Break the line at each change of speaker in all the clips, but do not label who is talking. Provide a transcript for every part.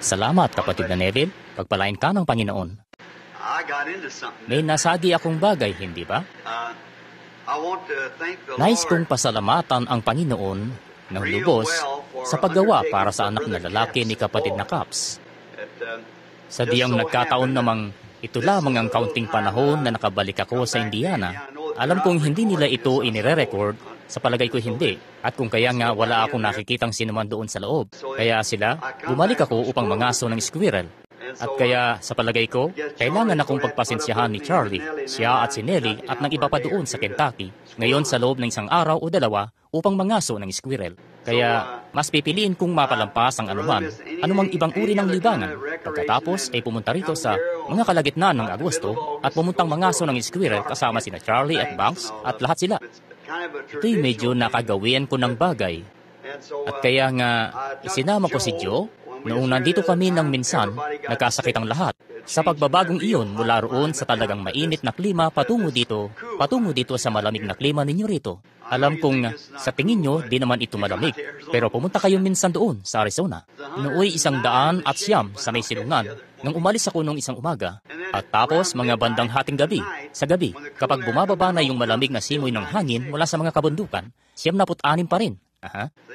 Salamat, kapatid na Neville. Pagpalain ka ng Panginoon. May nasagi akong bagay, hindi ba? Nais kong pasalamatan ang Panginoon ng lubos sa paggawa para sa anak na lalaki ni kapatid na Caps. Sa diyang nagkataon namang ito lamang ang kaunting panahon na nakabalik ako sa Indiana, alam kong hindi nila ito inire-record, sa palagay ko hindi, at kung kaya nga wala akong nakikitang sinuman doon sa loob. Kaya sila, bumalik ako upang mangaso ng squirrel. At kaya, sa palagay ko, kailangan akong pagpasensyahan ni Charlie, siya at si Nellie at ng iba pa doon sa Kentucky, ngayon sa loob ng isang araw o dalawa upang mangaso ng squirrel. Kaya, mas pipiliin kong mapalampas ang anumang ibang uri ng libangan. Pagkatapos ay pumunta rito sa mga kalagitnaan ng Agosto at pumuntang mangaso ng squirrel kasama sina Charlie at Banks at lahat sila. Ito'y medyo nakagawian ko ng bagay. At kaya nga, isinama ko si Joe. Noong nandito kami nang minsan, nagkasakit ang lahat. Sa pagbabagong iyon mula roon sa talagang mainit na klima patungo dito sa malamig na klima ninyo rito. Alam kong sa tingin nyo, di naman ito malamig. Pero pumunta kayo minsan doon sa Arizona. Nooy 100 at siyam sa may silungan nang umalis ako nung isang umaga. At tapos mga bandang hating gabi, sa gabi, kapag bumababa na yung malamig na simoy ng hangin mula sa mga kabundukan, 76 pa rin.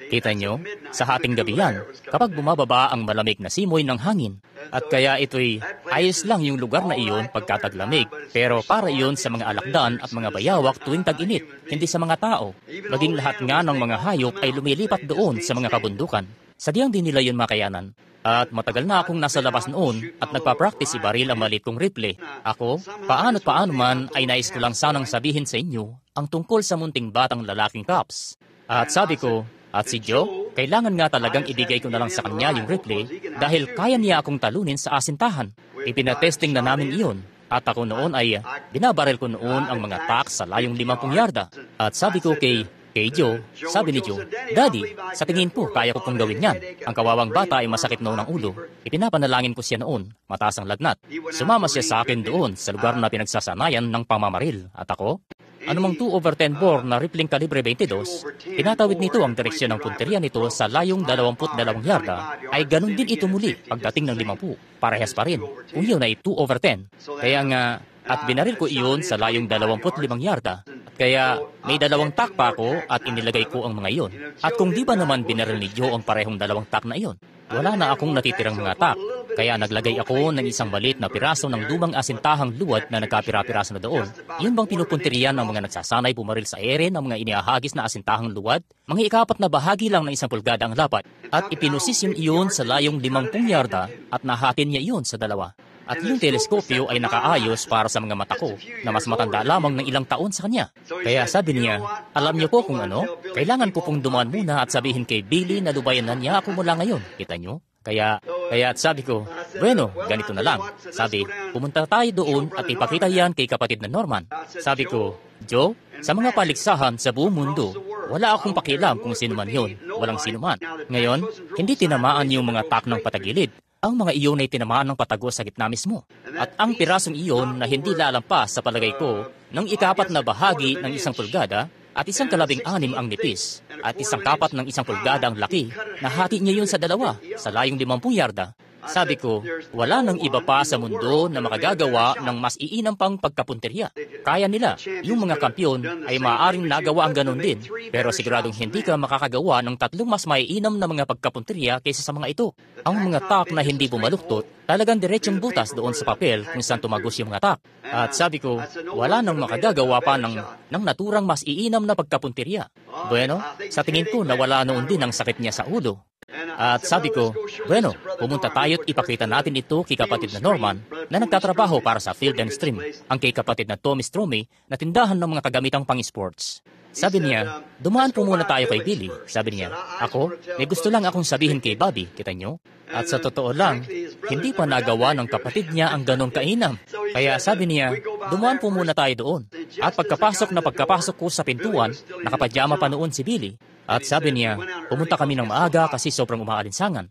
Kita nyo, sa hating gabi yan, kapag bumababa ang malamig na simoy ng hangin. At kaya ito'y ayos lang yung lugar na iyon pagkataglamig, pero para iyon sa mga alakdan at mga bayawak tuwing tag-init, hindi sa mga tao. Maging lahat nga ng mga hayop ay lumilipat doon sa mga kabundukan. Sadyang din nila yun makayanan. At matagal na akong nasa labas noon at nagpa-practice ibaril ang maliit kong rifle. Ako, paano't paano man ay nais ko lang sanang sabihin sa inyo ang tungkol sa munting batang lalaking Caps. At sabi ko, at si Joe, kailangan nga talagang ibigay ko na lang sa kanya yung rifle dahil kaya niya akong talunin sa asintahan. Ipinatesting na namin iyon. At ako noon ay binabaril ko noon ang mga tax sa layong 50 yarda. At sabi ko kay Joe, sabi ni Joe, Daddy, sa tingin po kaya ko pong gawin yan. Ang kawawang bata ay masakit noon ang ulo. Ipinapanalangin ko siya noon, mataas ang lagnat. Sumama siya sa akin doon sa lugar na pinagsasanayan ng pamamaril. At ako, anumang 2/10 bore na rifling kalibre 22, pinatawid nito ang direksyon ng punteriya nito sa layong 22 yarda, ay ganun din ito muli pagdating ng 50, parehas pa rin, kung yun ay 2/10. Kaya nga, at binaril ko iyon sa layong 25 yarda, at kaya may 2 tak pa ako at inilagay ko ang mga iyon. At kung di ba naman binaril ni Joe ang parehong 2 tak na iyon, wala na akong natitirang mga tak. Kaya naglagay ako ng isang maliit na piraso ng lumang asintahang luwad na nagkapira-piraso na doon. Yun bang pinupunteriyan ng mga nagsasanay bumaril sa ere ng mga iniahagis na asintahang luwad? Mga ikapat na bahagi lang ng 1 pulgada ang lapat. At ipinusis yung iyon sa layong 50 yarda at nahatin niya iyon sa 2. At yung teleskopyo ay nakaayos para sa mga mata ko na mas matanda lamang ng ilang taon sa kanya. Kaya sabi niya, alam niyo po kung ano, kailangan ko pong dumaan muna at sabihin kay Billy na lubayanan niya ako mula ngayon. Kita niyo? Kaya at sabi ko, bueno, ganito na lang. Sabi, pumunta tayo doon at ipakita yan kay kapatid na Norman. Sabi ko, Joe, sa mga paligsahan sa buong mundo, wala akong pakialam kung sino man yun. Walang sino man. Ngayon, hindi tinamaan yung mga tak ng patagilid. Ang mga iyon ay tinamaan ng patago sa gitna mismo. At ang pirasong iyon na hindi lalampas sa palagay ko ng ikapat na bahagi ng 1 pulgada at 1/16 ang nipis at 1/4 ng 1 pulgada ang laki, nahati niya yun sa 2 sa layong 50 yarda. Sabi ko, wala nang iba pa sa mundo na makagagawa ng mas iinam pang pagkapunteriya. Kaya nila, yung mga kampyon ay maaaring nagawa ang ganon din, pero siguradong hindi ka makakagawa ng 3 mas maiinam na mga pagkapunteriya kaysa sa mga ito. Ang mga tak na hindi bumaluktot, talagang diretsong butas doon sa papel kung saan tumagos yung mga tak. At sabi ko, wala nang makagagawa pa ng naturang mas iinam na pagkapunteriya. Bueno, sa tingin ko nawala noon din ang sakit niya sa ulo. At sabi ko, bueno, pumunta tayo't ipakita natin ito kay kapatid na Norman na nagtatrabaho para sa Field and Stream, ang kay kapatid na Tommy Stromey na tindahan ng mga kagamitang pang-sports. Sabi niya, dumaan po muna tayo kay Billy. Sabi niya, ako, may gusto lang akong sabihin kay Bobby, kita nyo? At sa totoo lang, hindi pa nagawa ng kapatid niya ang ganong kainam. Kaya sabi niya, dumaan po muna tayo doon. At pagkapasok ko sa pintuan, nakapadyama pa noon si Billy. At sabi niya, pumunta kami ng maaga kasi sobrang umaalinsangan.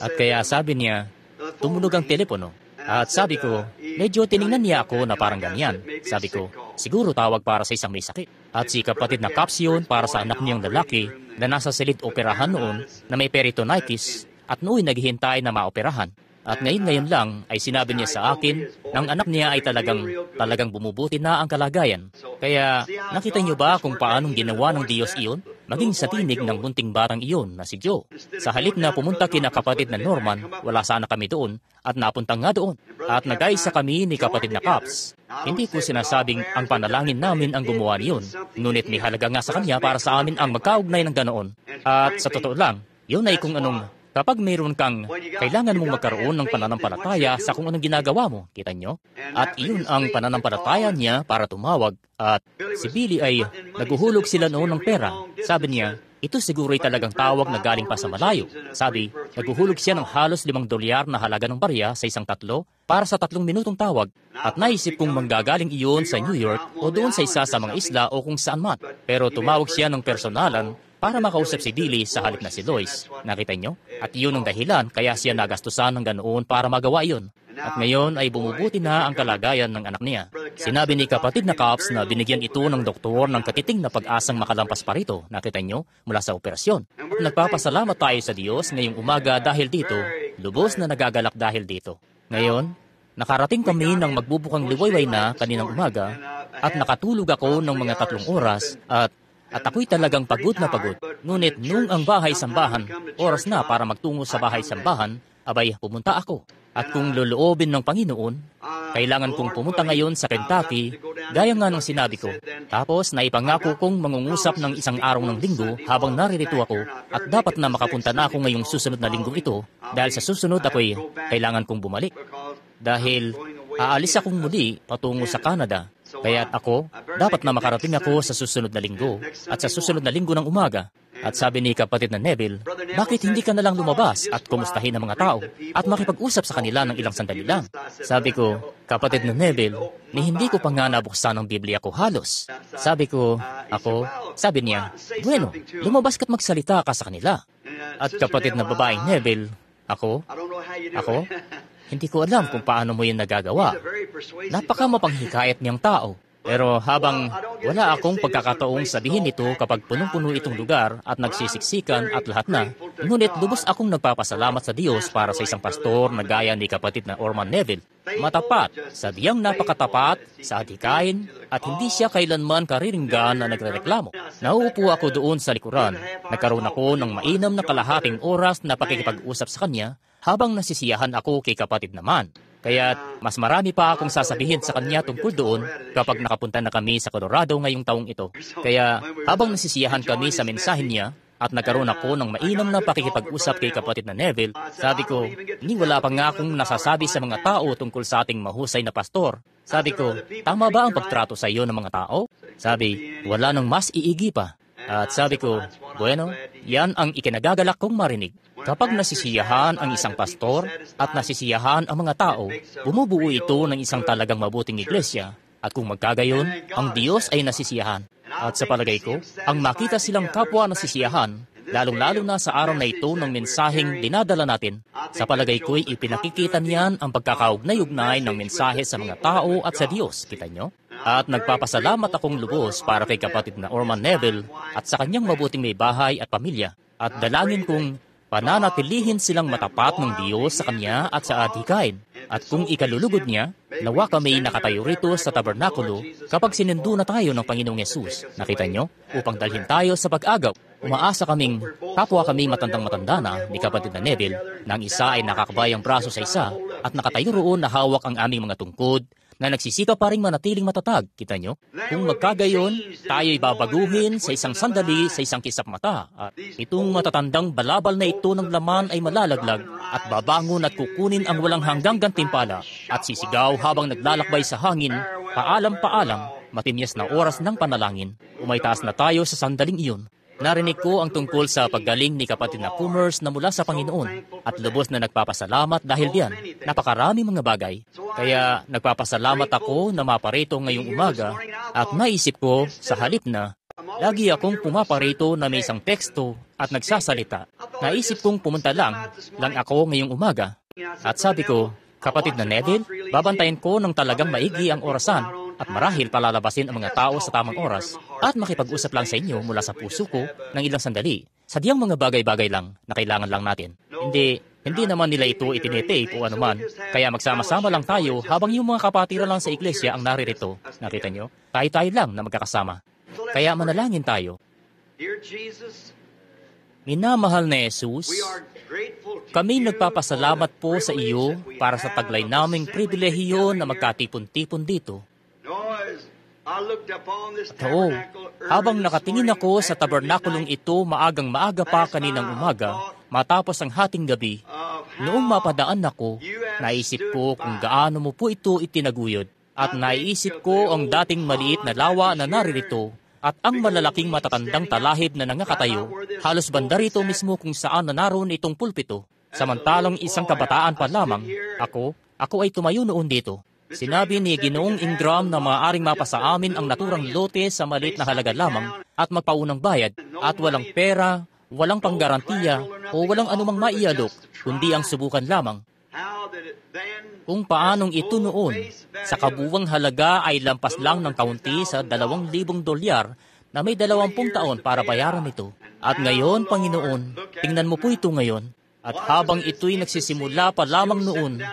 At kaya sabi niya, tumunog ang telepono. At sabi ko, medyo tiningnan niya ako na parang ganyan. Sabi ko, siguro tawag para sa isang may sakit. At si kapatid na Caps yun para sa anak niyang lalaki na nasa silid operahan noon na may peritonitis at nooy naghihintay na maoperahan. At ngayon lang ay sinabi niya sa akin ng anak niya ay talagang bumubuti na ang kalagayan. Kaya nakita niyo ba kung paanong ginawa ng Diyos iyon? Maging sa tinig ng munting batang iyon na si Joe. Sa halip na pumunta kina kapatid na Norman, wala sana kami doon at napunta nga doon. At nag-aisa kami ni kapatid na Caps. Hindi ko sinasabing ang panalangin namin ang gumawa niyon, ngunit may halaga nga sa kanya para sa amin ang magkaugnay ng ganoon. At sa totoo lang, yun ay kung anong kapag mayroon kang kailangan mong magkaroon ng pananampalataya sa kung anong ginagawa mo, kita nyo? At iyon ang pananampalataya niya para tumawag. At si Billy ay naguhulog sila noon ng pera. Sabi niya, ito siguro ay talagang tawag na galing pa sa malayo. Sabi, naguhulog siya ng halos $5 na halaga ng barya sa isang tatlo para sa 3 minutong tawag. At naisip kong manggagaling iyon sa New York o doon sa isa sa mga isla o kung saan man. Pero tumawag siya ng personalan para makausap si Billy sa halip na si Lois. Nakita nyo? At iyon ang dahilan kaya siya nagastusan ng ganoon para magawa iyon. At ngayon ay bumubuti na ang kalagayan ng anak niya. Sinabi ni kapatid na Caps na binigyan ito ng doktor ng katiting na pag-asang makalampas pa rito, nakita nyo, mula sa operasyon. At nagpapasalamat tayo sa Diyos ngayong umaga dahil dito, lubos na nagagalak dahil dito. Ngayon, nakarating kami ng magbubukang liwayway na kaninang umaga at nakatulog ako ng mga 3 oras at ako'y talagang pagod na pagod. Ngunit nung ang bahay-sambahan, oras na para magtungo sa bahay-sambahan, abay pumunta ako. At kung loloobin ng Panginoon, kailangan kong pumunta ngayon sa Kentucky, gaya nga ng sinabi ko. Tapos naipangako kong mangungusap ng isang araw ng linggo habang naririto ako at dapat na makapunta na ako ngayong susunod na linggo ito dahil sa susunod ako'y kailangan kong bumalik. Dahil aalis akong muli patungo sa Canada. Kaya ako, dapat na makarating ako sa susunod na linggo at sa susunod na linggo ng umaga. At sabi ni kapatid na Neville, bakit hindi ka nalang lumabas at kumustahin ang mga tao at makipag-usap sa kanila ng ilang sandali lang? Sabi ko, kapatid na Neville, hindi ko pa nga nabuksan ang Biblia ko halos. Sabi ko, sabi niya, bueno, lumabas ka't magsalita ka sa kanila. At kapatid na babaeng Neville, ako, hindi ko alam kung paano mo yun nagagawa. Napaka mapanghikayat niyang tao. Pero habang wala akong pagkakataong sabihin ito kapag punong-puno itong lugar at nagsisiksikan at lahat na, ngunit lubos akong nagpapasalamat sa Diyos para sa isang pastor na gaya ni kapatid na Orman Neville. Matapat, sabihang napakatapat sa adhikain at hindi siya kailanman kariringgan na nagrereklamo. Nauupo ako doon sa likuran. Nagkaroon ako ng mainam na kalahating oras na pakikipag-usap sa kanya habang nasisiyahan ako kay kapatid naman. Kaya mas marami pa akong sasabihin sa kanya tungkol doon kapag nakapunta na kami sa Colorado ngayong taong ito. Kaya habang nasisiyahan kami sa mensahe niya at nagkaroon ako ng mainam na pakikipag-usap kay kapatid na Neville, sabi ko, wala pa nga akong nasasabi sa mga tao tungkol sa ating mahusay na pastor. Sabi ko, tama ba ang pagtrato sa iyo ng mga tao? Sabi, wala nang mas iigi pa. At sabi ko, bueno, yan ang ikinagagalak kong marinig. Kapag nasisiyahan ang isang pastor at nasisiyahan ang mga tao, bumubuo ito ng isang talagang mabuting iglesia. At kung magkagayon, ang Diyos ay nasisiyahan. At sa palagay ko, ang makita silang kapwa nasisiyahan, lalong-lalo na sa araw na ito ng mensaheng dinadala natin, sa palagay ko'y ipinakikita niyan ang pagkakaugnay-ugnay ng mensahe sa mga tao at sa Diyos, kita nyo? At nagpapasalamat akong lubos para kay kapatid na Orman Neville at sa kanyang mabuting may bahay at pamilya. At dalangin kong pananatilihin silang matapat ng Diyos sa kanya at sa adhikain. At kung ikalulugod niya, nawa kami nakatayo rito sa tabernakulo kapag sinundo na tayo ng Panginoong Yesus. Nakita nyo? Upang dalhin tayo sa pag-agaw. Umaasa kaming kapwa kami matandang-matanda na ni kapatid na Neville, nang isa ay nakakabay ang braso sa isa at nakatayo roon na hawak ang aming mga tungkod na nagsisikap pa rin manatiling matatag. Kita nyo? Kung magkagayon, tayo'y babaguhin sa isang sandali sa isang kisap mata. At itong matatandang balabal na ito ng laman ay malalaglag at babangon at kukunin ang walang hanggang gantimpala at sisigaw habang naglalakbay sa hangin, paalam-paalam, matimyas na oras ng panalangin. Umaytaas na tayo sa sandaling iyon. Narinig ko ang tungkol sa paggaling ni kapatid na Commerce na mula sa Panginoon at lubos na nagpapasalamat dahil diyan. Napakarami mga bagay. Kaya nagpapasalamat ako na maparito ngayong umaga at naisip ko sa halip na lagi akong pumaparito na may isang teksto at nagsasalita. Naisip kong pumunta lang ako ngayong umaga. At sabi ko, kapatid na Neville, babantayan ko ng talagang maigi ang orasan at marahil palalabasin ang mga tao sa tamang oras at makipag-usap lang sa inyo mula sa puso ko ng ilang sandali. Sadyang mga bagay-bagay lang na kailangan lang natin. Hindi naman nila ito itinetape o anuman. Kaya magsama-sama lang tayo habang yung mga kapatiran lang sa iglesia ang naririto. Nakita nyo? Tayo-tayo lang na magkakasama. Kaya manalangin tayo. Minamahal na Jesus, kami nagpapasalamat po sa iyo para sa taglay naming pribilehiyo na magkatipon-tipon dito. Oo, habang nakatingin ako sa tabernakulong ito maagang-maaga pa kaninang umaga, matapos ang hating gabi, noong mapadaan ako, naisip ko kung gaano mo po ito itinaguyod. At naisip ko ang dating maliit na lawa na naririto at ang malalaking matatandang talahib na nangakatayo, halos banda rito mismo kung saan na naroon itong pulpito. Samantalang isang kabataan pa lamang, ako ay tumayo noon dito. Sinabi ni Ginoong Ingram na maaaring mapasa amin ang naturang lote sa maliit na halaga lamang at magpaunang bayad at walang pera, walang panggarantiya o walang anumang maialok, kundi ang subukan lamang. Kung paanong ito noon, sa kabuwang halaga ay lampas lang ng kaunti sa $2,000 na may 20 taon para bayaran ito. At ngayon, Panginoon, tingnan mo po ito ngayon. At habang ito'y nagsisimula pa lamang noon,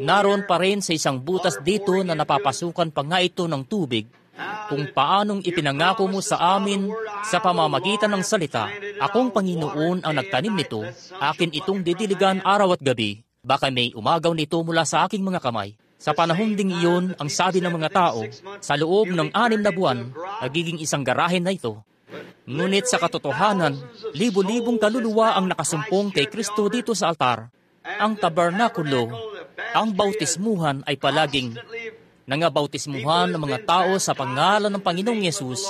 naroon pa rin sa isang butas dito na napapasukan pa nga ito ng tubig, kung paanong ipinangako mo sa amin sa pamamagitan ng salita. Akong Panginoon ang nagtanim nito, akin itong didiligan araw at gabi. Baka may umagaw nito mula sa aking mga kamay. Sa panahon ding iyon, ang sabi ng mga tao, sa loob ng 6 na buwan, nagiging isang garahe na ito. Ngunit sa katotohanan, libo-libong kaluluwa ang nakasumpong kay Kristo dito sa altar. Ang tabernakulo, ang bautismuhan ay palaging nangabautismuhan ng mga tao sa pangalan ng Panginoong Yesus,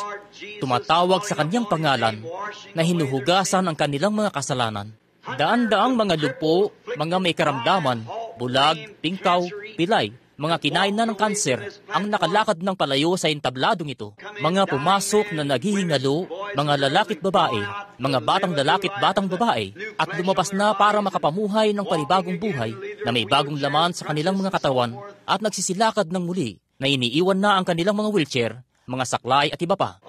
tumatawag sa kanyang pangalan na hinuhugasan ang kanilang mga kasalanan. Daan-daang mga lugpo, mga may karamdaman, bulag, pingkaw, pilay, mga kinain na ng kanser, ang nakalakad ng palayo sa entabladong ito. Mga pumasok na naghihingalo, mga lalaki't babae, mga batang lalaki't batang babae, at lumabas na para makapamuhay ng panibagong buhay na may bagong laman sa kanilang mga katawan at nagsisilakad ng muli na iniiwan na ang kanilang mga wheelchair, mga saklay at iba pa.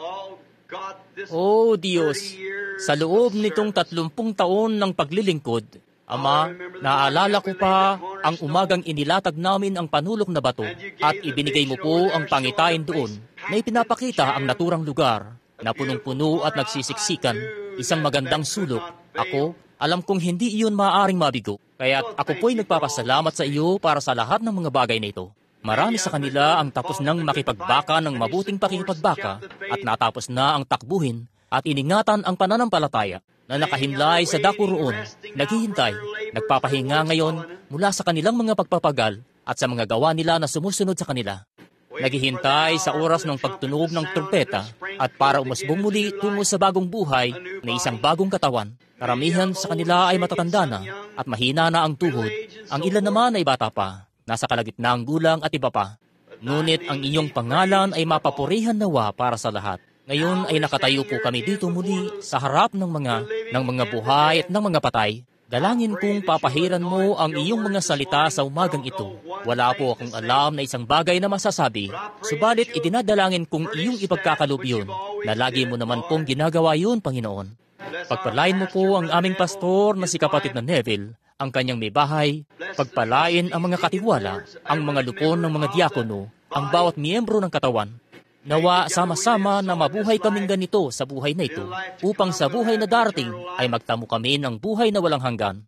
Oh Diyos, sa loob nitong 30 taon ng paglilingkod, Ama, naalala ko pa ang umagang inilatag namin ang panulok na bato at ibinigay mo po ang pangitain doon na ipinapakita ang naturang lugar na punong-puno at nagsisiksikan, isang magandang sulok. Ako, alam kong hindi iyon maaaring mabigo, kaya't ako po'y nagpapasalamat sa iyo para sa lahat ng mga bagay na ito. Marami sa kanila ang tapos nang makipagbaka ng mabuting pakikipagbaka at natapos na ang takbuhin at iningatan ang pananampalataya na nakahinlay sa dako roon, naghihintay, nagpapahinga ngayon mula sa kanilang mga pagpapagal at sa mga gawa nila na sumusunod sa kanila. Naghihintay sa oras ng pagtunog ng trumpeta at para umusbong muli tungo sa bagong buhay na isang bagong katawan. Karamihan sa kanila ay matatanda na at mahina na ang tuhod. Ang ilan naman ay bata pa, nasa kalagitnaang gulang at iba pa. Ngunit ang iyong pangalan ay mapapurihan nawa para sa lahat. Ngayon ay nakatayo po kami dito muli sa harap ng mga buhay at ng mga patay. Dalangin kong papahiran mo ang iyong mga salita sa umagang ito. Wala po akong alam na isang bagay na masasabi, subalit idinadalangin kong iyong ipagkakalob yun, na lagi mo naman pong ginagawa yun, Panginoon. Pagpalain mo po ang aming pastor na si Kapatid na Neville, ang kanyang may bahay, pagpalain ang mga katiwala, ang mga lupon ng mga diakono, ang bawat miyembro ng katawan. Nawa sama-sama na mabuhay kaming ganito sa buhay na ito, upang sa buhay na darating ay magtamo kami ng buhay na walang hanggan.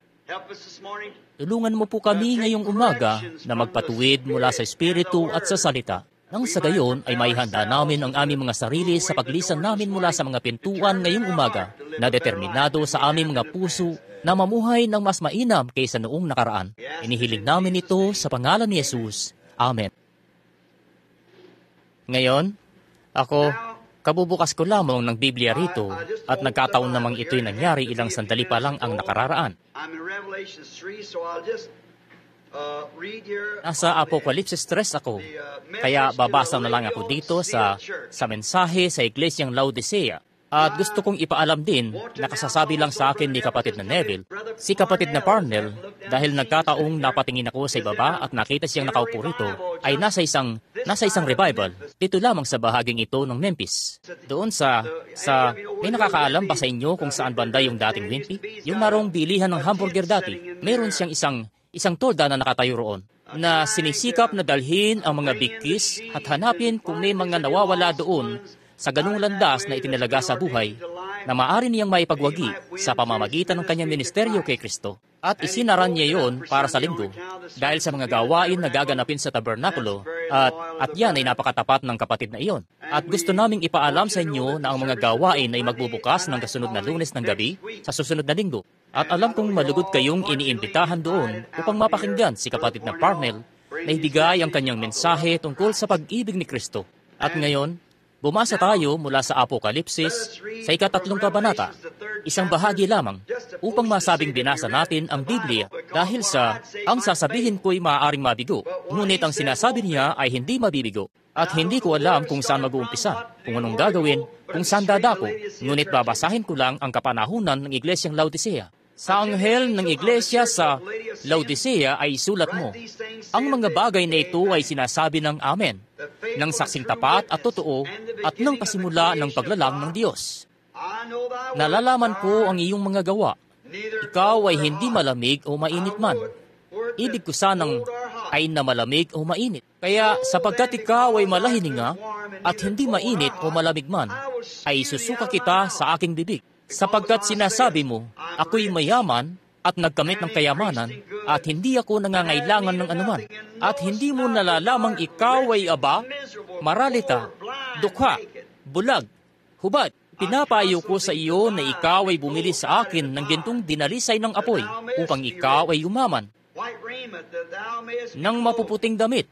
Tulungan mo po kami ngayong umaga na magpatuwid mula sa Espiritu at sa salita. Nang sa gayon ay maihanda namin ang aming mga sarili sa paglisan namin mula sa mga pintuan ngayong umaga na determinado sa aming mga puso na mamuhay ng mas mainam kaysa noong nakaraan. Inihiling namin ito sa pangalan ni Jesus. Amen. Ngayon, ako, kabubukas ko lamang ng Biblia rito at nagkataon namang ito'y nangyari ilang sandali pa lang ang nakararaan. Nasa Apocalypse 3 ako, kaya babasa na lang ako dito sa mensahe sa Iglesyang Laodicea. At gusto kong ipaalam din na kasasabi lang sa akin ni kapatid na Neville, si kapatid na Parnell, dahil nagkataong napatingin ako sa ibaba at nakita siyang nakaupo rito, ay nasa isang revival, dito lamang sa bahaging ito ng Memphis. Doon may nakakaalam ba sa inyo kung saan banda yung dating Wimpy? Yung narong bilihan ng hamburger dati, meron siyang isang tolda na nakatayo roon, na sinisikap na dalhin ang mga bigkis at hanapin kung may mga nawawala doon sa ganung landas na itinalaga sa buhay na maaari niyang maipagwagi sa pamamagitan ng kanyang ministeryo kay Kristo. At isinaran niya yon para sa linggo dahil sa mga gawain na gaganapin sa tabernakulo at yan ay napakatapat ng kapatid na iyon. At gusto naming ipaalam sa inyo na ang mga gawain ay magbubukas ng kasunod na Lunes ng gabi sa susunod na linggo. At alam kong malugod kayong iniimbitahan doon upang mapakinggan si kapatid na Parnell na ibigay ang kanyang mensahe tungkol sa pag-ibig ni Kristo. At ngayon, bumasa tayo mula sa Apokalipsis sa 3 kabanata, isang bahagi lamang, upang masabing binasa natin ang Biblia dahil ang sasabihin ko'y maaaring mabigo, ngunit ang sinasabi niya ay hindi mabibigo. At hindi ko alam kung saan mag-uumpisa, kung anong gagawin, kung saan dadako, ngunit babasahin ko lang ang kapanahunan ng Iglesyang Laodicea. Sa anghel ng iglesia sa Laodicea ay isulat mo, ang mga bagay na ito ay sinasabi ng Amen, ng saksing tapat at totoo at ng pasimula ng paglalang ng Diyos. Nalalaman ko ang iyong mga gawa. Ikaw ay hindi malamig o mainit man. Ibig ko sanang ay na malamig o mainit. Kaya sapagkat ikaw ay malahininga at hindi mainit o malamig man, ay susuka kita sa aking bibig. Sapagkat sinasabi mo, ako'y mayaman at nagkamit ng kayamanan at hindi ako nangangailangan ng anuman. At hindi mo nalalamang ikaw ay aba, maralita, dukha, bulag, hubad. Pinapayo ko sa iyo na ikaw ay bumili sa akin ng gintong dinalisay ng apoy upang ikaw ay umaman, ng mapuputing damit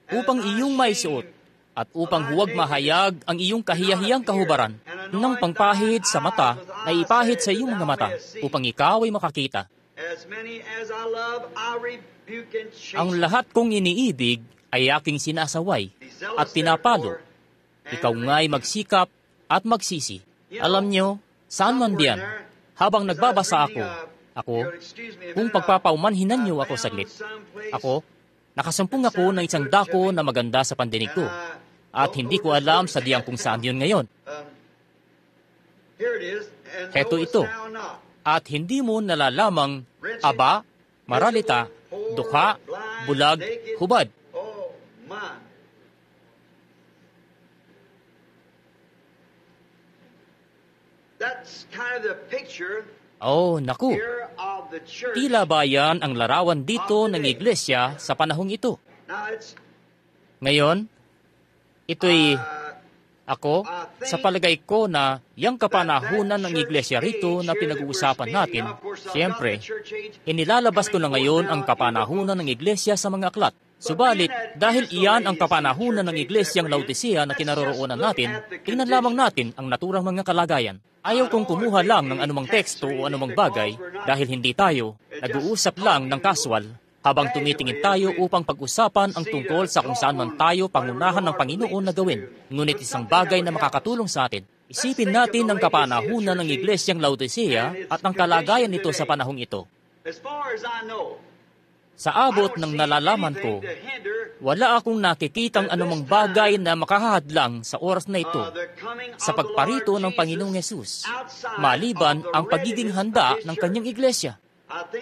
upang iyong maisuot at upang huwag mahayag ang iyong kahiyahiyang kahubaran ng pangpahid sa mata na ipahid sa iyong mga mata upang ikaw ay makakita. Ang lahat kong iniibig ay aking sinasaway at pinapalo. Ikaw nga'y magsikap at magsisi. Alam niyo, saan man diyan, habang nagbabasa ako, kung pagpapaumanhinan niyo ako saglit, nakasampung ako ng isang dako na maganda sa pandinig ko. At hindi ko alam sa diyang kung saan yun ngayon. Heto ito. At hindi mo nalalamang aba, maralita, dukha, bulag, hubad. Oh, naku. Tila ba yan ang larawan dito ng iglesia sa panahong ito? Ngayon, ito'y sa palagay ko na yung kapanahunan ng iglesia rito na pinag-uusapan natin, siyempre, inilalabas ko na ngayon ang kapanahunan ng iglesia sa mga aklat. Subalit, dahil iyan ang kapanahunan ng iglesyang Laodicea na kinaroroonan natin, tingnan lamang natin ang naturang mga kalagayan. Ayaw kong kumuha lang ng anumang teksto o anumang bagay dahil hindi tayo nag-uusap lang ng casual habang tumitingin tayo upang pag-usapan ang tungkol sa kung saan man tayo pangunahan ng Panginoon na gawin. Ngunit isang bagay na makakatulong sa atin. Isipin natin ang kapanahunan ng iglesyang Laodicea at ang kalagayan nito sa panahong ito. Sa abot ng nalalaman ko, wala akong nakikitang anumang bagay na makahahadlang sa oras na ito sa pagparito ng Panginoong Yesus, maliban ang pagiging handa ng kanyang iglesia.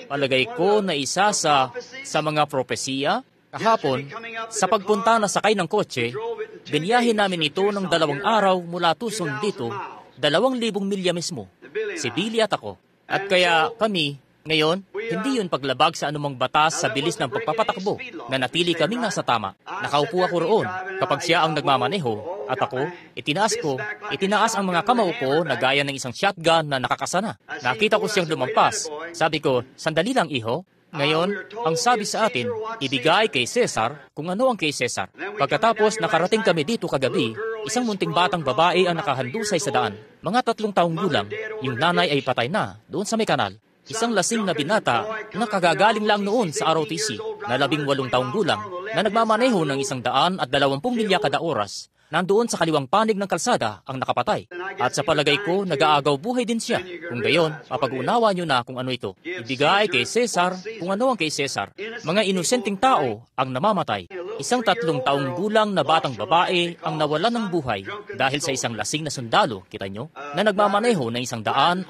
Palagay ko na isa sa mga propesiya, kahapon, sa pagpunta na sakay ng kotse, biniyahin namin ito ng 2 araw mula Tucson dito, 2,000 milya mismo, si Billy at ako. At kaya kami, ngayon, hindi yun paglabag sa anumang batas sa bilis ng pagpapatakbo, na natili kaming nasa tama. Nakaupo ako roon kapag siya ang nagmamaneho, at ako, itinaas ang mga kamao ko na gaya ng isang shotgun na nakakasana. Nakita ko siyang lumampas. Sabi ko, sandali lang iho. Ngayon, ang sabi sa atin, ibigay kay Cesar kung ano ang kay Cesar. Pagkatapos nakarating kami dito kagabi, isang munting batang babae ang nakahandusay sa daan. Mga 3 taong gulang, yung nanay ay patay na doon sa may kanal. Isang lasing na binata na kagagaling lang noon sa ROTC na 18 taong gulang na nagmamaneho ng 120 milya kada oras nandoon sa kaliwang panig ng kalsada ang nakapatay. At sa palagay ko, nag-aagaw buhay din siya. Kung gayon, mapag-unawa nyo na kung ano ito. Ibigay kay Cesar kung ano ang kay Cesar. Mga inosenteng tao ang namamatay. Isang 3 taong gulang na batang babae ang nawalan ng buhay dahil sa isang lasing na sundalo, kita nyo, na nagmamaneho ng 120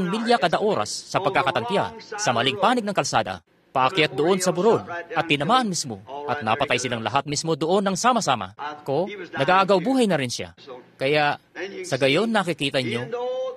milya kada oras sa pagkakatantiya sa maling panig ng kalsada. Paakyat doon sa buron at tinamaan mismo at napatay silang lahat mismo doon ng sama-sama. Ako, nag-aagaw buhay na rin siya. Kaya, sa gayon nakikita nyo,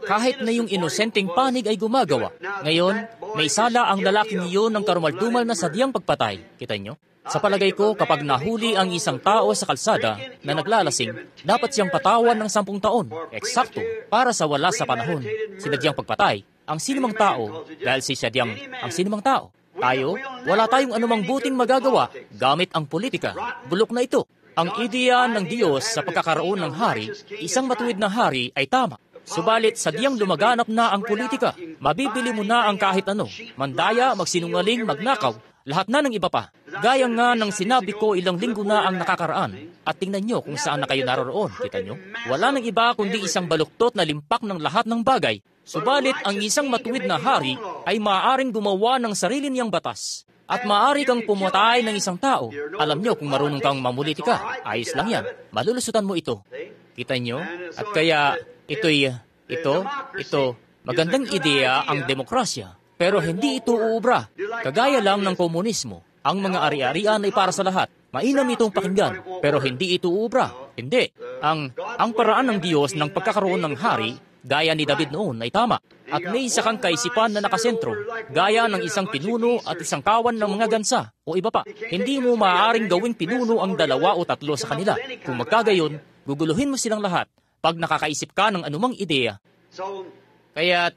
kahit na yung inosenteng panig ay gumagawa. Ngayon, may sala ang lalaking iyon ng karumaldumal na sadyang pagpatay. Kita nyo? Sa palagay ko, kapag nahuli ang isang tao sa kalsada na naglalasing, dapat siyang patawan ng 10 taon, eksakto, para sa wala sa panahon. Sinadyang pagpatay, ang sinumang tao, dahil si sadyang ang sinumang tao. Tayo, wala tayong anumang buting magagawa gamit ang politika. Bulok na ito. Ang ideya ng Diyos sa pagkakaroon ng hari, isang matuwid na hari ay tama. Subalit, sadyang lumaganap na ang politika. Mabibili mo na ang kahit ano. Mandaya, magsinungaling, magnakaw, lahat na ng iba pa. Gaya nga ng sinabi ko ilang linggo na ang nakakaraan. At tingnan nyo kung saan na kayo naroroon. Kita nyo? Wala nang iba kundi isang baluktot na limpak ng lahat ng bagay. Subalit, ang isang matuwid na hari ay maaaring gumawa ng sarili niyang batas. At maaari kang pumatay ng isang tao. Alam nyo kung marunong kang mamulitika. Ayos lang yan. Malulusutan mo ito. Kita nyo? At kaya, ito, magandang ideya ang demokrasya. Pero hindi ito uubra. Kagaya lang ng komunismo. Ang mga ari-arian ay para sa lahat. Mainam itong pakinggan, pero hindi ito uubra. Hindi. Ang paraan ng Diyos ng pagkakaroon ng hari, gaya ni David noon, ay tama. At may isa kang kaisipan na nakasentro, gaya ng isang pinuno at isang kawan ng mga gansa, o iba pa. Hindi mo maaaring gawing pinuno ang 2 o 3 sa kanila. Kung magkagayon, guguluhin mo silang lahat pag nakakaisip ka ng anumang ideya. Kaya,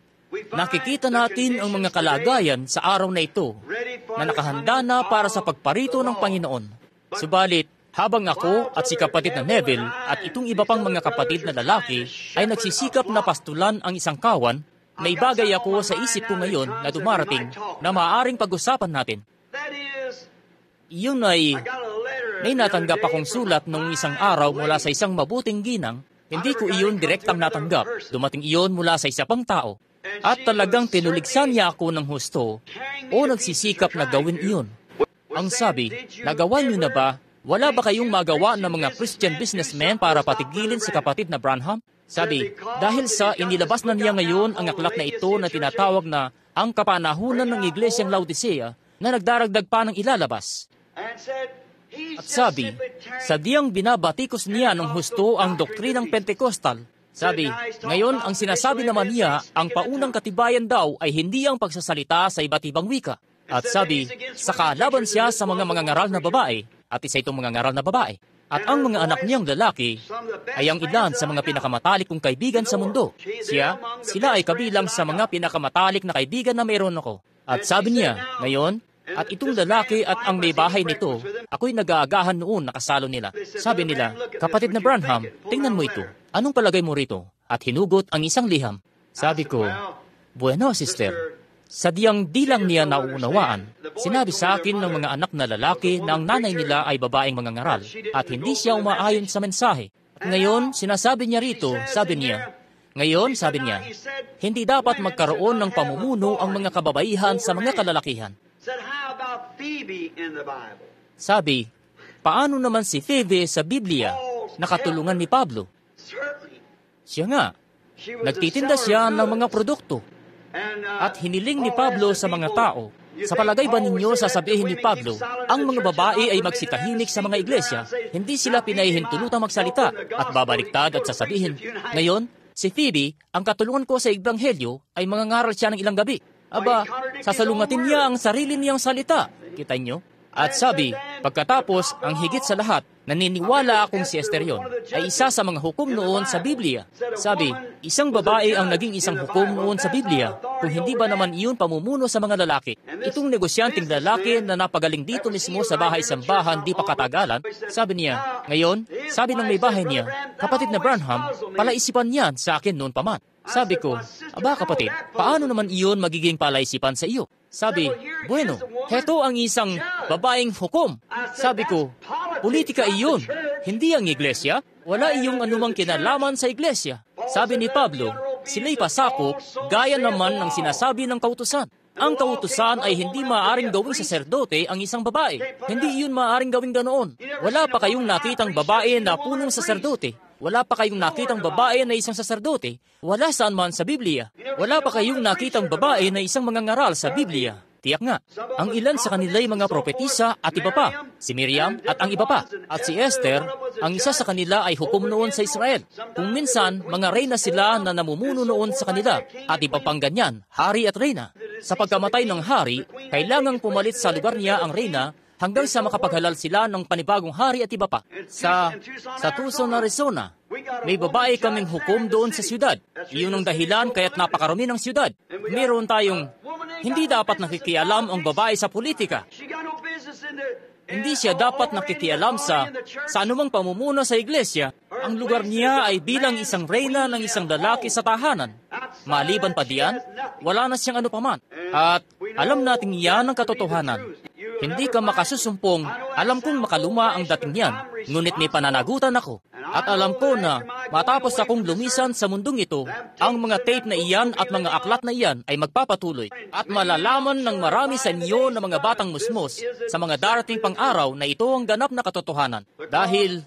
nakikita natin ang mga kalagayan sa araw na ito na nakahanda na para sa pagparito ng Panginoon. Subalit, habang ako at si kapatid na Neville at itong iba pang mga kapatid na lalaki ay nagsisikap na pastulan ang isang kawan, may bagay ako sa isip ko ngayon na dumarating na maaaring pag-usapan natin. Iyon ay, may natanggap akong sulat noong isang araw mula sa isang mabuting ginang. Hindi ko iyon direktang natanggap. Dumating iyon mula sa isa pang tao. At talagang tinuligsan niya ako ng husto o nagsisikap na gawin iyon. Ang sabi, nagawa niyo na ba? Wala ba kayong magawa ng mga Christian businessmen para patigilin si kapatid na Branham? Sabi, dahil sa inilabas na niya ngayon ang aklat na ito na tinatawag na ang kapanahunan ng Iglesyang Laodicea na nagdaragdag pa ng ilalabas. At sabi, sadyang binabatikos niya ng husto ang doktrinang Pentecostal. Sabi, ngayon ang sinasabi naman niya, ang paunang katibayan daw ay hindi ang pagsasalita sa iba't ibang wika. At sabi, saka laban siya sa mga mangangaral na babae, at isa itong mangangaral na babae. At ang mga anak niyang lalaki ay ang ilan sa mga pinakamatalik kong kaibigan sa mundo. Sila ay kabilang sa mga pinakamatalik na kaibigan na mayroon ako. At sabi niya, ngayon, at itong lalaki at ang may bahay nito, ako'y nag-aagahan noon na kasalo nila. Sabi nila, kapatid na Branham, tingnan mo ito. Anong palagay mo rito? At hinugot ang isang liham. Sabi ko, bueno, sister, sadyang di lang niya nauunawaan. Sinabi sa akin ng mga anak na lalaki na ang nanay nila ay babaeng mangangaral at hindi siya umaayon sa mensahe. At ngayon, sinasabi niya rito, sabi niya, hindi dapat magkaroon ng pamumuno ang mga kababaihan sa mga kalalakihan. Sabi, paano naman si Phoebe sa Biblia, nakatulungan ni Pablo? Siya nga, nagtitinda siya ng mga produkto. At hiniling ni Pablo sa mga tao, sa palagay ba ninyo sasabihin ni Pablo, ang mga babae ay magsitahimik sa mga iglesia, hindi sila pinahihintulutang magsalita at babaliktad at sasabihin, ngayon, si Phoebe, ang katulungan ko sa Ebanghelyo, ay mangangaral siya ng ilang gabi. Aba, sasalungatin niya ang sarili niyang salita. Kita nyo? At sabi, pagkatapos, ang higit sa lahat, naniniwala akong si Esther yon ay isa sa mga hukom noon sa Biblia. Sabi, isang babae ang naging isang hukom noon sa Biblia, kung hindi ba naman iyon pamumuno sa mga lalaki. Itong negosyanteng lalaki na napagaling dito mismo sa bahay-sambahan di pa katagalan, sabi niya, ngayon, sabi ng may bahay niya, kapatid na Branham, palaisipan niyan sa akin noon pa man. Sabi ko, aba kapatid, paano naman iyon magiging palaisipan sa iyo? Sabi, bueno, heto ang isang babaeng hukom. Sabi ko, politika iyon, hindi ang iglesia. Wala iyong anumang kinalaman sa iglesia. Sabi ni Pablo, sila'y pasakop, gaya naman ng sinasabi ng kautusan. Ang kautusan ay hindi maaaring gawing saserdote ang isang babae. Hindi iyon maaaring gawing ganoon. Wala pa kayong nakitang babae na punong saserdote. Wala pa kayong nakitang babae na isang saserdote. Wala saan man sa Biblia. Wala pa kayong nakitang babae na isang mangangaral sa Biblia. Tiyak nga, ang ilan sa kanila ay mga propetisa at iba pa, si Miriam at ang iba pa. At si Esther, ang isa sa kanila ay hukom noon sa Israel. Kung minsan, mga reyna sila na namumuno noon sa kanila, at iba pang ganyan, hari at reyna. Sa pagkamatay ng hari, kailangang pumalit sa lugar niya ang reyna hanggang sa makapaghalal sila ng panibagong hari at iba pa. Sa Tucson, Arizona, may babae kaming hukom doon sa siyudad. Iyon ang dahilan kaya't napakarami ng siyudad. Meron tayong hindi dapat nakikialam ang babae sa politika. Hindi siya dapat nakikialam sa anumang pamumuno sa iglesia. Ang lugar niya ay bilang isang reyna ng isang lalaki sa tahanan. Maliban pa diyan, wala na siyang anupaman. At alam natin yan ang katotohanan. Hindi ka makasusumpong, alam kong makaluma ang dating niyan, ngunit may pananagutan ako. At alam ko na matapos akong lumisan sa mundong ito, ang mga tape na iyan at mga aklat na iyan ay magpapatuloy. At malalaman ng marami sa inyo na mga batang musmos sa mga darating pang araw na ito ang ganap na katotohanan. Dahil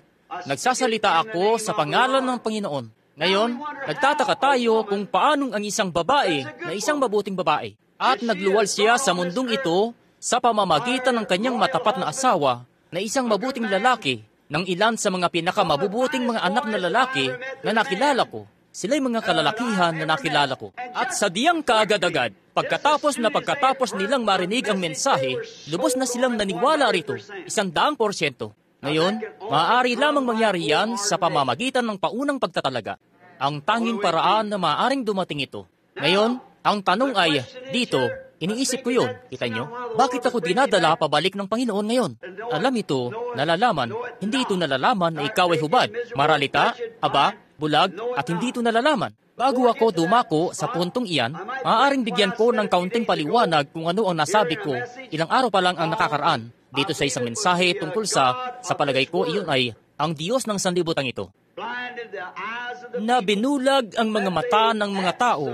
nagsasalita ako sa pangalan ng Panginoon. Ngayon, nagtataka tayo kung paanong ang isang babae na isang mabuting babae. At nagluwal siya sa mundong ito sa pamamagitan ng kanyang matapat na asawa na isang mabuting lalaki ng ilan sa mga pinakamabubuting mga anak na lalaki na nakilala ko. Sila'y mga kalalakihan na nakilala ko. At sa diyang kaagad-agad, pagkatapos nilang marinig ang mensahe, lubos na silang naniwala rito, 100%. Ngayon, maaari lamang mangyari yan sa pamamagitan ng paunang pagtatalaga. Ang tanging paraan na maaaring dumating ito. Ngayon, ang tanong ay, dito, iniisip ko yun, kita nyo? Bakit ako dinadala pabalik ng Panginoon ngayon? Alam ito, nalalaman, hindi ito nalalaman na ikaw ay hubad, maralita, aba, bulag, at hindi ito nalalaman. Bago ako dumako sa puntong iyan, maaaring bigyan ko ng kaunting paliwanag kung ano ang nasabi ko ilang araw pa lang ang nakakaraan dito sa isang mensahe tungkol sa palagay ko iyon ay ang Diyos ng sanlibutan ito. Na binulag ang mga mata ng mga tao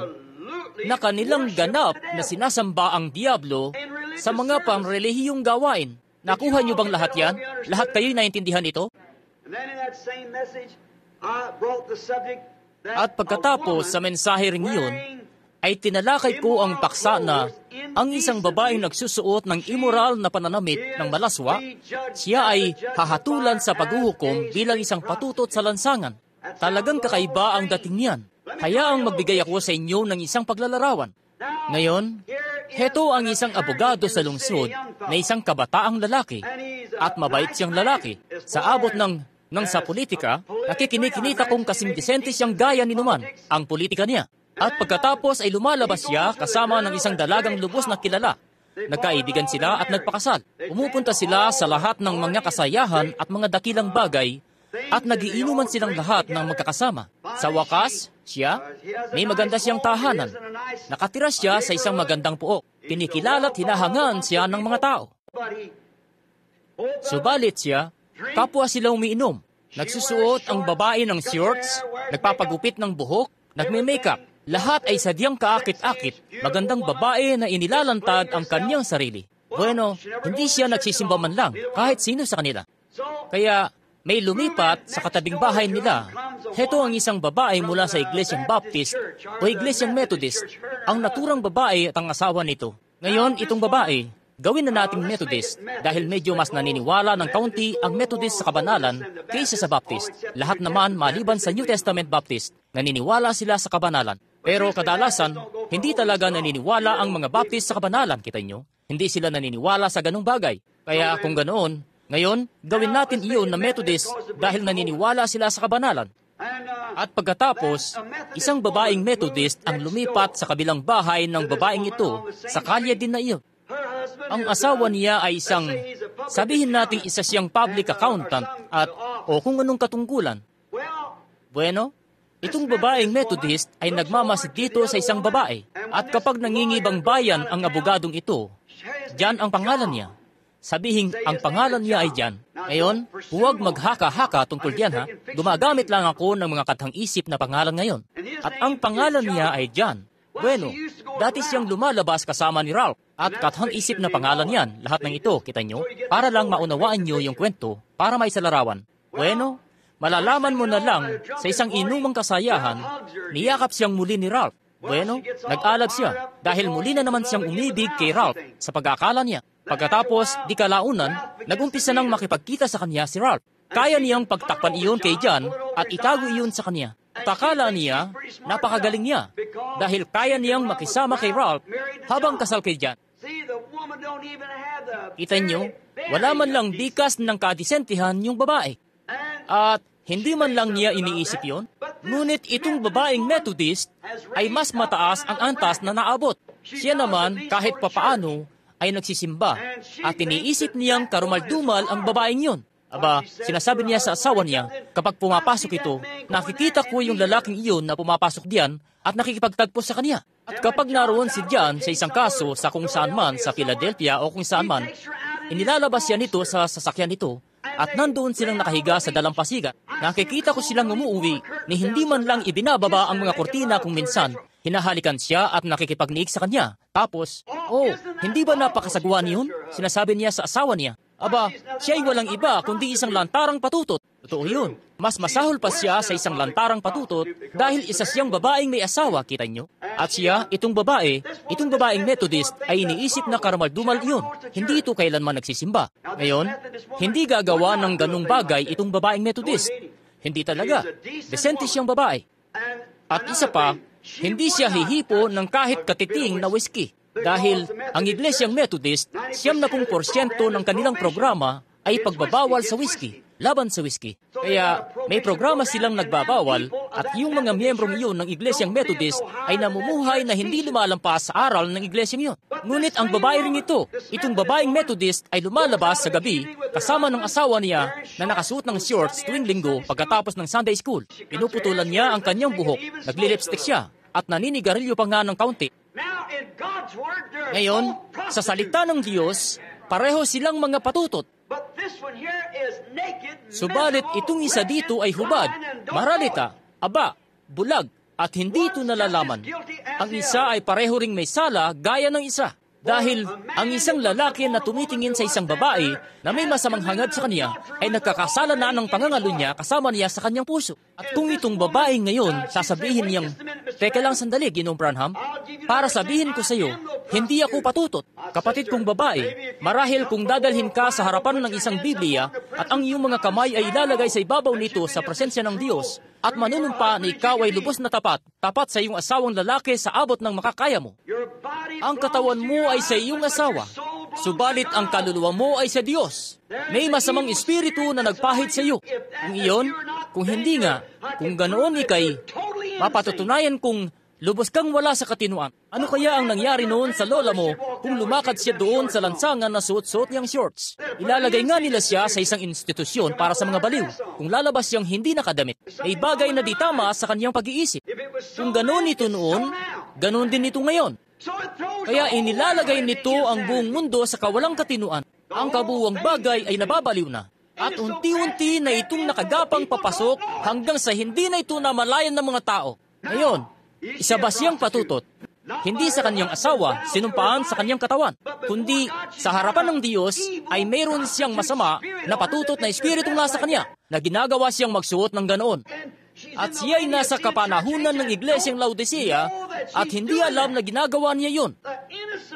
na kanilang ganap na sinasamba ang Diablo sa mga pangrelihiyong gawain. Nakuha niyo bang lahat yan? Lahat kayo'y naintindihan ito? At pagkatapos sa mensahe ring iyon, ay tinalakay ko ang paksa na ang isang babaeng nagsusuot ng immoral na pananamit ng malaswa, siya ay hahatulan sa paghuhukom bilang isang patutot sa lansangan. Talagang kakaiba ang dating niyan. Hayaang magbigay ako sa inyo ng isang paglalarawan. Ngayon, heto ang isang abogado sa lungsod na isang kabataang lalaki at mabait siyang lalaki. Sa abot ng sa politika, nakikinikinita kong kasing disente siyang gaya ni Numan, ang politika niya. At pagkatapos ay lumalabas siya kasama ng isang dalagang lubos na kilala. Nagkaibigan sila at nagpakasal. Pumupunta sila sa lahat ng mga kasayahan at mga dakilang bagay at nagiinuman silang lahat ng magkakasama. Sa wakas, siya, may maganda siyang tahanan. Nakatira siya sa isang magandang puok. Kinikilala at hinahangaan siya ng mga tao. Subalit siya, kapwa sila umiinom. Nagsusuot ang babae ng shorts, nagpapagupit ng buhok, nagme-makeup. Lahat ay sadyang kaakit-akit, magandang babae na inilalantad ang kanyang sarili. Bueno, hindi siya nagsisimba man lang, kahit sino sa kanila. Kaya, may lumipat sa katabing bahay nila. Heto ang isang babae mula sa Iglesyang Baptist o Iglesyang Methodist, ang naturang babae at ang asawa nito. Ngayon, itong babae, gawin na nating Methodist dahil medyo mas naniniwala ng kaunti ang Methodist sa kabanalan kaysa sa Baptist. Lahat naman maliban sa New Testament Baptist, naniniwala sila sa kabanalan. Pero kadalasan, hindi talaga naniniwala ang mga Baptist sa kabanalan, kita nyo? Hindi sila naniniwala sa ganung bagay. Kaya kung ganoon, ngayon, gawin natin iyon na Methodist dahil naniniwala sila sa kabanalan. At pagkatapos, isang babaeng Methodist ang lumipat sa kabilang bahay ng babaeng ito sa kalye din na iyon. Ang asawa niya ay isang, sabihin natin isa siyang public accountant at o kung anong katungkulan. Bueno, itong babaeng Methodist ay nagmamasid dito sa isang babae. At kapag nangingibang bayan ang abogadong ito, diyan ang pangalan niya. sabihing ang pangalan niya ay John. Ngayon, huwag maghaka-haka tungkol diyan ha. Gumagamit lang ako ng mga kathang-isip na pangalan ngayon. At ang pangalan niya ay John. Bueno, dati siyang lumalabas kasama ni Ralph. At kathang-isip na pangalan yan, lahat ng ito, kita nyo, para lang maunawaan nyo yung kwento, para may salarawan. Bueno, malalaman mo na lang sa isang inumang kasayahan, niyakap siyang muli ni Ralph. Bueno, nag-alag siya dahil muli na naman siyang umibig kay Ralph sa pag-akala niya. Pagkatapos, di kalaunan, nag-umpisa nang makipagkita sa kanya si Ralph. Kaya niyang pagtakpan iyon kay John at itago iyon sa kanya. At akala niya, napakagaling niya dahil kaya niyang makisama kay Ralph habang kasal kay John. Kita niyo, wala man lang bikas ng kadisentihan yung babae. At hindi man lang niya iniisip yon. Ngunit itong babaeng Methodist ay mas mataas ang antas na naabot. Siya naman, kahit papaano, ay nagsisimba at iniisip niyang karumal-dumal ang babaeng yon. Aba, sinasabi niya sa asawa niya, kapag pumapasok ito, nakikita ko yung lalaking iyon na pumapasok diyan at nakikipagtagpo sa kanya. At kapag naroon si John sa isang kaso sa kung saan man, sa Philadelphia o kung saan man, inilalabas siya nito sa sasakyan nito at nandoon silang nakahiga sa dalampasigan. Nakikita ko silang umuuwi ni hindi man lang ibinababa ang mga kortina kung minsan. Hinahalikan siya at nakikipagniig sa kanya. Tapos, hindi ba napakasagwa niyon? Sinasabi niya sa asawa niya. Aba, siya ay walang iba kundi isang lantarang patutot. Totoo yun. Mas masahol pa siya sa isang lantarang patutot dahil isa siyang babaeng may asawa, kita nyo? At siya, itong babaeng Methodist ay iniisip na karamal-dumal yun. Hindi ito kailanman nagsisimba. Ngayon, hindi gagawa ng ganung bagay itong babaeng Methodist. Hindi talaga. Desente siyang babae. At isa pa, hindi siya hihipo ng kahit katiting na whiskey. Dahil ang Iglesyang Methodist, 70% ng kanilang programa ay pagbabawal sa whiskey, laban sa whiskey. Kaya may programa silang nagbabawal at yung mga miyembrong iyon ng Iglesyang Methodist ay namumuhay na hindi lumalampas sa aral ng Iglesyang iyon. Ngunit ang babae rin ito, itong babaeng Methodist ay lumalabas sa gabi kasama ng asawa niya na nakasuot ng shorts tuwing linggo pagkatapos ng Sunday School. Pinuputulan niya ang kanyang buhok, nagli-lipstick siya at naninigarilyo pa nga ng kaunti. Ngayon, sa salita ng Diyos, pareho silang mga patutot. Subalit itong isa dito ay hubad, maralita, aba, bulag, at hindi ito nalalaman. Ang isa ay pareho ring may sala gaya ng isa. Dahil ang isang lalaki na tumitingin sa isang babae na may masamang hangad sa kanya ay nagkakasala na ng pangangalo niya kasama niya sa kanyang puso. At kung itong babae ngayon sasabihin niyang, teka lang sandali, Ginoong Branham, para sabihin ko sa iyo, hindi ako patutot. Kapatid kong babae, marahil kung dadalhin ka sa harapan ng isang Biblia at ang iyong mga kamay ay ilalagay sa ibabaw nito sa presensya ng Diyos at manunumpa na ikaw ay lubos na tapat sa iyong asawang lalaki sa abot ng makakaya mo. Ang katawan mo ay sa iyong asawa, subalit ang kaluluwa mo ay sa Diyos. May masamang espiritu na nagpahid sa iyo. Kung iyon, kung hindi nga, kung ganoon ikay, mapatutunayan kung lubos kang wala sa katinuan. Ano kaya ang nangyari noon sa lola mo kung lumakad siya doon sa lansangan na suot-suot niyang shorts? Ilalagay nga nila siya sa isang institusyon para sa mga baliw. Kung lalabas siyang hindi nakadamit, may bagay na di tama sa kanyang pag-iisip. Kung ganoon ito noon, ganoon din ito ngayon. Kaya inilalagay nito ang buong mundo sa kawalang katinuan. Ang kabuuang bagay ay nababaliw na. At unti-unti na itong nakagapang papasok hanggang sa hindi na ito namalayan ng mga tao. Ngayon, isa ba siyang patutot? Hindi sa kanyang asawa, sinumpaan sa kanyang katawan, kundi sa harapan ng Diyos ay mayroon siyang masama na patutot na espiritong nasa kanya na ginagawa siyang magsuot ng ganoon. At siya ay nasa kapanahunan ng Iglesyang Laodicea at hindi alam na ginagawa niya yun.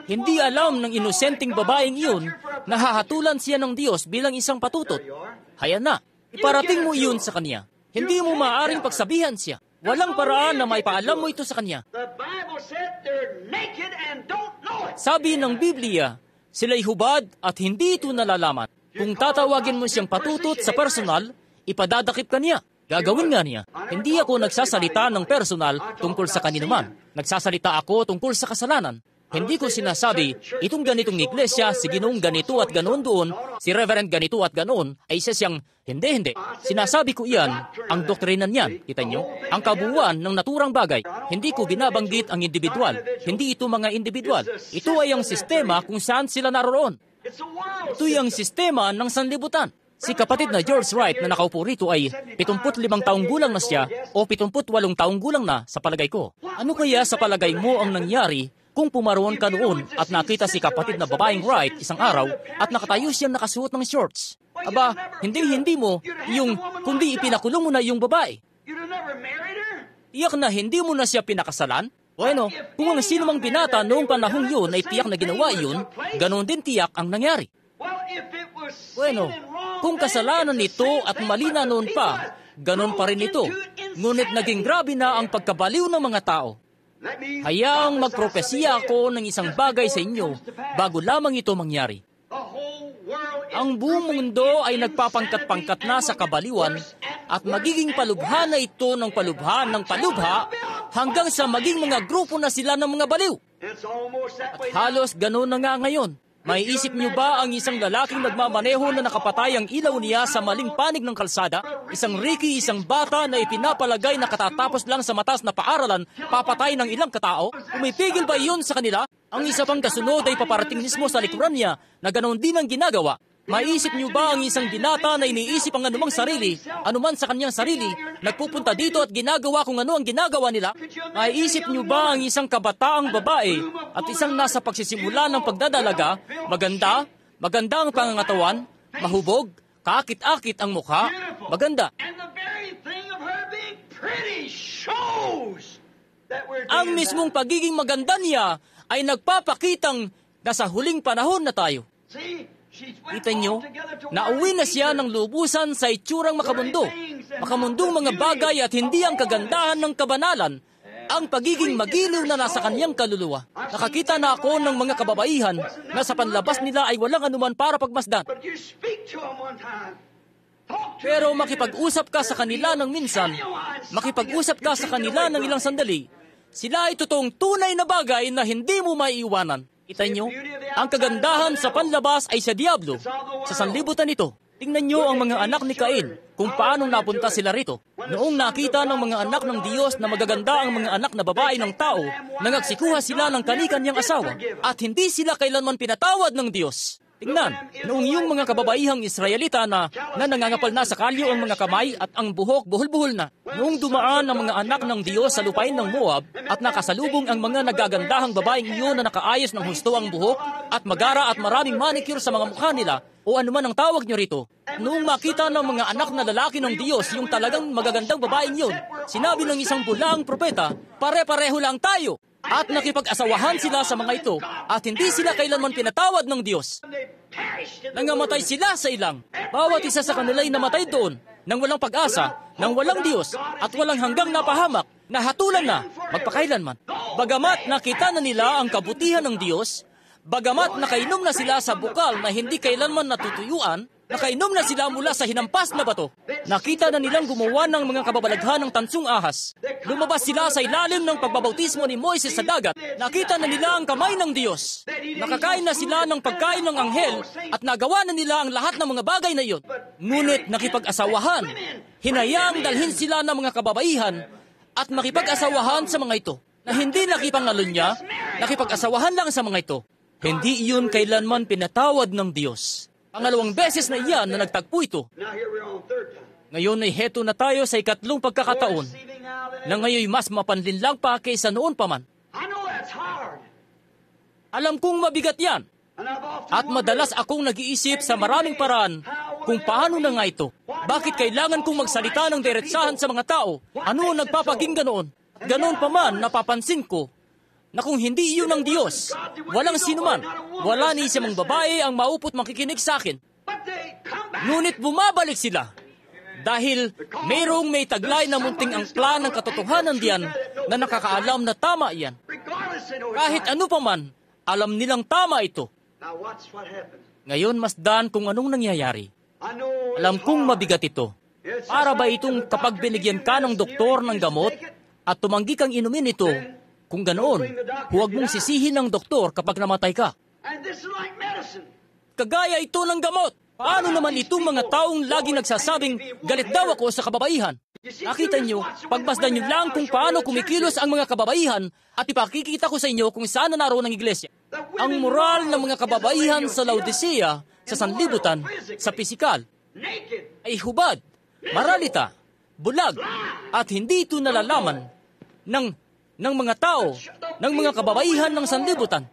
Hindi alam ng inosenteng babaeng iyon na hahatulan siya ng Diyos bilang isang patutot. Hayan na, iparating mo iyon sa kanya. Hindi mo maaaring pagsabihan siya. Walang paraan na maipaalam mo ito sa kanya. Sabi ng Biblia, sila'y hubad at hindi ito nalalaman. Kung tatawagin mo siyang patutot sa personal, ipadadakip ka niya. Gagawin nga niya. Hindi ako nagsasalita ng personal tungkol sa kaninuman. Nagsasalita ako tungkol sa kasalanan. Hindi ko sinasabi, itong ganitong iglesia, si Ginoong ganito at ganoon doon, si Reverend ganito at ganoon, ay isa siyang, hindi. Sinasabi ko iyan, ang doktrina niyan, kita nyo, ang kabuuan ng naturang bagay. Hindi ko binabanggit ang individual. Hindi ito mga individual. Ito ay ang sistema kung saan sila naroon. Ito'y ang sistema ng sanlibutan. Si kapatid na George Wright na nakaupo rito ay 75 taong gulang na siya o 78 taong gulang na sa palagay ko. Ano kaya sa palagay mo ang nangyari kung pumaroon ka noon at nakita si kapatid na babaeng Wright isang araw at nakatayo siyang nakasuot ng shorts? Aba, hindi mo yung kundi ipinakulong mo na yung babae. Tiyak na hindi mo na siya pinakasalan? Bueno, kung ang sino mang binata noong panahong yun ay tiyak na ginawa yun, ganoon din tiyak ang nangyari. Bueno, kung kasalanan nito at mali na noon pa, ganon pa rin ito. Ngunit naging grabe na ang pagkabaliw ng mga tao. Hayaang magpropesiya ako ng isang bagay sa inyo bago lamang ito mangyari. Ang buong mundo ay nagpapangkat-pangkat na sa kabaliwan at magiging palubha na ito ng palubha ng palubha hanggang sa maging mga grupo na sila ng mga baliw. At halos gano'n na nga ngayon. May isip niyo ba ang isang lalaking nagmamaneho na nakapatay ang ilaw niya sa maling panig ng kalsada? Isang Ricky, isang bata na ipinapalagay na katatapos lang sa mataas na paaralan, papatay ng ilang katao? Umipigil ba iyon sa kanila? Ang isa pang kasunod ay paparating mismo sa likuran niya na ganoon din ang ginagawa. Maisip niyo ba ang isang binata na iniisip ang anumang sarili, anuman sa kanyang sarili, nagpupunta dito at ginagawa kung ano ang ginagawa nila? Maisip niyo ba ang isang kabataang babae at isang nasa pagsisimula ng pagdadalaga, maganda ang pangangatawan, mahubog, kaakit-akit ang mukha, maganda. Ang mismong pagiging maganda niya ay nagpapakitang nasa huling panahon na tayo. Kita nyo, nauwi na siya ng lubusan sa itsurang makamundo. Makamundong mga bagay at hindi ang kagandahan ng kabanalan, ang pagiging magiliw na nasa kanyang kaluluwa. Nakakita na ako ng mga kababaihan na sa panlabas nila ay walang anuman para pagmasdan. Pero makipag-usap ka sa kanila ng minsan, makipag-usap ka sa kanila ng ilang sandali, sila ay totoong tunay na bagay na hindi mo maiiwanan. Kita nyo, ang kagandahan sa panlabas ay sa Diablo. Sa sanlibutan ito, tingnan nyo ang mga anak ni Cain, kung paanong napunta sila rito. Noong nakita ng mga anak ng Diyos na magaganda ang mga anak na babae ng tao, nangagsikuha sila ng kani-kanyang asawa, at hindi sila kailanman pinatawad ng Diyos. Tingnan, noong yung mga kababaihang Israelita na nangangapal na sa kalyo ang mga kamay at ang buhok buhol-buhol na. Noong dumaan ang mga anak ng Diyos sa lupain ng Moab at nakasalubong ang mga nagagandahang babaeng iyon na nakaayos ng husto ang buhok at magara at maraming manicure sa mga mukha nila o anuman ang tawag nyo rito. Noong makita ng mga anak na lalaki ng Diyos yung talagang magagandang babaeng yun, sinabi ng isang bulaang propeta, pare-pareho lang tayo. At nakipag-asawahan sila sa mga ito at hindi sila kailanman pinatawad ng Diyos. Nangamatay sila sa ilang. Bawat isa sa kanila ay namatay doon nang walang pag-asa, nang walang Diyos at walang hanggang napahamak, nahatulan na magpakailanman. Bagamat nakita na nila ang kabutihan ng Diyos, bagamat nakainom na sila sa bukal na hindi kailanman natutuyuan, nakainom na sila mula sa hinampas na bato. Nakita na nilang gumawa ng mga kababalaghan ng tansong ahas. Lumabas sila sa ilalim ng pagbabautismo ni Moises sa dagat. Nakita na nila ang kamay ng Diyos. Nakakain na sila ng pagkain ng anghel at nagawa na nila ang lahat ng mga bagay na iyon. Ngunit nakipag-asawahan. Hinayaang dalhin sila ng mga kababaihan at makipag-asawahan sa mga ito. Na hindi nakipangalunya, nakipag-asawahan lang sa mga ito. Hindi iyon kailanman pinatawad ng Diyos. Pangalawang beses na iyan na nagtagpo ito. Ngayon ay heto na tayo sa ikatlong pagkakataon na ngayon mas mapanlinlang pa kaysa noon pa man. Alam kong mabigat yan. At madalas akong nag-iisip sa maraming paraan kung paano na nga ito. Bakit kailangan kong magsalita ng diretsahan sa mga tao? Ano ang nagpapaging ganoon? Ganoon pa man napapansin ko na kung hindi iyon ang Diyos, walang sinuman, wala ni isang babae ang maupot makikinig sa akin. Ngunit bumabalik sila dahil mayroong may taglay na munting ang plan ng katotohanan diyan na nakakaalam na tama iyan. Kahit ano pa man, alam nilang tama ito. Ngayon masdan kung anong nangyayari. Alam kong mabigat ito. Para ba itong kapag binigyan ka ng doktor ng gamot at tumanggi kang inumin ito, kung ganoon, huwag mong sisihin ng doktor kapag namatay ka. Kagaya ito ng gamot. Paano naman itong mga taong lagi nagsasabing, galit daw ako sa kababaihan? Nakita nyo, pagmasdan nyo lang kung paano kumikilos ang mga kababaihan at ipakikita ko sa inyo kung saan naroon ang iglesia. Ang moral ng mga kababaihan sa Laodicea, sa sanlibutan, sa pisikal, ay hubad, maralita, bulag, at hindi ito nalalaman ng mga tao, ng mga kababaihan ng sanlibutan.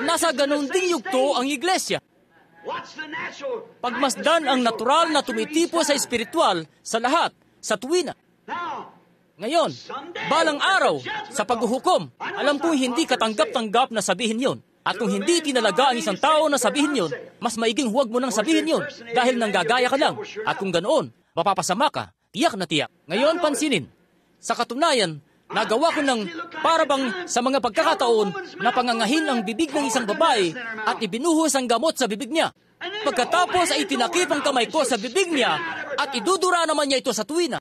Nasa ganun ding yugto ang iglesia. Pagmasdan ang natural na tumitipo sa espiritual sa lahat, sa tuwina. Ngayon, balang araw, sa paghuhukom, alam kong hindi katanggap-tanggap na sabihin yon. At kung hindi tinalaga ang isang tao na sabihin yon, mas maiging huwag mo nang sabihin yon dahil nanggagaya ka lang. At kung ganoon, mapapasama ka, tiyak na tiyak. Ngayon, pansinin, sa katunayan, nagawa ko ng parabang sa mga pagkakataon na pangangahin ang bibig ng isang babae at ibinuhos ang gamot sa bibig niya. Pagkatapos ay itinakip ang kamay ko sa bibig niya at idudura naman niya ito sa tuwina.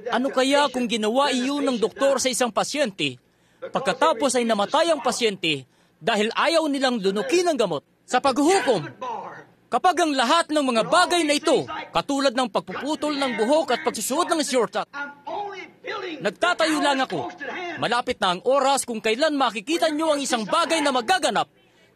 Ano kaya kung ginawa iyon ng doktor sa isang pasyente, pagkatapos ay namatay ang pasyente dahil ayaw nilang lunukin ang gamot? Sa paghuhukom, kapag ang lahat ng mga bagay na ito, katulad ng pagpuputol ng buhok at pagsusuot ng short, nagtatayo lang ako. Malapit na ang oras kung kailan makikita nyo ang isang bagay na magaganap,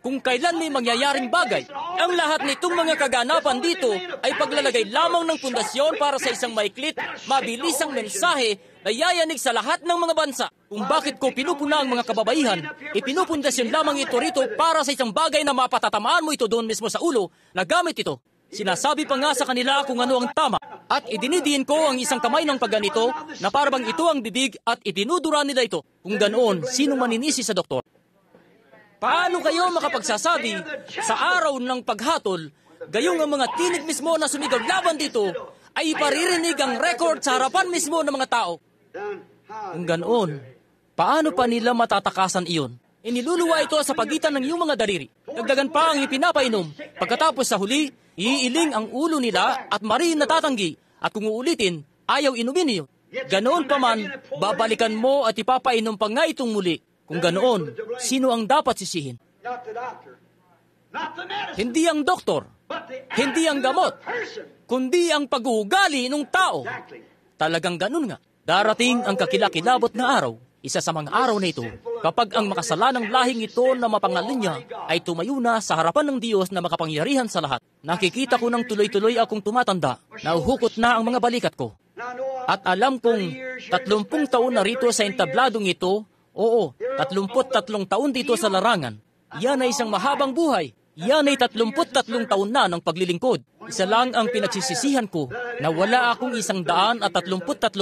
kung kailan may mangyayaring bagay. Ang lahat nitong mga kaganapan dito ay paglalagay lamang ng pundasyon para sa isang maiklit, mabilisang mensahe na yayanig sa lahat ng mga bansa. Kung bakit ko pinupuna ang mga kababaihan, ipinupundasyon lamang ito rito para sa isang bagay na mapatatamaan mo ito doon mismo sa ulo na gamit ito. Sinasabi pa nga sa kanila kung ano ang tama at idinidiin ko ang isang kamay ng pagganito na parabang ito ang bibig at idinudura nila ito. Kung ganoon, sino maninisi sa doktor? Paano kayo makapagsasabi sa araw ng paghatol, gayong ang mga tinig mismo na sumigaw laban dito ay iparirinig ang record sa harapan mismo ng mga tao? Kung ganoon, paano pa nila matatakasan iyon? Iniluluwa ito sa pagitan ng iyong mga daliri. Dagdagan pa ang ipinapainom. Pagkatapos sa huli, iiling ang ulo nila at mariin natatanggi. At kung uulitin, ayaw inumin iyon. Ganoon pa man, babalikan mo at ipapainom pa nga itong muli. Kung ganoon, sino ang dapat sisihin? Hindi ang doktor, hindi ang gamot, kundi ang pag-uugali ng tao. Talagang ganun nga. Darating ang kakilakilabot na araw, isa sa mga araw na ito, kapag ang makasalanang lahing ito na mapangalan niya ay tumayo na sa harapan ng Diyos na makapangyarihan sa lahat. Nakikita ko ng tuloy-tuloy akong tumatanda, nahuhukot na ang mga balikat ko. At alam kong 30 taon na rito sa entabladong ito. Oo, 33 taon dito sa larangan. Yan ay isang mahabang buhay. Yan ay 33 taon na ng paglilingkod. Isa lang ang pinagsisisihan ko na wala akong 133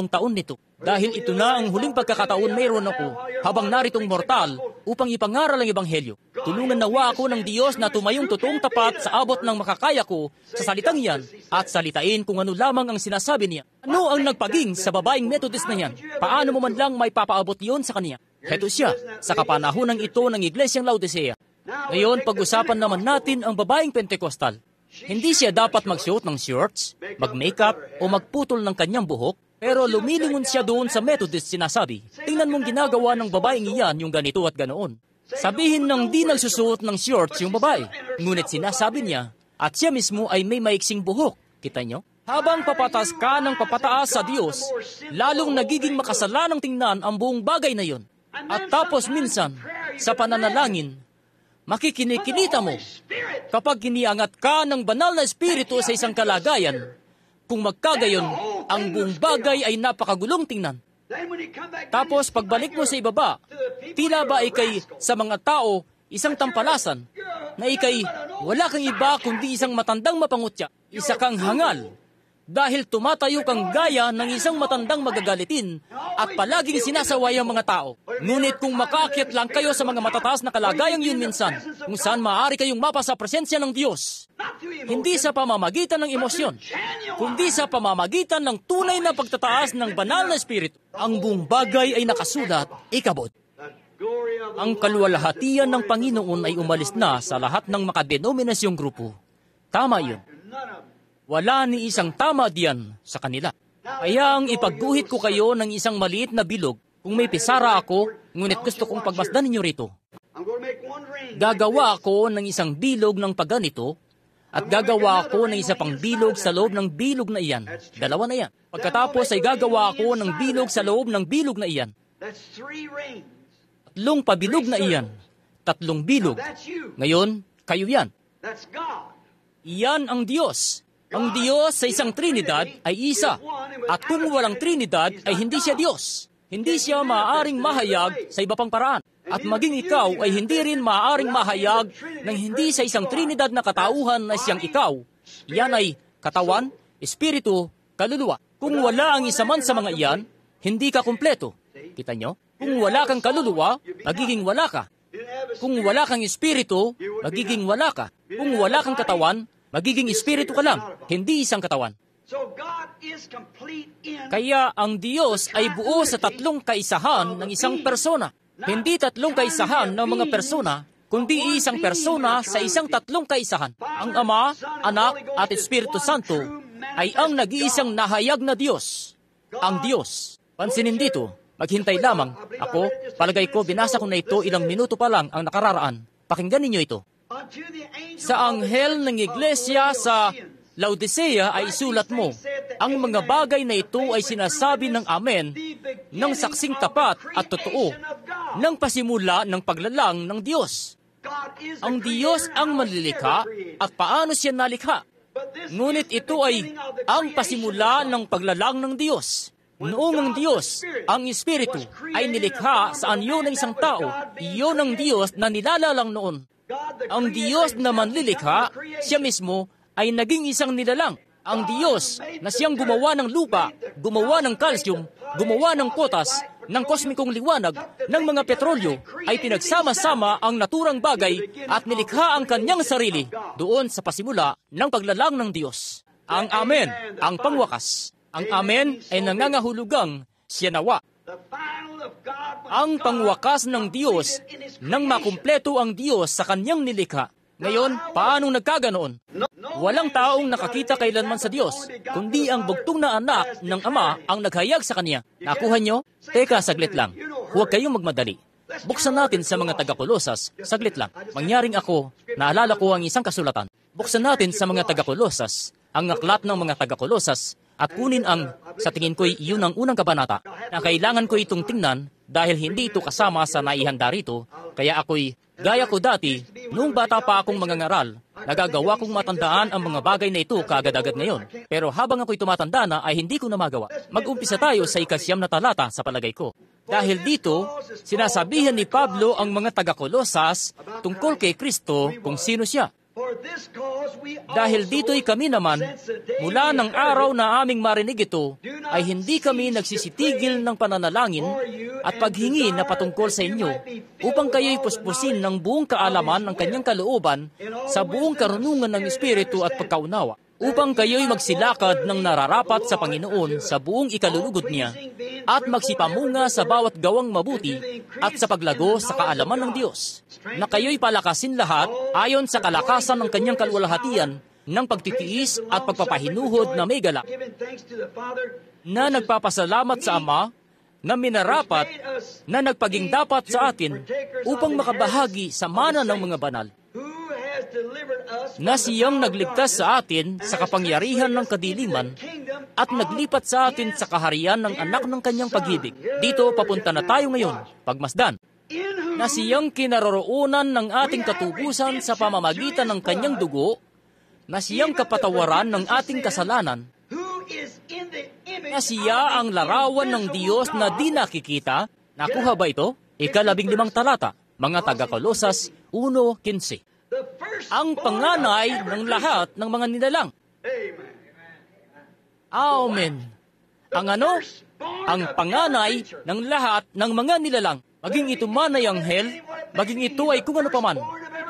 taon nito. Dahil ito na ang huling pagkakataon mayroon ako habang naritong mortal upang ipangaral ang Ebanghelyo. Tulungan nawa ako ng Diyos na tumayong totoong tapat sa abot ng makakaya ko sa salitang yan at salitain kung ano lamang ang sinasabi niya. Ano ang nagpaging sa babaeng Methodist na yan? Paano mo man lang may papaabot yon sa kanya? Heto siya, sa kapanahonang ito ng Iglesyang Laodicea. Ngayon, pag-usapan naman natin ang babaeng Pentecostal. Hindi siya dapat magsuot ng shorts, mag-makeup, o magputol ng kanyang buhok, pero lumilingon siya doon sa Methodist sinasabi. Tingnan mong ginagawa ng babaeng iyan yung ganito at ganoon. Sabihin ng di nagsusuot ng shorts yung babae, ngunit sinasabi niya, at siya mismo ay may maiksing buhok. Kita nyo? Habang papatas ka ng papataas sa Diyos, lalong nagiging makasalanang tingnan ang buong bagay na yon. At tapos minsan, sa pananalangin, makikinikinita mo kapag giniangat ka ng banal na espiritu sa isang kalagayan. Kung magkagayon, ang buong bagay ay napakagulong tingnan. Tapos pagbalik mo sa ibaba, tila ba ikay sa mga tao isang tampalasan na ikay wala kang iba kundi isang matandang mapangutya, isa kang hangal. Dahil tumatayo kang gaya ng isang matandang magagalitin at palaging sinasaway ang mga tao. Ngunit kung makaakyat lang kayo sa mga matataas na kalagayang yun minsan, kung saan maaari kayong mapa sa presensya ng Diyos, hindi sa pamamagitan ng emosyon, kundi sa pamamagitan ng tunay na pagtataas ng banal na espiritu, ang buong bagay ay nakasulat, ikabot. Ang kaluwalhatian ng Panginoon ay umalis na sa lahat ng makadenominasyong grupo. Tama yun. Wala ni isang tama diyan sa kanila. Kaya ang ipagguhit ko kayo ng isang maliit na bilog, kung may pisara ako, ngunit gusto kong pagmasdan ninyo rito. Gagawa ako ng isang bilog ng pagganito, At gagawa ako ng isa pang bilog sa loob ng bilog na iyan. Dalawa na yan. Pagkatapos ay gagawa ako ng bilog sa loob ng bilog na iyan. Tatlong pabilog na iyan. Tatlong bilog. Ngayon, kayo yan. Iyan ang Diyos. Ang Diyos sa isang Trinidad ay isa. At kung walang Trinidad ay hindi siya Diyos. Hindi siya maaaring mahayag sa iba pang paraan. At maging ikaw ay hindi rin maaaring mahayag ng hindi sa isang Trinidad na katauhan na siyang ikaw. Yan ay katawan, espiritu, kaluluwa. Kung wala ang isa man sa mga iyan, hindi ka kumpleto. Kita nyo? Kung wala kang kaluluwa, magiging wala ka. Kung wala kang espiritu, magiging wala ka. Kung wala kang katawan, magiging espiritu ka lang, hindi isang katawan. Kaya ang Diyos ay buo sa tatlong kaisahan ng isang persona. Hindi tatlong kaisahan ng mga persona, kundi isang persona sa isang tatlong kaisahan. Ang Ama, Anak, at Espiritu Santo ay ang nag-iisang nahayag na Diyos. Ang Diyos. Pansinin dito, maghintay lamang. Ako, palagay ko, binasa ko na ito ilang minuto pa lang ang nakararaan. Pakinggan ninyo ito. Sa anghel ng iglesia sa Laodicea ay isulat mo, ang mga bagay na ito ay sinasabi ng Amen, ng saksing tapat at totoo, ng pasimula ng paglalang ng Diyos. Ang Diyos ang manlilikha at paano siya nalikha. Ngunit ito ay ang pasimula ng paglalang ng Diyos. Noong ang Diyos, ang Espiritu, ay nilikha sa anyo ng isang tao, iyon ang Diyos na nilalalang noon. Ang Diyos na manlilikha, siya mismo, ay naging isang nilalang. Ang Diyos na siyang gumawa ng lupa, gumawa ng calcium, gumawa ng potas, ng kosmikong liwanag, ng mga petrolyo, ay pinagsama-sama ang naturang bagay at nilikha ang kanyang sarili doon sa pasimula ng paglalang ng Diyos. Ang Amen, ang pangwakas. Ang Amen ay nangangahulugang siya nawa. Ang pangwakas ng Diyos nang makumpleto ang Diyos sa kanyang nilikha. Ngayon, paanong nagkaganoon? Walang taong nakakita kailanman sa Diyos, kundi ang bugtong na anak ng Ama ang naghayag sa Kanya. Nakuha nyo? Teka, saglit lang. Huwag kayong magmadali. Buksan natin sa mga taga-Kolosas. Saglit lang. Mangyaring ako, naalala ko ang isang kasulatan. Buksan natin sa mga taga-Kolosas, ang aklat ng mga taga-Kolosas, at kunin ang, sa tingin ko'y iyon ang unang kabanata, na kailangan ko itong tingnan dahil hindi ito kasama sa naihanda rito, kaya ako'y, gaya ko dati, noong bata pa akong mangangaral, nagagawa kong matandaan ang mga bagay na ito kaagad-agad ngayon. Pero habang ako'y tumatanda na ay hindi ko na magawa. Mag-umpisa tayo sa ikasyam na talata sa palagay ko. Dahil dito, sinasabihan ni Pablo ang mga taga-Kolosas tungkol kay Kristo kung sino siya. Dahil dito'y kami naman, mula ng araw na aming marinig ito, ay hindi kami nagsisitigil ng pananalangin at paghingi na patungkol sa inyo, upang kayo'y puspusin ng buong kaalaman ng kanyang kalooban sa buong karunungan ng Espiritu at pagkaunawa, upang kayo'y magsilakad ng nararapat sa Panginoon sa buong ikalulugod niya, at magsipamunga sa bawat gawang mabuti at sa paglago sa kaalaman ng Diyos, na kayo'y palakasin lahat ayon sa kalakasan ng kanyang kaluwalhatian ng pagtitiis at pagpapahinuhod na may galak, na nagpapasalamat sa Ama na minarapat na nagpaging dapat sa atin upang makabahagi sa mana ng mga banal, na siyang nagligtas sa atin sa kapangyarihan ng kadiliman at naglipat sa atin sa kaharian ng anak ng kanyang pag-ibig. Dito, papunta na tayo ngayon, pagmasdan, na siyang kinaroroonan ng ating katubusan sa pamamagitan ng kanyang dugo, na siyang kapatawaran ng ating kasalanan, na siya ang larawan ng Diyos na di nakikita. Nakuha ba ito? 15 talata, mga taga-Kolosas 1:15. Ang panganay ng lahat ng mga nilalang. Amen. Ang ano? Ang panganay ng lahat ng mga nilalang. Maging ito man ay anghel, maging ito ay kung ano paman.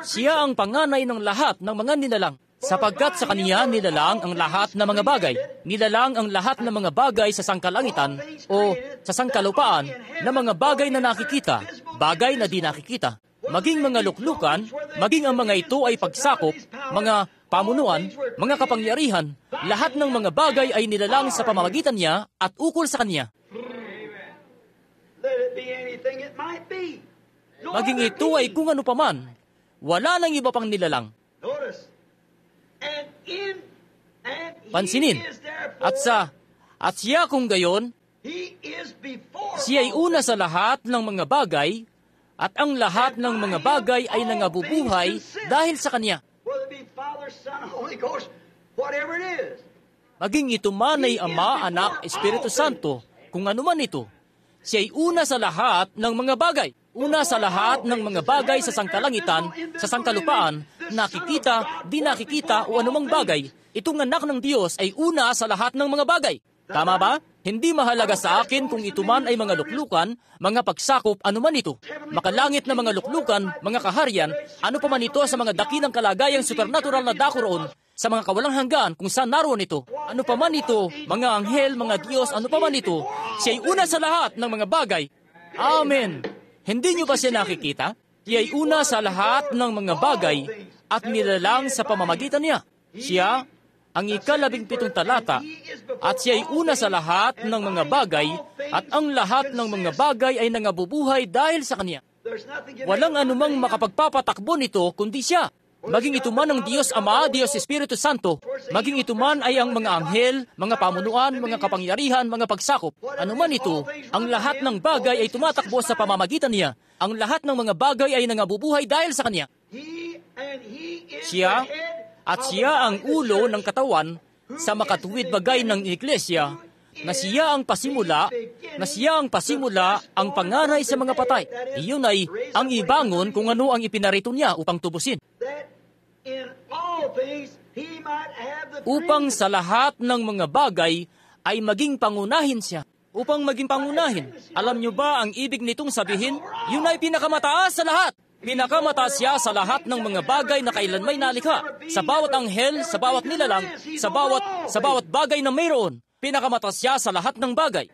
Siya ang panganay ng lahat ng mga nilalang. Sapagkat sa Kanya nilalang ang lahat ng mga bagay. Nilalang ang lahat ng mga bagay sa sangkalangitan o sa sangkalupaan na mga bagay na nakikita, bagay na di nakikita. Maging mga luklukan, maging ang mga ito ay pagsakop, mga pamunuan, mga kapangyarihan, lahat ng mga bagay ay nilalang sa pamamagitan niya at ukol sa Kanya. Maging ito ay kung ano paman, wala nang iba pang nilalang. pansinin. At siya kung gayon, siya ay una sa lahat ng mga bagay, at ang lahat ng mga bagay ay nangabubuhay dahil sa Kanya. Maging ito man ay Ama, Anak, Espiritu Santo, kung ano man ito, siya ay una sa lahat ng mga bagay. Una sa lahat ng mga bagay sa sangkalangitan, sa sangkalupaan, nakikita, di nakikita o anumang bagay. Itong anak ng Diyos ay una sa lahat ng mga bagay. Tama ba? Hindi mahalaga sa akin kung ito man ay mga luklukan, mga pagsakop, ano man ito. Makalangit na mga luklukan, mga kaharian, ano pa man ito sa mga dakilang kalagayang supernatural na dako roon, sa mga kawalang hanggan kung saan naroon ito. Ano pa man ito, mga anghel, mga Diyos, ano pa man ito, siya ay una sa lahat ng mga bagay. Amen. Hindi niyo ba siya nakikita? Siya ay una sa lahat ng mga bagay at nilalang sa pamamagitan niya. Siya ang 17 talata at siya ay una sa lahat ng mga bagay at ang lahat ng mga bagay ay nangabubuhay dahil sa Kanya. Walang anumang makapagpapatakbo nito kundi siya. Maging ito man ang Diyos Ama, Diyos Espiritu Santo, maging ito man ay ang mga anghel, mga pamunuan, mga kapangyarihan, mga pagsakop. Ano man ito, ang lahat ng bagay ay tumatakbo sa pamamagitan niya. Ang lahat ng mga bagay ay nangabubuhay dahil sa Kanya. Siya at siya ang ulo ng katawan sa makatuwid bagay ng Iglesia, na siya ang pasimula, ang panganay sa mga patay. Iyon ay ang ibangon kung ano ang ipinarito niya upang tubusin. Upang sa lahat ng mga bagay ay maging pangunahin siya. Upang maging pangunahin. Alam niyo ba ang ibig nitong sabihin? Yun ay pinakamataas sa lahat. Pinakamataas siya sa lahat ng mga bagay na kailan may nalikha. Sa bawat anghel, sa bawat nilalang, sa bawat bagay na mayroon. Pinakamataas siya sa lahat ng bagay.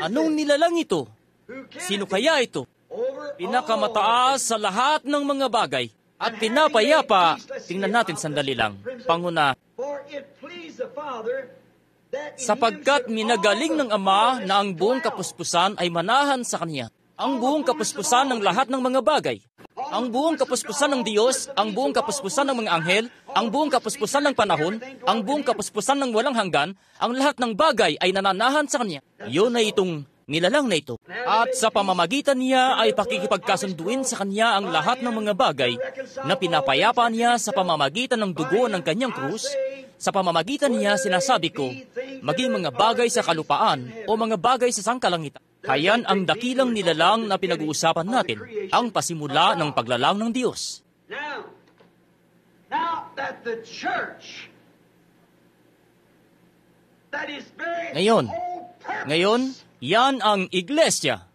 Anong nilalang ito? Sino kaya ito? Pinakamataas sa lahat ng mga bagay. At pinapayapa, tingnan natin sandali lang, Panguna, sapagkat minagaling ng Ama na ang buong kapuspusan ay manahan sa Kanya. Ang buong kapuspusan ng lahat ng mga bagay. Ang buong kapuspusan ng Diyos, ang buong kapuspusan ng mga anghel, ang buong kapuspusan ng panahon, ang buong kapuspusan ng walang hanggan, ang lahat ng bagay ay nananahan sa Kanya. Iyon ay itong nilalang na ito. At sa pamamagitan niya ay pakikipagkasunduin sa Kanya ang lahat ng mga bagay na pinapayapa niya sa pamamagitan ng dugo ng Kanyang krus. Sa pamamagitan niya, sinasabi ko, maging mga bagay sa kalupaan o mga bagay sa sangkalangitan. Kayan ang dakilang nilalang na pinag-uusapan natin, ang pasimula ng paglalang ng Diyos. Ngayon, yan ang iglesia.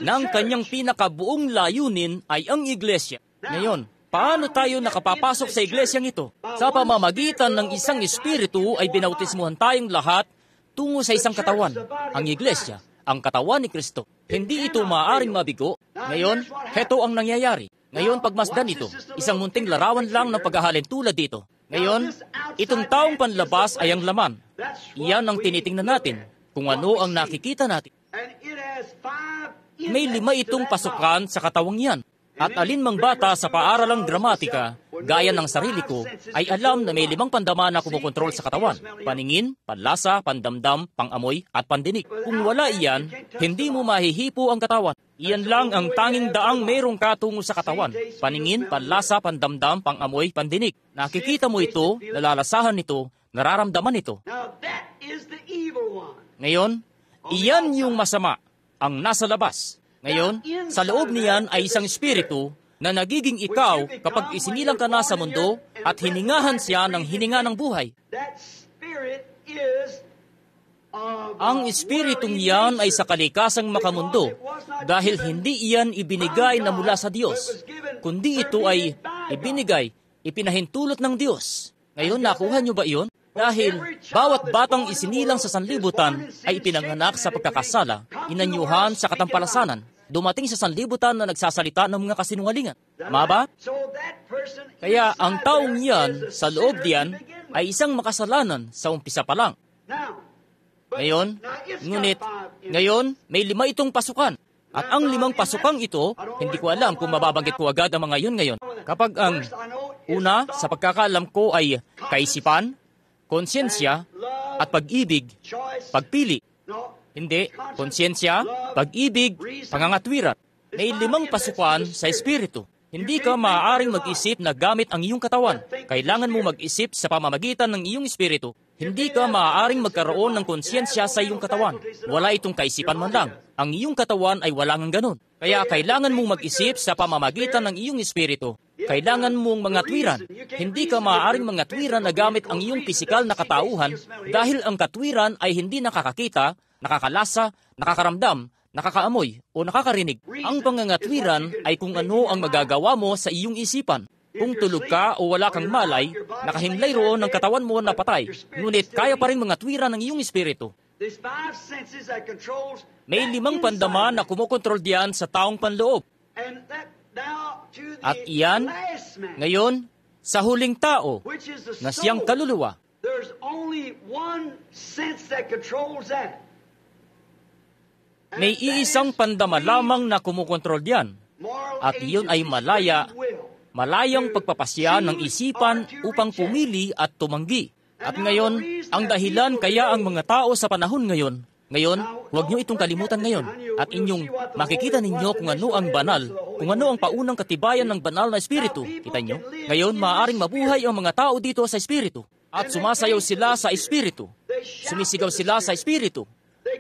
Nang kanyang pinakabuong layunin ay ang iglesia. Ngayon, paano tayo nakapapasok sa iglesyang ito? Sa pamamagitan ng isang espiritu ay binautismuhan tayong lahat tungo sa isang katawan, ang iglesia, ang katawan ni Kristo. Hindi ito maaaring mabigo. Ngayon, heto ang nangyayari. Ngayon, pagmasdan ito, isang munting larawan lang ng paghahalin tulad dito. Ngayon, itong taong panlabas ay ang laman. Iyan ang tinitingnan natin, kung ano ang nakikita natin. May 5 itong pasukan sa katawang yan. At alinmang bata sa paaralang gramatika, gaya ng sarili ko, ay alam na may 5 pandama na kumukontrol sa katawan. Paningin, panlasa, pandamdam, pangamoy, at pandinig. Kung wala iyan, hindi mo mahihipo ang katawan. Iyan lang ang tanging daang mayroong katungo sa katawan. Paningin, panlasa, pandamdam, pangamoy, pandinig. Nakikita mo ito, nalalasahan ito, nararamdaman ito. Ngayon, iyan yung masama, ang nasa labas. Ngayon, sa loob niyan ay isang espiritu na nagiging ikaw kapag isinilang ka na sa mundo at hiningahan siya ng hininga ng buhay. Ang espiritong iyan ay sa kalikasang makamundo dahil hindi iyan ibinigay na mula sa Diyos, kundi ito ay ibinigay, ipinahintulot ng Diyos. Ngayon, nakuha niyo ba iyon? Dahil bawat batang isinilang sa sanlibutan ay ipinanganak sa pagkakasala, inanyuhan sa katampalasanan, dumating sa sanlibutan na nagsasalita ng mga kasinungalingan. Tama ba? Kaya ang taong yan, sa loob diyan, ay isang makasalanan sa umpisa pa lang. Ngayon, may 5 itong pasukan. At ang 5 pasukang ito, hindi ko alam kung mababanggit ko agad ang mga yun ngayon. Kapag ang una, sa pagkakaalam ko ay kaisipan, konsyensya, at pag-ibig, pagpili. Hindi, konsyensya, pag-ibig, pangangatwiran. May 5 pasukan sa Espiritu. Hindi ka maaaring mag-isip na gamit ang iyong katawan. Kailangan mo mag-isip sa pamamagitan ng iyong Espiritu. Hindi ka maaaring magkaroon ng konsyensya sa iyong katawan. Wala itong kaisipan man lang. Ang iyong katawan ay wala ng ganon. Kaya kailangan mong mag-isip sa pamamagitan ng iyong Espiritu. Kailangan mong mangatwiran. Hindi ka maaaring mangatwiran na gamit ang iyong pisikal na katauhan dahil ang katwiran ay hindi nakakakita, nakakalasa, nakakaramdam, nakakaamoy o nakakarinig. Ang pangangatwiran ay kung ano ang magagawa mo sa iyong isipan. Kung tulog ka o wala kang malay, nakahimlay roon ng katawan mo na patay, ngunit kaya pa rin mangatwiran ng iyong espiritu. May 5 pandaman na kumukontrol diyan sa taong panloob. At iyan, ngayon, sa huling tao, na siyang kaluluwa. May iisang pandama lamang na kumukontrol diyan, at iyon ay malayang pagpapasya ng isipan upang pumili at tumanggi. At ngayon, ang dahilan kaya ang mga tao sa panahon ngayon, huwag niyo itong kalimutan ngayon, at inyong makikita ninyo kung ano ang banal, kung ano ang paunang katibayan ng banal na espiritu. Kita niyo? Ngayon, maaaring mabuhay ang mga tao dito sa espiritu, at sumasayaw sila sa espiritu. Sumisigaw sila sa espiritu.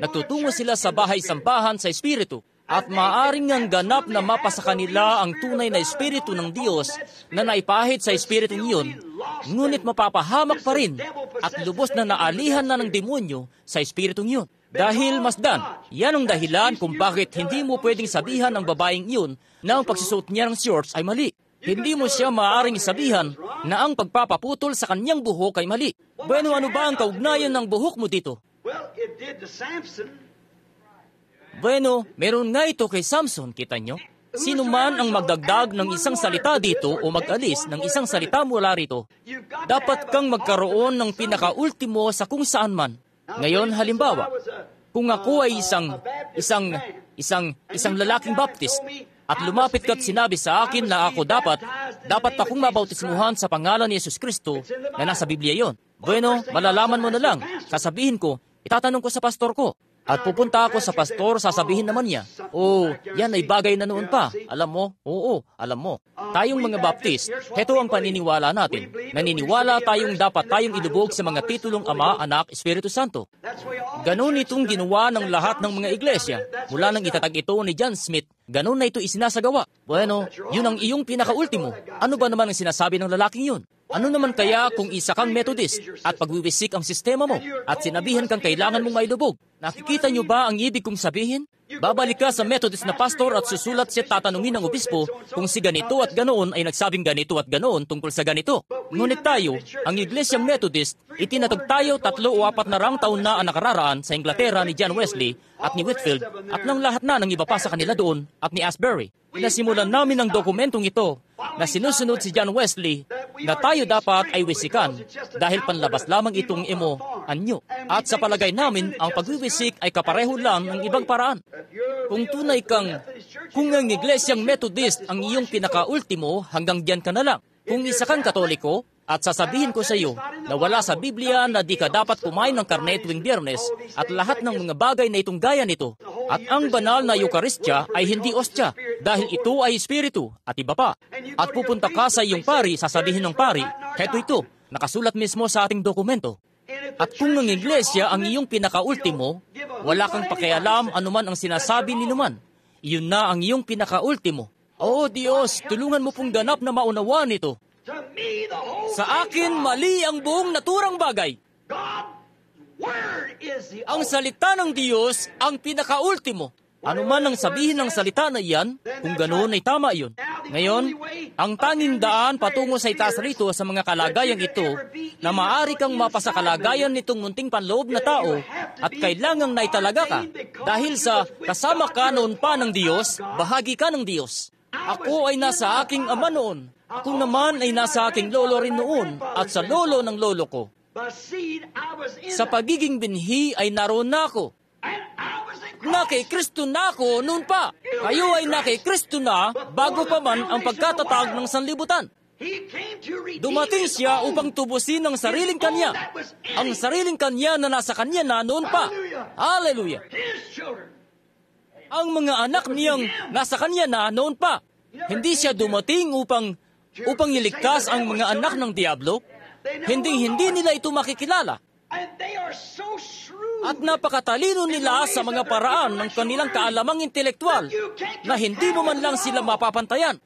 Nagtutungo sila sa bahay-sambahan sa espiritu. At maaaring ang ganap na mapasa kanila ang tunay na espiritu ng Diyos na naipahid sa espiritu iyon, ngunit mapapahamak pa rin at lubos na naalihan na ng demonyo sa espiritu iyon. Dahil masdan, yan ang dahilan kung bakit hindi mo pwedeng sabihan ng babaeng iyon na ang pagsusuot niya ng shorts ay mali. Hindi mo siya maaaring sabihan na ang pagpapaputol sa kanyang buhok ay mali. Bueno, ano ba ang kaugnayan ng buhok mo dito? Bueno, meron nga ito kay Samson, kita nyo? Sino man ang magdagdag ng isang salita dito o mag-alis ng isang salita mula rito, dapat kang magkaroon ng pinakaultimo sa kung saan man. Ngayon, halimbawa, kung ako ay isang lalaking baptist, at lumapit ka't sinabi sa akin na ako dapat akong mabautismuhan sa pangalan ni Jesus Kristo na nasa Biblia yon. Bueno, malalaman mo na lang. Sasabihin ko, itatanong ko sa pastor ko. At pupunta ako sa pastor, sasabihin naman niya, "Oh, yan ay bagay na noon pa. Alam mo? Oo, alam mo." Tayong mga Baptist, heto ang paniniwala natin. Naniniwala dapat tayong ilubog sa mga titulong Ama, Anak, Espiritu Santo. Ganun itong ginawa ng lahat ng mga iglesia. Mula nang itatag ito ni John Smith, ganun na ito isinasagawa. Bueno, yun ang iyong pinakaultimo. Ano ba naman ang sinasabi ng lalaking yun? Ano naman kaya kung isa kang Methodist at pagwiwisik ang sistema mo at sinabihan kang kailangan mong mailubog? Nakikita niyo ba ang ibig kong sabihin? Babalik ka sa Methodist na pastor at susulat siya tatanungin ng obispo kung si ganito at ganoon ay nagsabing ganito at ganoon tungkol sa ganito. Ngunit tayo, ang Iglesyang Methodist, itinatag tayo 3 o 4 na rang taon na ang nakararaan sa Inglaterra ni John Wesley at ni Whitefield at ng lahat na ng iba pa sa kanila doon at ni Asbury. Nasimulan namin ang dokumentong ito na sinusunod si John Wesley na tayo dapat ay wisikan dahil panlabas lamang itong imo anyo. At sa palagay namin, ang pagwiwisik ay kapareho lang ng ibang paraan. Kung ang Iglesyang Methodist ang iyong pinakaultimo, hanggang diyan ka na lang. Kung isa kang Katoliko, at sasabihin ko sa iyo na wala sa Biblia na di ka dapat kumain ng karne tuwing Biyernes at lahat ng mga bagay na itong gaya nito. At ang banal na Eukaristya ay hindi ostya dahil ito ay espiritu at iba pa. At pupunta ka sa iyong pari, sasabihin ng pari, heto ito, nakasulat mismo sa ating dokumento. At kung ang iglesia ang iyong pinakaultimo, wala kang pakialam anuman ang sinasabi ni numan. Iyon na ang iyong pinakaultimo. Oh Diyos, tulungan mo pong ganap na maunawaan ito. Sa akin, mali ang buong naturang bagay. Ang salita ng Diyos ang pinakaultimo. Ano man ang sabihin ng salita na iyan, kung ganoon ay tama iyon. Ngayon, ang tanging daan patungo sa itaas rito sa mga kalagayang ito, na maaari kang mapasa kalagayan nitong munting panloob na tao, at kailangang naitalaga ka, dahil sa kasama ka noon pa ng Diyos, bahagi ka ng Diyos. Ako ay nasa aking ama noon. Ako naman ay nasa aking lolo rin noon at sa lolo ng lolo ko. Sa pagiging binhi ay naroon na ako. Na kay Kristo na ako noon pa. Kayo ay na kay Kristo na bago pa man ang pagkatatag ng sanlibutan. Dumating siya upang tubusin ang sariling kanya. Ang sariling kanya na nasa kanya na noon pa. Hallelujah! Ang mga anak niyang nasa kanya na noon pa. Hindi siya dumating upang iligtas ang mga anak ng Diablo. Hindi nila ito makikilala. At napakatalino nila sa mga paraan ng kanilang kaalamang intelektual na hindi mo man lang sila mapapantayan.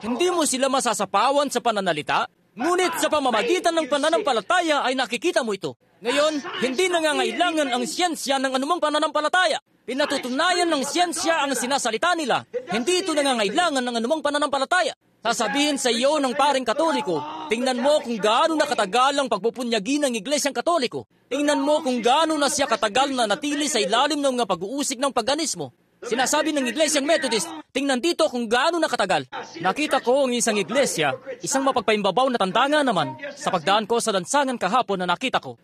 Hindi mo sila masasapawan sa pananalita, ngunit sa pamamagitan ng pananampalataya ay nakikita mo ito. Ngayon, hindi nangangailangan ang siyensya ng anumang pananampalataya. Pinatutunayan ng siyensya ang sinasalita nila. Hindi ito nangangailangan ng anumang pananampalataya. Sasabihin sa iyo ng paring Katoliko, tingnan mo kung gaano na katagal ang pagpupunyagi ng Iglesyang Katoliko. Tingnan mo kung gaano na siya katagal na natili sa ilalim ng mga pag-uusig ng paganismo. Sinasabi ng Iglesyang Methodist, tingnan dito kung gaano na katagal. Nakita ko ang isang iglesia, isang mapagpaimbabaw na tandanga naman, sa pagdaan ko sa lansangan kahapon na nakita ko.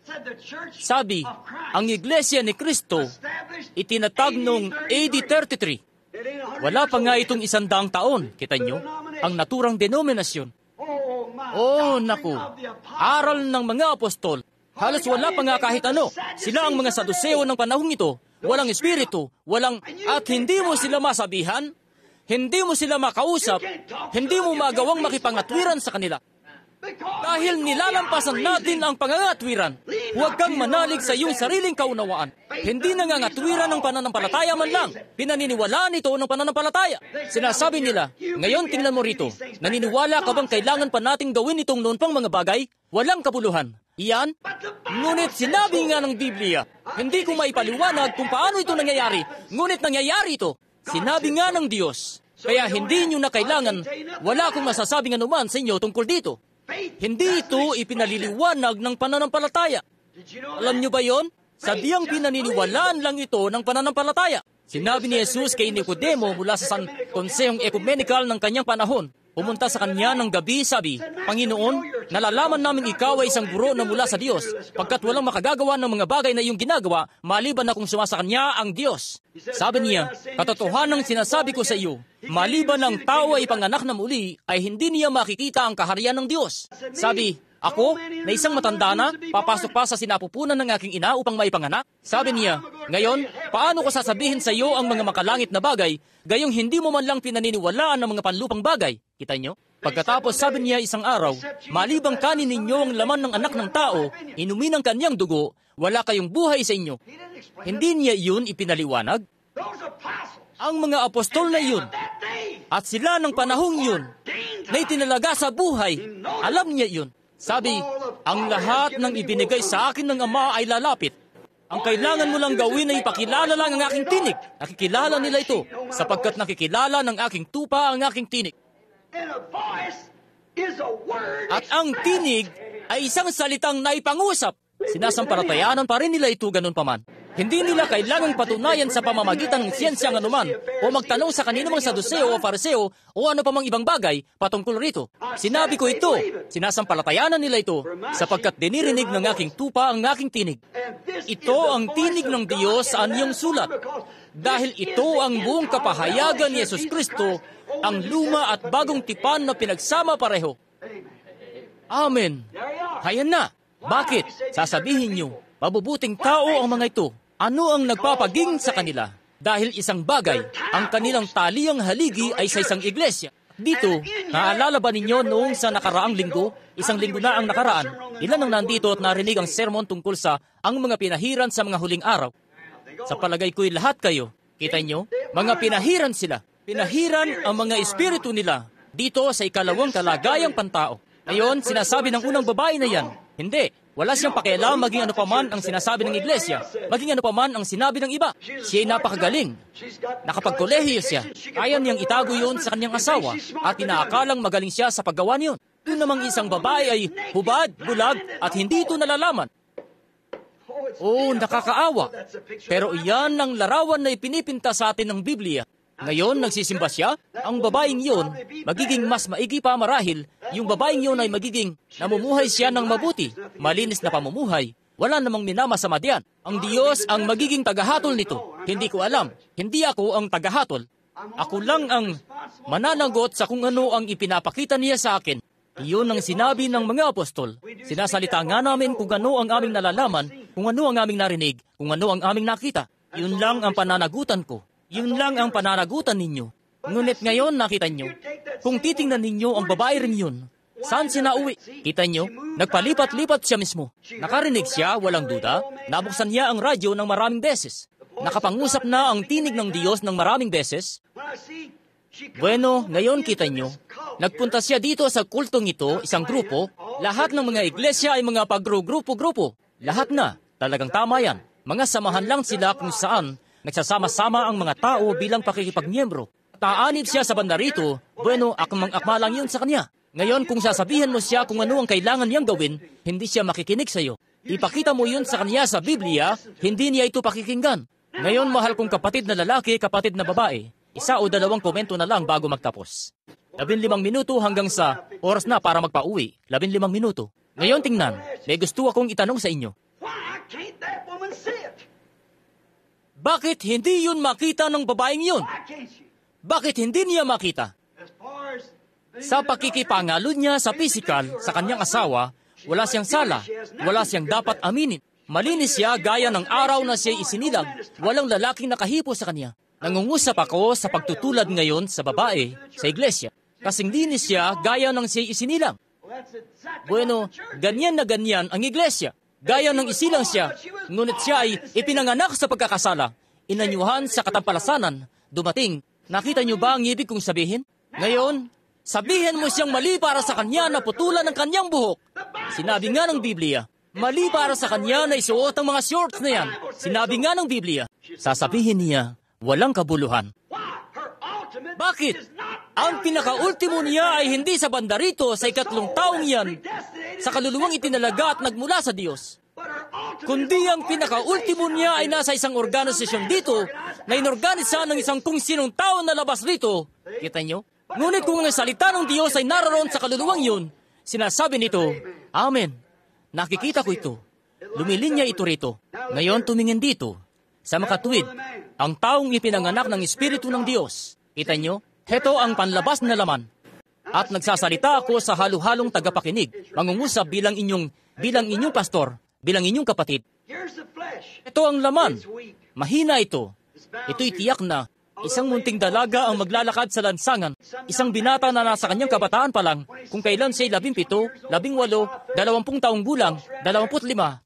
Sabi, ang Iglesia ni Kristo, itinatag noong AD 33. Wala pa nga itong 100 taon, kita nyo, ang naturang denominasyon. Oh, naku, aral ng mga apostol. Halos wala pa nga kahit ano. Sila ang mga Saduseo ng panahong ito. Walang espiritu, at hindi mo sila masabihan, hindi mo sila makausap, hindi mo magawang makipangatwiran sa kanila. Dahil nilalampasan natin ang pangangatwiran, huwag kang manalig sa iyong sariling kaunawaan. Hindi nangangatwiran ng pananampalataya man lang. Pinaniniwalaan ito ng pananampalataya. Sinasabi nila, ngayon tingnan mo rito, naniniwala ka bang kailangan pa nating gawin itong noon pang mga bagay? Walang kabuluhan. Iyan, ngunit sinabi nga ng Biblia, hindi ko maipaliwanag kung paano ito nangyayari, ngunit nangyayari ito. Sinabi nga ng Diyos, kaya hindi nyo na kailangan, wala akong masasabing anuman sa inyo tungkol dito. Hindi ito ipinaliliwanag ng pananampalataya. Alam nyo ba yon? Sadyang pinaniniwalaan lang ito ng pananampalataya. Sinabi ni Jesus kay Nicodemo mula sa konsehong ekumenikal ng kanyang panahon. Pumunta sa kanya ng gabi, sabi, Panginoon, nalalaman namin ikaw ay isang guro na mula sa Diyos, pagkat walang makagagawa ng mga bagay na iyong ginagawa, maliban na kung sumasa kanya ang Diyos. Sabi niya, katotohanang sinasabi ko sa iyo, maliban ng tao ay panganak na muli, ay hindi niya makikita ang kaharian ng Diyos. Sabi, ako, na isang matanda na, papasok pa sa sinapupunan ng aking ina upang maipanganak? Sabi niya, ngayon, paano ko sasabihin sa iyo ang mga makalangit na bagay, gayong hindi mo man lang pinaniniwalaan ng mga panlupang bagay? Kita nyo? Pagkatapos sabi niya isang araw, malibang kanin ninyo ang laman ng anak ng tao, inumin ang kanyang dugo, wala kayong buhay sa inyo. Hindi niya iyon ipinaliwanag? Ang mga apostol na iyon, at sila ng panahong iyon, na itinalaga sa buhay, alam niya iyon. Sabi, ang lahat ng ibinigay sa akin ng Ama ay lalapit. Ang kailangan mo lang gawin ay ipakilala lang ang aking tinig. Nakikilala nila ito, sapagkat nakikilala ng aking tupa ang aking tinig. At ang tinig ay isang salitang naipangusap. Sinasampalatayanan pa rin nila ito ganun paman. Hindi nila kailangang patunayan sa pamamagitan ng siyensya ng anuman o magtanong sa kanino mang Saduseo o Fariseo o ano pa mang ibang bagay patungkol rito. Sinabi ko ito, sinasampalatayanan nila ito sapagkat dinirinig ng aking tupa ang aking tinig. Ito ang tinig ng Diyos sa anyong sulat. Dahil ito ang buong kapahayagan ni Yesus Kristo, ang luma at bagong tipan na pinagsama pareho. Amen. Hayan na. Bakit? Sasabihin niyo, mabubuting tao ang mga ito. Ano ang nagpapaging sa kanila? Dahil isang bagay, ang kanilang taliang haligi ay sa isang iglesia. Dito, naalala ba ninyo noong sa nakaraang linggo, isang linggo na ang nakaraan, ilan ang nandito at narinig ang sermon tungkol sa ang mga pinahiran sa mga huling araw? Sa palagay ko'y lahat kayo, kita nyo, mga pinahiran sila. Pinahiran ang mga espiritu nila dito sa ikalawang kalagayang pantao. Ngayon, sinasabi ng unang babae na yan, hindi, wala siyang pakialam maging ano paman ang sinasabi ng iglesia, maging ano paman ang sinabi ng iba. Siya ay napakagaling. Nakapagkolehiyo siya. Kaya niyang itago yun sa kanyang asawa at inaakalang magaling siya sa paggawa niyon. Doon namang isang babae ay hubad, bulag at hindi ito nalalaman. Oh, nakakaawa. Pero iyan ang larawan na ipinipinta sa atin ng Biblia. Ngayon, nagsisimba siya, ang babaeng yun, magiging mas maigi pa marahil, yung babaeng yun ay magiging namumuhay siya ng mabuti, malinis na pamumuhay. Wala namang minamasama diyan. Ang Diyos ang magiging tagahatol nito. Hindi ko alam. Hindi ako ang tagahatol. Ako lang ang mananagot sa kung ano ang ipinapakita niya sa akin. Iyon ang sinabi ng mga apostol. Sinasalita nga namin kung ano ang aming nalalaman, kung ano ang aming narinig, kung ano ang aming nakita. Yun lang ang pananagutan ko. Yun lang ang pananagutan ninyo. Ngunit ngayon nakita nyo, kung titingnan ninyo ang babae rin yun, saan siya nauwi? Kita nyo, nagpalipat-lipat siya mismo. Nakarinig siya, walang duda, nabuksan niya ang radyo ng maraming beses. Nakapangusap na ang tinig ng Diyos ng maraming beses. Bueno, ngayon kita nyo, nagpunta siya dito sa kultong ito, isang grupo, lahat ng mga iglesia ay mga pagru-grupo-grupo. Lahat na, talagang tama yan. Mga samahan lang sila kung saan nagsasama-sama ang mga tao bilang pakikipagniyembro. Taanib siya sa banda rito, bueno, akmang-akma lang yun sa kanya. Ngayon, kung sasabihin mo siya kung ano ang kailangan niyang gawin, hindi siya makikinig sa iyo. Ipakita mo yun sa kanya sa Biblia, hindi niya ito pakikinggan. Ngayon, mahal kong kapatid na lalaki, kapatid na babae, 1 o 2 komento na lang bago magtapos. 15 minuto hanggang sa oras na para magpa-uwi. 15 minuto. Ngayon tingnan, may gusto akong itanong sa inyo. Bakit hindi yun makita ng babaeng yun? Bakit hindi niya makita? Sa pakikipangalo niya sa pisikal, sa kanyang asawa, wala siyang sala, wala siyang dapat aminin. Malinis siya gaya ng araw na siya isinilang, walang lalaking nakahipo sa kanya. Nangungusap ako sa pagtutulad ngayon sa babae, sa iglesia. Kasing linis siya gaya ng siya isinilang. Bueno, ganyan na ganyan ang iglesia. Gaya ng isilang siya, ngunit siya ay ipinanganak sa pagkakasala. Inanyuhan sa katampalasanan, dumating. Nakita niyo ba ang ibig kong sabihin? Ngayon, sabihin mo siyang mali para sa kanya na putulan ng kanyang buhok. Sinabi nga ng Biblia, mali para sa kanya na isuot ang mga shorts na yan. Sinabi nga ng Biblia, sasabihin niya, walang kabuluhan. Bakit? Ang pinakaultimo niya ay hindi sa banda rito sa 3 taong yan, sa kaluluwang itinalaga at nagmula sa Diyos. Kundi ang pinakaultimo niya ay nasa isang organisasyon dito na inorganisa ng isang kung sinong tao na labas rito. Kita nyo? Ngunit kung ang salita ng Diyos ay naroon sa kaluluwang yun, sinasabi nito, Amen. Nakikita ko ito. Lumilinya ito rito. Ngayon tumingin dito. Sa makatuwid, ang taong ipinanganak ng Espiritu ng Diyos. Kita nyo? Heto ang panlabas na laman. At nagsasalita ako sa halo-halong tagapakinig, mangungusap bilang inyong pastor, bilang inyong kapatid. Ito ang laman. Mahina ito. Ito'y tiyak na isang munting dalaga ang maglalakad sa lansangan. Isang binata na nasa kanyang kabataan pa lang, kung kailan siya'y 17, 18, 20 taong gulang, 25, 30,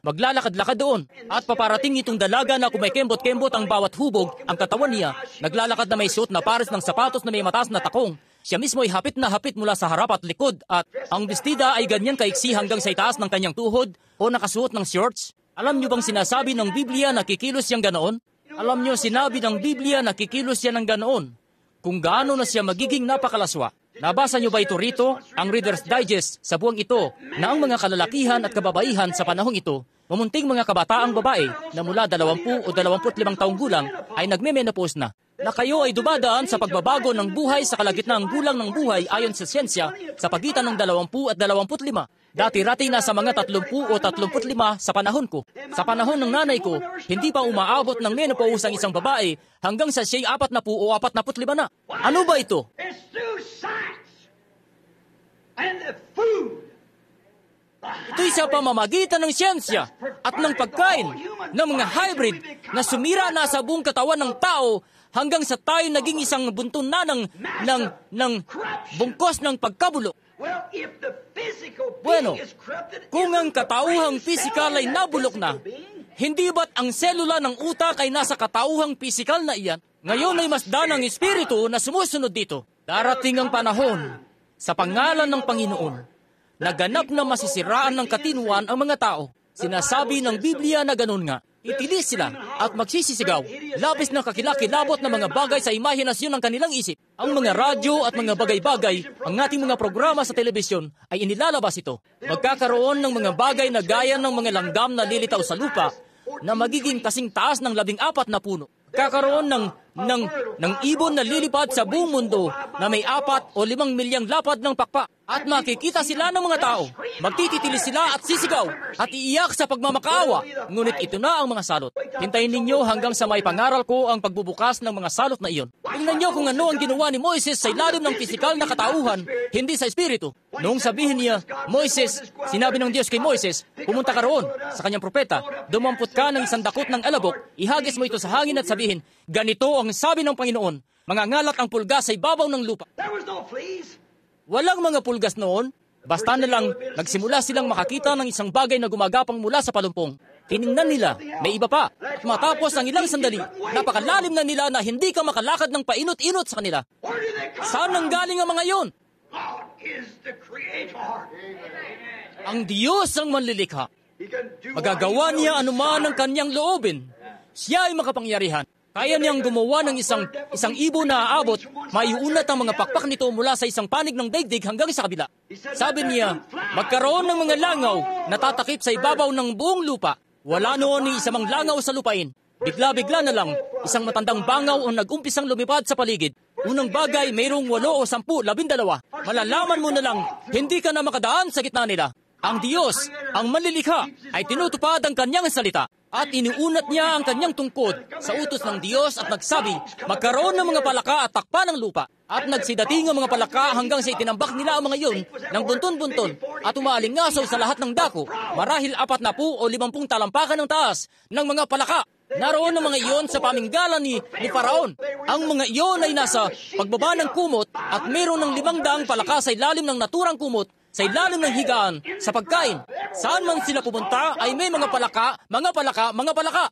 maglalakad-lakad doon. At paparating itong dalaga na kumikembot-kembot ang bawat hubog, ang katawan niya, naglalakad na may suot na pares ng sapatos na may mataas na takong. Siya mismo ay hapit na hapit mula sa harap at likod at ang bestida ay ganyan kaiksi hanggang sa itaas ng kanyang tuhod o nakasuot ng shorts. Alam niyo bang sinasabi ng Biblia na kikilos siyang ganoon? Alam niyo, sinabi ng Biblia na kikilos siya ng ganoon. Kung gaano na siya magiging napakalaswa. Nabasa niyo ba ito rito? Ang Reader's Digest sa buwang ito na ang mga kalalakihan at kababaihan sa panahong ito, mamunting mga kabataang babae na mula 20 o 25 taong gulang ay nagme-menopause na kayo ay dumadaan sa pagbabago ng buhay sa kalagitnaang gulang ng buhay ayon sa siyensya sa pagitan ng 20 at 25. Dati-rati na sa mga 30 o 35 sa panahon ko. Sa panahon ng nanay ko, hindi pa umaabot ng menopause ang isang babae hanggang sa siya'y 40 o 45 na. Ano ba ito? Ito'y sa pamamagitan ng siyensya at ng pagkain ng mga hybrid na sumira na sa buong katawan ng tao hanggang sa tayo naging isang buntun na ng bungkos ng pagkabulo. Bueno, kung ang katauhang pisikal ay nabulok na, hindi ba't ang selula ng utak ay nasa katauhang pisikal na iyan? Ngayon ay masdan ang espiritu na sumusunod dito. Darating ang panahon, sa pangalan ng Panginoon, naganap na masisiraan ng katinuan ang mga tao. Sinasabi ng Biblia na ganun nga. Itilis sila at magsisisigaw. Labis na kakilakilabot na mga bagay sa imahinasyon ng kanilang isip. Ang mga radyo at mga bagay-bagay, ang ating mga programa sa telebisyon ay inilalabas ito. Magkakaroon ng mga bagay na gaya ng mga langgam na lilitaw sa lupa na magiging kasing taas ng 14 na puno. Kakaroon ng ng ibon na lilipad sa buong mundo na may 4 o 5 milyang lapad ng pakpak. At makikita sila ng mga tao. Magtititili sila at sisigaw at iiyak sa pagmamakaawa. Ngunit ito na ang mga salot. Hintayin ninyo hanggang sa may pangaral ko ang pagbubukas ng mga salot na iyon. Tingnan niyo kung ano ang ginawa ni Moises sa ilalim ng pisikal na katauhan, hindi sa espiritu. Noong sabihin niya, Moises, sinabi ng Diyos kay Moises, pumunta ka roon sa kanyang propeta, dumampot ka ng isang dakot ng alabok, ihagis mo ito sa hangin at sabihin, ganito ang sabi ng Panginoon, mangangalat ang pulga sa ibabaw ng lupa. Walang mga pulgas noon, basta na lang nagsimula silang makakita ng isang bagay na gumagapang mula sa palumpong. Tiningnan nila, may iba pa. At matapos ang ilang sandali, napakalalim na nila na hindi ka makalakad ng painot-inot sa kanila. Saan nanggaling ang mga iyon? Ang Diyos ang manlilikha. Magagawa niya anuman ang kanyang loobin. Siya ay makapangyarihan. Kaya niyang gumawa ng isang ibon na aabot, maiunat ang mga pakpak nito mula sa isang panig ng daigdig hanggang sa kabila. Sabi niya, magkaroon ng mga langaw na tatakip sa ibabaw ng buong lupa. Wala noon ni isang langaw sa lupain. Bigla-bigla na lang, isang matandang bangaw ang nag-umpisang lumipad sa paligid. Unang bagay, mayroong 8 o 10, 12. Malalaman mo na lang, hindi ka na makadaan sa gitna nila. Ang Diyos, ang manlilikha, ay tinutupad ang kanyang salita. At iniunat niya ang kanyang tungkod sa utos ng Diyos at nagsabi, magkaroon ng mga palaka at takpa ng lupa. At nagsidating ang mga palaka hanggang sa itinambak nila ang mga iyon ng bunton-bunton at umaalingasaw sa lahat ng dako, marahil 40 o 50 talampakan ng taas ng mga palaka. Naroon ang mga iyon sa paminggalan ni Faraon. Ang mga iyon ay nasa pagbaba ng kumot at mayroon ng 500 palaka sa ilalim ng naturang kumot, sa ilalim ng higaan, sa pagkain. Saan man sila pumunta ay may mga palaka, mga palaka, mga palaka.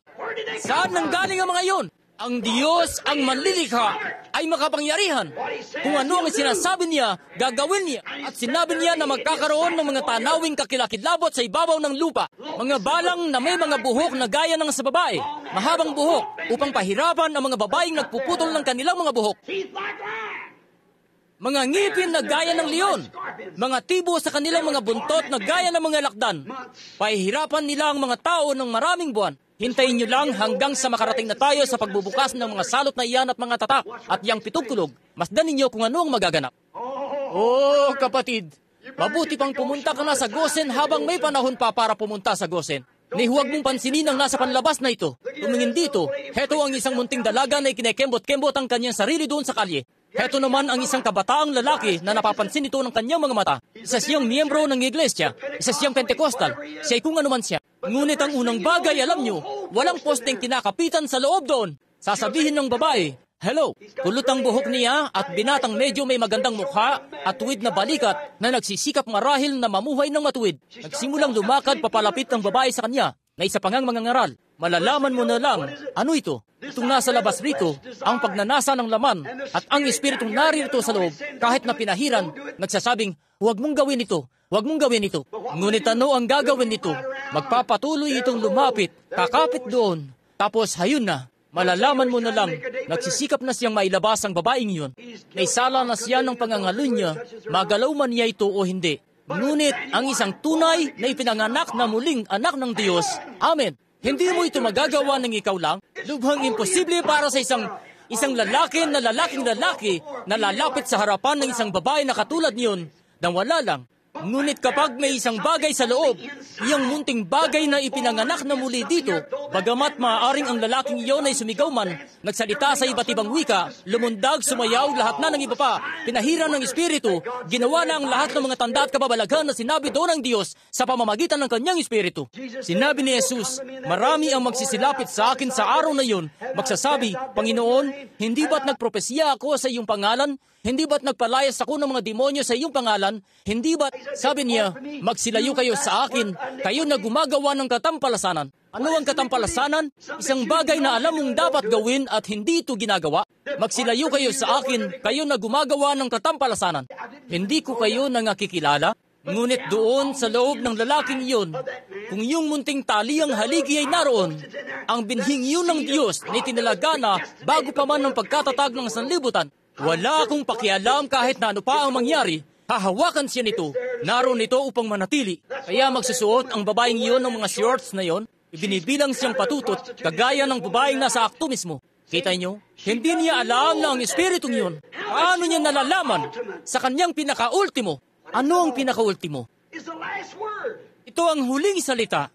Saan nanggaling ang mga iyon? Ang Diyos, ang manlilikha, ay makapangyarihan. Kung ano ang sinasabi niya, gagawin niya. At sinabi niya na magkakaroon ng mga tanawing kakilakilabot sa ibabaw ng lupa. Mga balang na may mga buhok na gaya ng sa babae. Mahabang buhok upang pahirapan ang mga babaeng nagpuputol ng kanilang mga buhok. Mga ngipin na gaya ng leon, mga tibo sa kanilang mga buntot na gaya ng mga lakdan. Pahihirapan nila ang mga tao ng maraming buwan. Hintayin nyo lang hanggang sa makarating na tayo sa pagbubukas ng mga salot na iyan at mga tatak at yang pitugkulog. Masdan ninyo kung ano ang magaganap. Oh, kapatid, mabuti pang pumunta ka na sa Gosen habang may panahon pa para pumunta sa Gosen. Ni huwag mong pansinin ang nasa panlabas na ito. Tumingin dito, heto ang isang munting dalaga na ikinekembot-kembot ang kanyang sarili doon sa kalye. Heto naman ang isang kabataang lalaki na napapansin ito ng kanyang mga mata. Isa siyang miyembro ng iglesia, isa siyang Pentecostal, siya ay kung anuman siya. Ngunit ang unang bagay, alam nyo, walang posteng kinakapitan sa loob doon. Sasabihin ng babae, hello, kulot ang buhok niya at binatang medyo may magandang mukha at tuwid na balikat na nagsisikap marahil na mamuhay ng matuwid. Nagsimulang lumakad papalapit ng babae sa kanya na isa pangang mangangaral. Malalaman mo na lang, ano ito? Itong nasa labas rito, ang pagnanasa ng laman at ang espiritong naririto sa loob, kahit na pinahiran, nagsasabing, huwag mong gawin ito, huwag mong gawin ito. Ngunit ano ang gagawin nito? Magpapatuloy itong lumapit, kakapit doon, tapos hayun na. Malalaman mo na lang, nagsisikap na siyang mailabas ang babaeng yun. May sala na siya ng pangangalun niya, magalaw man niya ito o hindi. Ngunit ang isang tunay na ipinanganak na muling anak ng Diyos, amen. Hindi mo ito magagawa ng ikaw lang. Lubhang imposible para sa isang lalaki na lalaking lalaki na lalapit sa harapan ng isang babae na katulad niyon nang wala lang. Ngunit kapag may isang bagay sa loob, iyang munting bagay na ipinanganak na muli dito, bagamat maaaring ang lalaking iyon ay sumigaw man, nagsalita sa iba't ibang wika, lumundag, sumayaw, lahat na ng iba pa, pinahiran ng espiritu, ginawa na ang lahat ng mga tanda at kababalaghan na sinabi doon ng Diyos sa pamamagitan ng kanyang espiritu. Sinabi ni Jesus, marami ang magsisilapit sa akin sa araw na yun, magsasabi, Panginoon, hindi ba't nagpropesya ako sa iyong pangalan? Hindi ba't nagpalayas ako ng mga demonyo sa iyong pangalan? Hindi ba't, sabi niya, magsilayo kayo sa akin, kayo na gumagawa ng katampalasanan. Ano ang katampalasanan? Isang bagay na alam mong dapat gawin at hindi ito ginagawa. Magsilayo kayo sa akin, kayo na gumagawa ng katampalasanan. Hindi ko kayo nangakikilala. Ngunit doon sa loob ng lalaking iyon, kung iyong munting tali ang haligi ay naroon, ang binhing iyon ng Diyos na itinalaga na bago pa man ang pagkatatag ng sanlibutan, wala akong pakialam kahit na ano pa ang mangyari, hahawakan siya nito, naroon ito upang manatili. Kaya magsusuot ang babaeng iyon ng mga shorts na iyon, ibinibilang siyang patutot, kagaya ng babaeng nasa akto mismo. Kita nyo? Hindi niya alam na ang Espiritong yun. Paano niya nalalaman sa kanyang pinaka-ultimo? Ano ang pinaka-ultimo? Ito ang huling salita.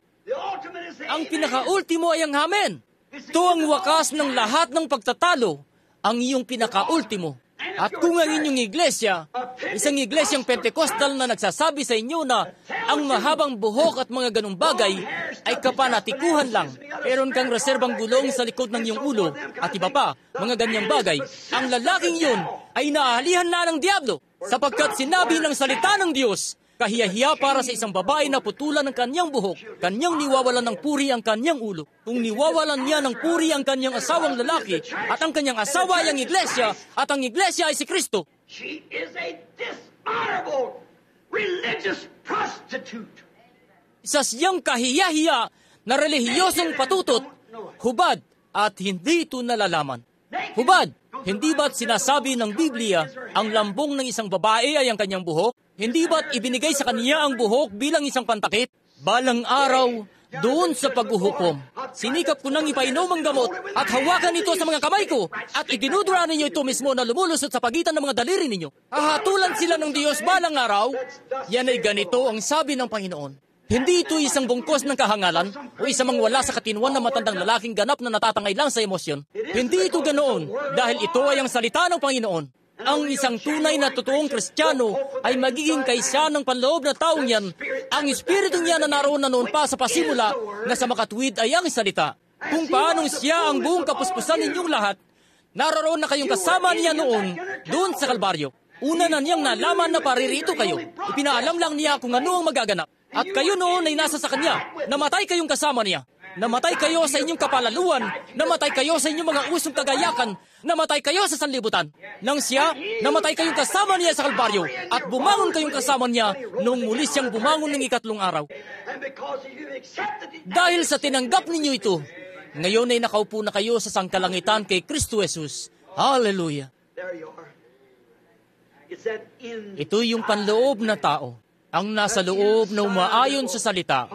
Ang pinaka-ultimo ay ang Amen. Ito ang wakas ng lahat ng pagtatalo, ang iyong pinaka-ultimo. At kung ang inyong iglesia, isang iglesyang Pentecostal na nagsasabi sa inyo na ang mahabang buhok at mga ganong bagay ay kapanatikuhan lang, meron kang reserbang gulong sa likod ng iyong ulo at iba pa, mga ganyang bagay, ang lalaking yun ay naalihan na ng diablo sapagkat sinabi ng salita ng Diyos, kahiyahiya para sa isang babae na putulan ng kanyang buhok, kanyang niwawalan ng puri ang kanyang ulo. Kung niwawalan niya ng puri ang kanyang asawang lalaki, at ang kanyang asawa ay ang iglesia, at ang iglesia ay si Kristo.
She is a dishonorable religious prostitute.
Isa siyang kahiyahiya na relihiyosong patutot, hubad, at hindi ito nalalaman. Hubad, hindi ba't sinasabi ng Biblia, ang lambong ng isang babae ay ang kanyang buhok? Hindi ba't ibinigay sa kanya ang buhok bilang isang pantakip? Balang araw, doon sa paghuhukom, sinikap ko nang ipainom ang gamot at hawakan ito sa mga kamay ko at idinudura ninyo ito mismo na lumulusot sa pagitan ng mga daliri ninyo. Hahatulan sila ng Diyos balang araw. Yan ay ganito ang sabi ng Panginoon. Hindi ito isang bungkos ng kahangalan o isang wala sa katinuan na matandang lalaking ganap na natatangay lang sa emosyon. Hindi ito ganoon dahil ito ay ang salita ng Panginoon. Ang isang tunay na totoong Kristiyano ay magiging kaysa ng panloob na taong yan. Ang Espiritu niya na naroon na noon pa sa pasimula na sa makatuwid ay ang salita. Kung paanong siya ang buong kapuspusan ninyong lahat, naroon na kayong kasama niya noon doon sa Kalbaryo. Una na niyang nalaman na paririto kayo. Ipinaalam lang niya kung ano ang magaganap. At kayo noon ay nasa sa kanya. Namatay kayong kasama niya. Namatay kayo sa inyong kapalaluan. Namatay kayo sa inyong mga usong kagayakan. Namatay kayo sa sanlibutan. Nang siya, namatay kayong kasama niya sa Kalbaryo. At bumangon kayong kasama niya nung muli siyang bumangon ng ikatlong araw. Dahil sa tinanggap ninyo ito, ngayon ay nakaupo na kayo sa sangkalangitan kay Kristo Jesus. Hallelujah! Ito yung panloob na tao. Ang nasa loob na umaayon sa salita,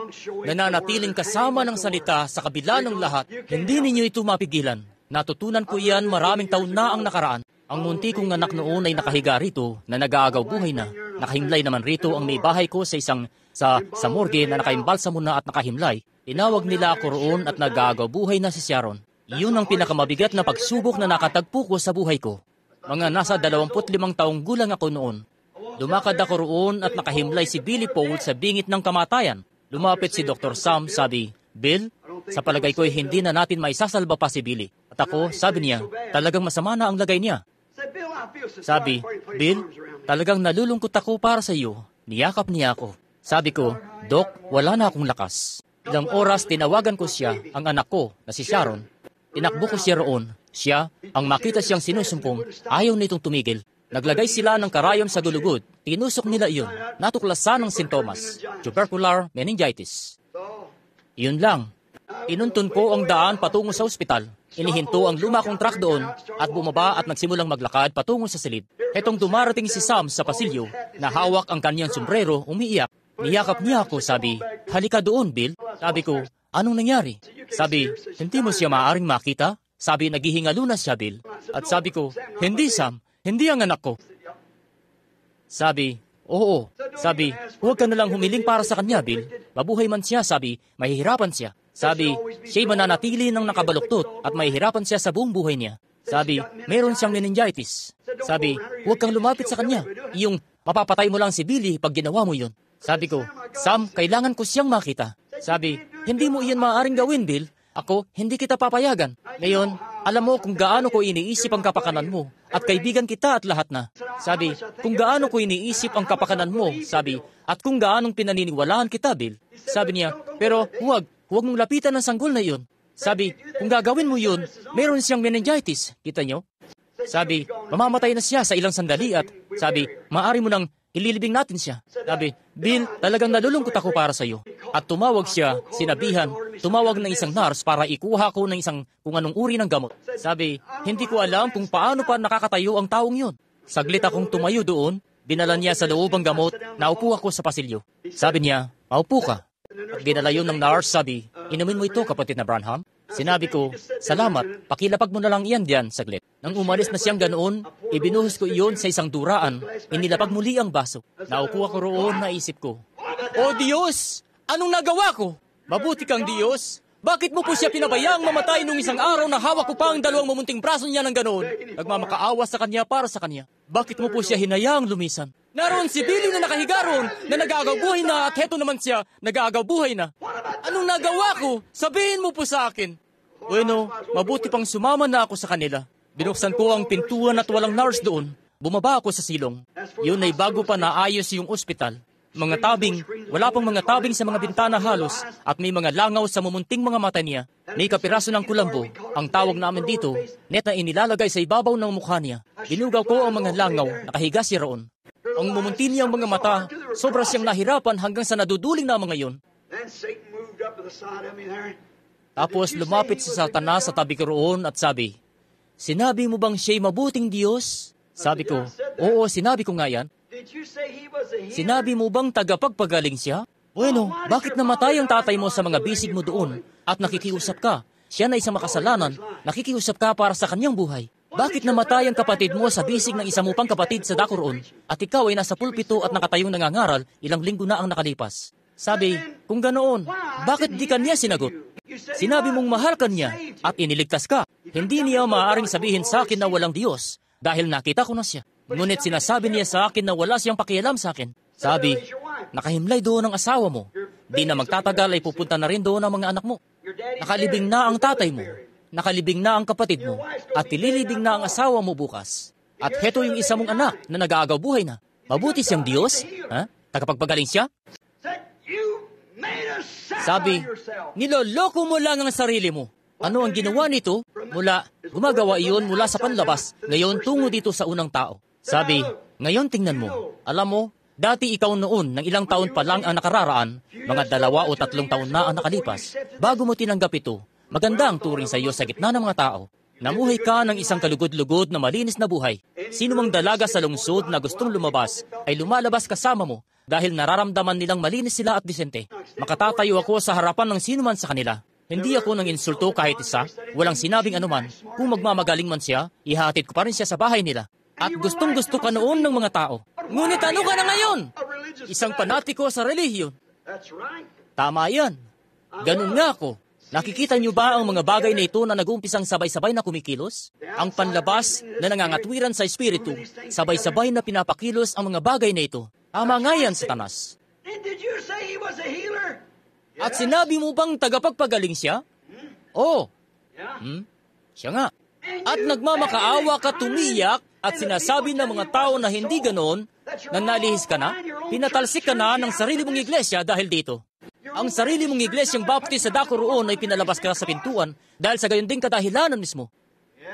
nananatiling kasama ng salita sa kabila ng lahat, hindi ninyo ito mapigilan. Natutunan ko iyan maraming taon na ang nakaraan. Ang munti kong anak noon ay nakahiga rito na nag-aagaw buhay na. Nakahimlay naman rito ang may bahay ko sa morgue na nakaimbalsamo na at nakahimlay. Tinawag nila ako roon at nag-aagaw buhay na si Sharon. Iyon ang pinakamabigat na pagsubok na nakatagpo ko sa buhay ko. Mga nasa 25 taong gulang ako noon. Lumakad ako roon at nakahimlay si Billy Paul sa bingit ng kamatayan. Lumapit si Dr. Sam, sabi, Bill, sa palagay ko hindi na natin maisasalba pa si Billy. At ako, sabi niya, talagang masama na ang lagay niya. Sabi, Bill, talagang nalulungkot ako para sa iyo. Niyakap niya ako. Sabi ko, Doc, wala na akong lakas. Ilang oras tinawagan ko siya, ang anak ko, na si Sharon. Tinakbo ko siya roon. Siya, ang makita siyang sinusumpong, ayaw nitong tumigil. Naglagay sila ng karayom sa gulugod. Tinusok nila iyon. Natuklasan ng sintomas. Tubercular meningitis. Iyon lang. Inuntun ko ang daan patungo sa ospital. Inihinto ang luma kong truck doon at bumaba at nagsimulang maglakad patungo sa silid. Hetong dumarating si Sam sa pasilyo na hawak ang kanyang sombrero, umiiyak. Niyakap niya ako, sabi, halika doon, Bill. Sabi ko, anong nangyari? Sabi, hindi mo siya maaaring makita? Sabi, naghihingalo na siya, Bill. At sabi ko, hindi, Sam. Hindi ang anak ko. Sabi, oo. Sabi, huwag ka nalang humiling para sa kanya, Bill. Mabuhay man siya, sabi, mahihirapan siya. Sabi, siya'y mananatili ng nakabaluktot at mahihirapan siya sa buong buhay niya. Sabi, mayroon siyang meningitis. Sabi, huwag kang lumapit sa kanya. Iyong mapapatay mo lang si Billy pag ginawa mo yun. Sabi ko, Sam, kailangan ko siyang makita. Sabi, hindi mo iyan maaaring gawin, Bill. Ako, hindi kita papayagan. Ngayon, alam mo kung gaano ko iniisip ang kapakanan mo at kaibigan kita at lahat na. Sabi, kung gaano ko iniisip ang kapakanan mo, sabi, at kung gaanong pinaniniwalaan kita, Bill. Sabi niya, pero huwag mong lapitan ang sanggol na iyon. Sabi, kung gagawin mo yun, meron siyang meningitis. Kita niyo? Sabi, mamamatay na siya sa ilang sandali at sabi, maaari mo nang ililibing natin siya. Sabi, Bill, talagang nalulungkot ako para sa iyo. At tumawag siya, sinabihan, tumawag ng isang nurse para ikuha ko ng isang kung anong uri ng gamot. Sabi, hindi ko alam kung paano pa nakakatayo ang taong yun. Saglit akong tumayo doon, dinala niya sa loob ang gamot, naupo ako sa pasilyo. Sabi niya, maupo ka. At dinala yun ng nurse, sabi, inumin mo ito, kapatid na Branham. Sinabi ko, salamat, pakilapag mo na lang iyan diyan saglit. Nang umalis na siyang ganoon, ibinuhos ko iyon sa isang duraan, inilapag muli ang baso. Naukuha ko roon, naisip ko, O Diyos, anong nagawa ko? Mabuti kang Diyos. Bakit mo po siya pinabayaang mamatay nung isang araw na hawak ko pa ang dalawang mamunting braso niya ng ganoon? Nagmamakaawa sa kanya para sa kanya. Bakit mo po siya hinayaang lumisan? Naroon si Billy na nakahiga roon na nag-aagaw buhay na at heto naman siya, nag-aagaw buhay na. Anong nagawa ko? Sabihin mo po sa akin. Bueno, mabuti pang sumama na ako sa kanila. Binuksan ko ang pintuan at walang nurse doon. Bumaba ako sa silong. Yun ay bago pa naayos yung ospital. Mga tabing, wala pang mga tabing sa mga bintana halos at may mga langaw sa mumunting mga mata niya. May kapiraso ng kulambo, ang tawag namin dito, net na inilalagay sa ibabaw ng mukha niya. Binugaw ko ang mga langaw, nakahiga siya roon. Ang mumunti niyang mga mata, sobra siyang nahirapan hanggang sa naduduling na mga yon. Tapos lumapit si Satanas sa tabi ko roon at sabi, Sinabi mo bang siya'y mabuting Diyos? Sabi ko, Oo, sinabi ko nga yan. Sinabi mo bang tagapagpagaling siya? Bueno, bakit namatay ang tatay mo sa mga bisig mo doon at nakikiusap ka? Siya na isang makasalanan, nakikiusap ka para sa kanyang buhay. Bakit namatay ang kapatid mo sa bisig ng isa mo pang kapatid sa dako roon at ikaw ay nasa pulpito at nakatayong nangangaral ilang linggo na ang nakalipas? Sabi, kung ganoon, bakit di kanya sinagot? Sinabi mong mahal kanya at iniligtas ka. Hindi niya maaaring sabihin sa akin na walang Diyos dahil nakita ko na siya. Ngunit sinasabi niya sa akin na wala siyang pakialam sa akin. Sabi, nakahimlay doon ang asawa mo. Di na magtatagal ay pupunta na rin doon ang mga anak mo. Nakalibing na ang tatay mo. Nakalibing na ang kapatid mo. At ililibing na ang asawa mo bukas. At heto yung isa mong anak na nag-aagaw buhay na. Mabuti siyang Diyos? Ha? Tagapagpagaling siya? Sabi, niloloko mo lang ang sarili mo. Ano ang ginawa nito? Gumagawa iyon mula sa panlabas, ngayon tungo dito sa unang tao. Sabi, ngayon tingnan mo. Alam mo, dati ikaw noon, ng ilang taon pa lang ang nakararaan, mga 2 o 3 taon na ang nakalipas. Bago mo tinanggap ito, maganda ang turing sa iyo sa gitna ng mga tao. Namuhay ka ng isang kalugod-lugod na malinis na buhay. Sino mang dalaga sa lungsod na gustong lumabas, ay lumalabas kasama mo dahil nararamdaman nilang malinis sila at disente. Makatatayo ako sa harapan ng sino man sa kanila. Hindi ako nang insulto kahit isa, walang sinabing anuman. Kung magmamagaling man siya, ihatid ko pa rin siya sa bahay nila. At gustong-gusto ka noon ng mga tao. Ngunit ano ka na ngayon? Isang panatiko sa relihiyon. Tama yan. Ganun nga ako. Nakikita niyo ba ang mga bagay na ito na nag-uumpisang sabay-sabay na kumikilos? Ang panlabas na nangangatwiran sa espiritu, sabay-sabay na pinapakilos ang mga bagay na ito. Tama nga yan, Satanas. At sinabi mo bang tagapagpagaling siya? Oo. Siya nga. At nagmamakaawa ka tumiyak at sinasabi ng mga tao na hindi ganoon, nang nalihis ka na, pinatalsik ka na ng sarili mong iglesia dahil dito. Ang sarili mong iglesyang baptist sa dako roon ay pinalabas ka sa pintuan dahil sa gayon ding kadahilanan mismo.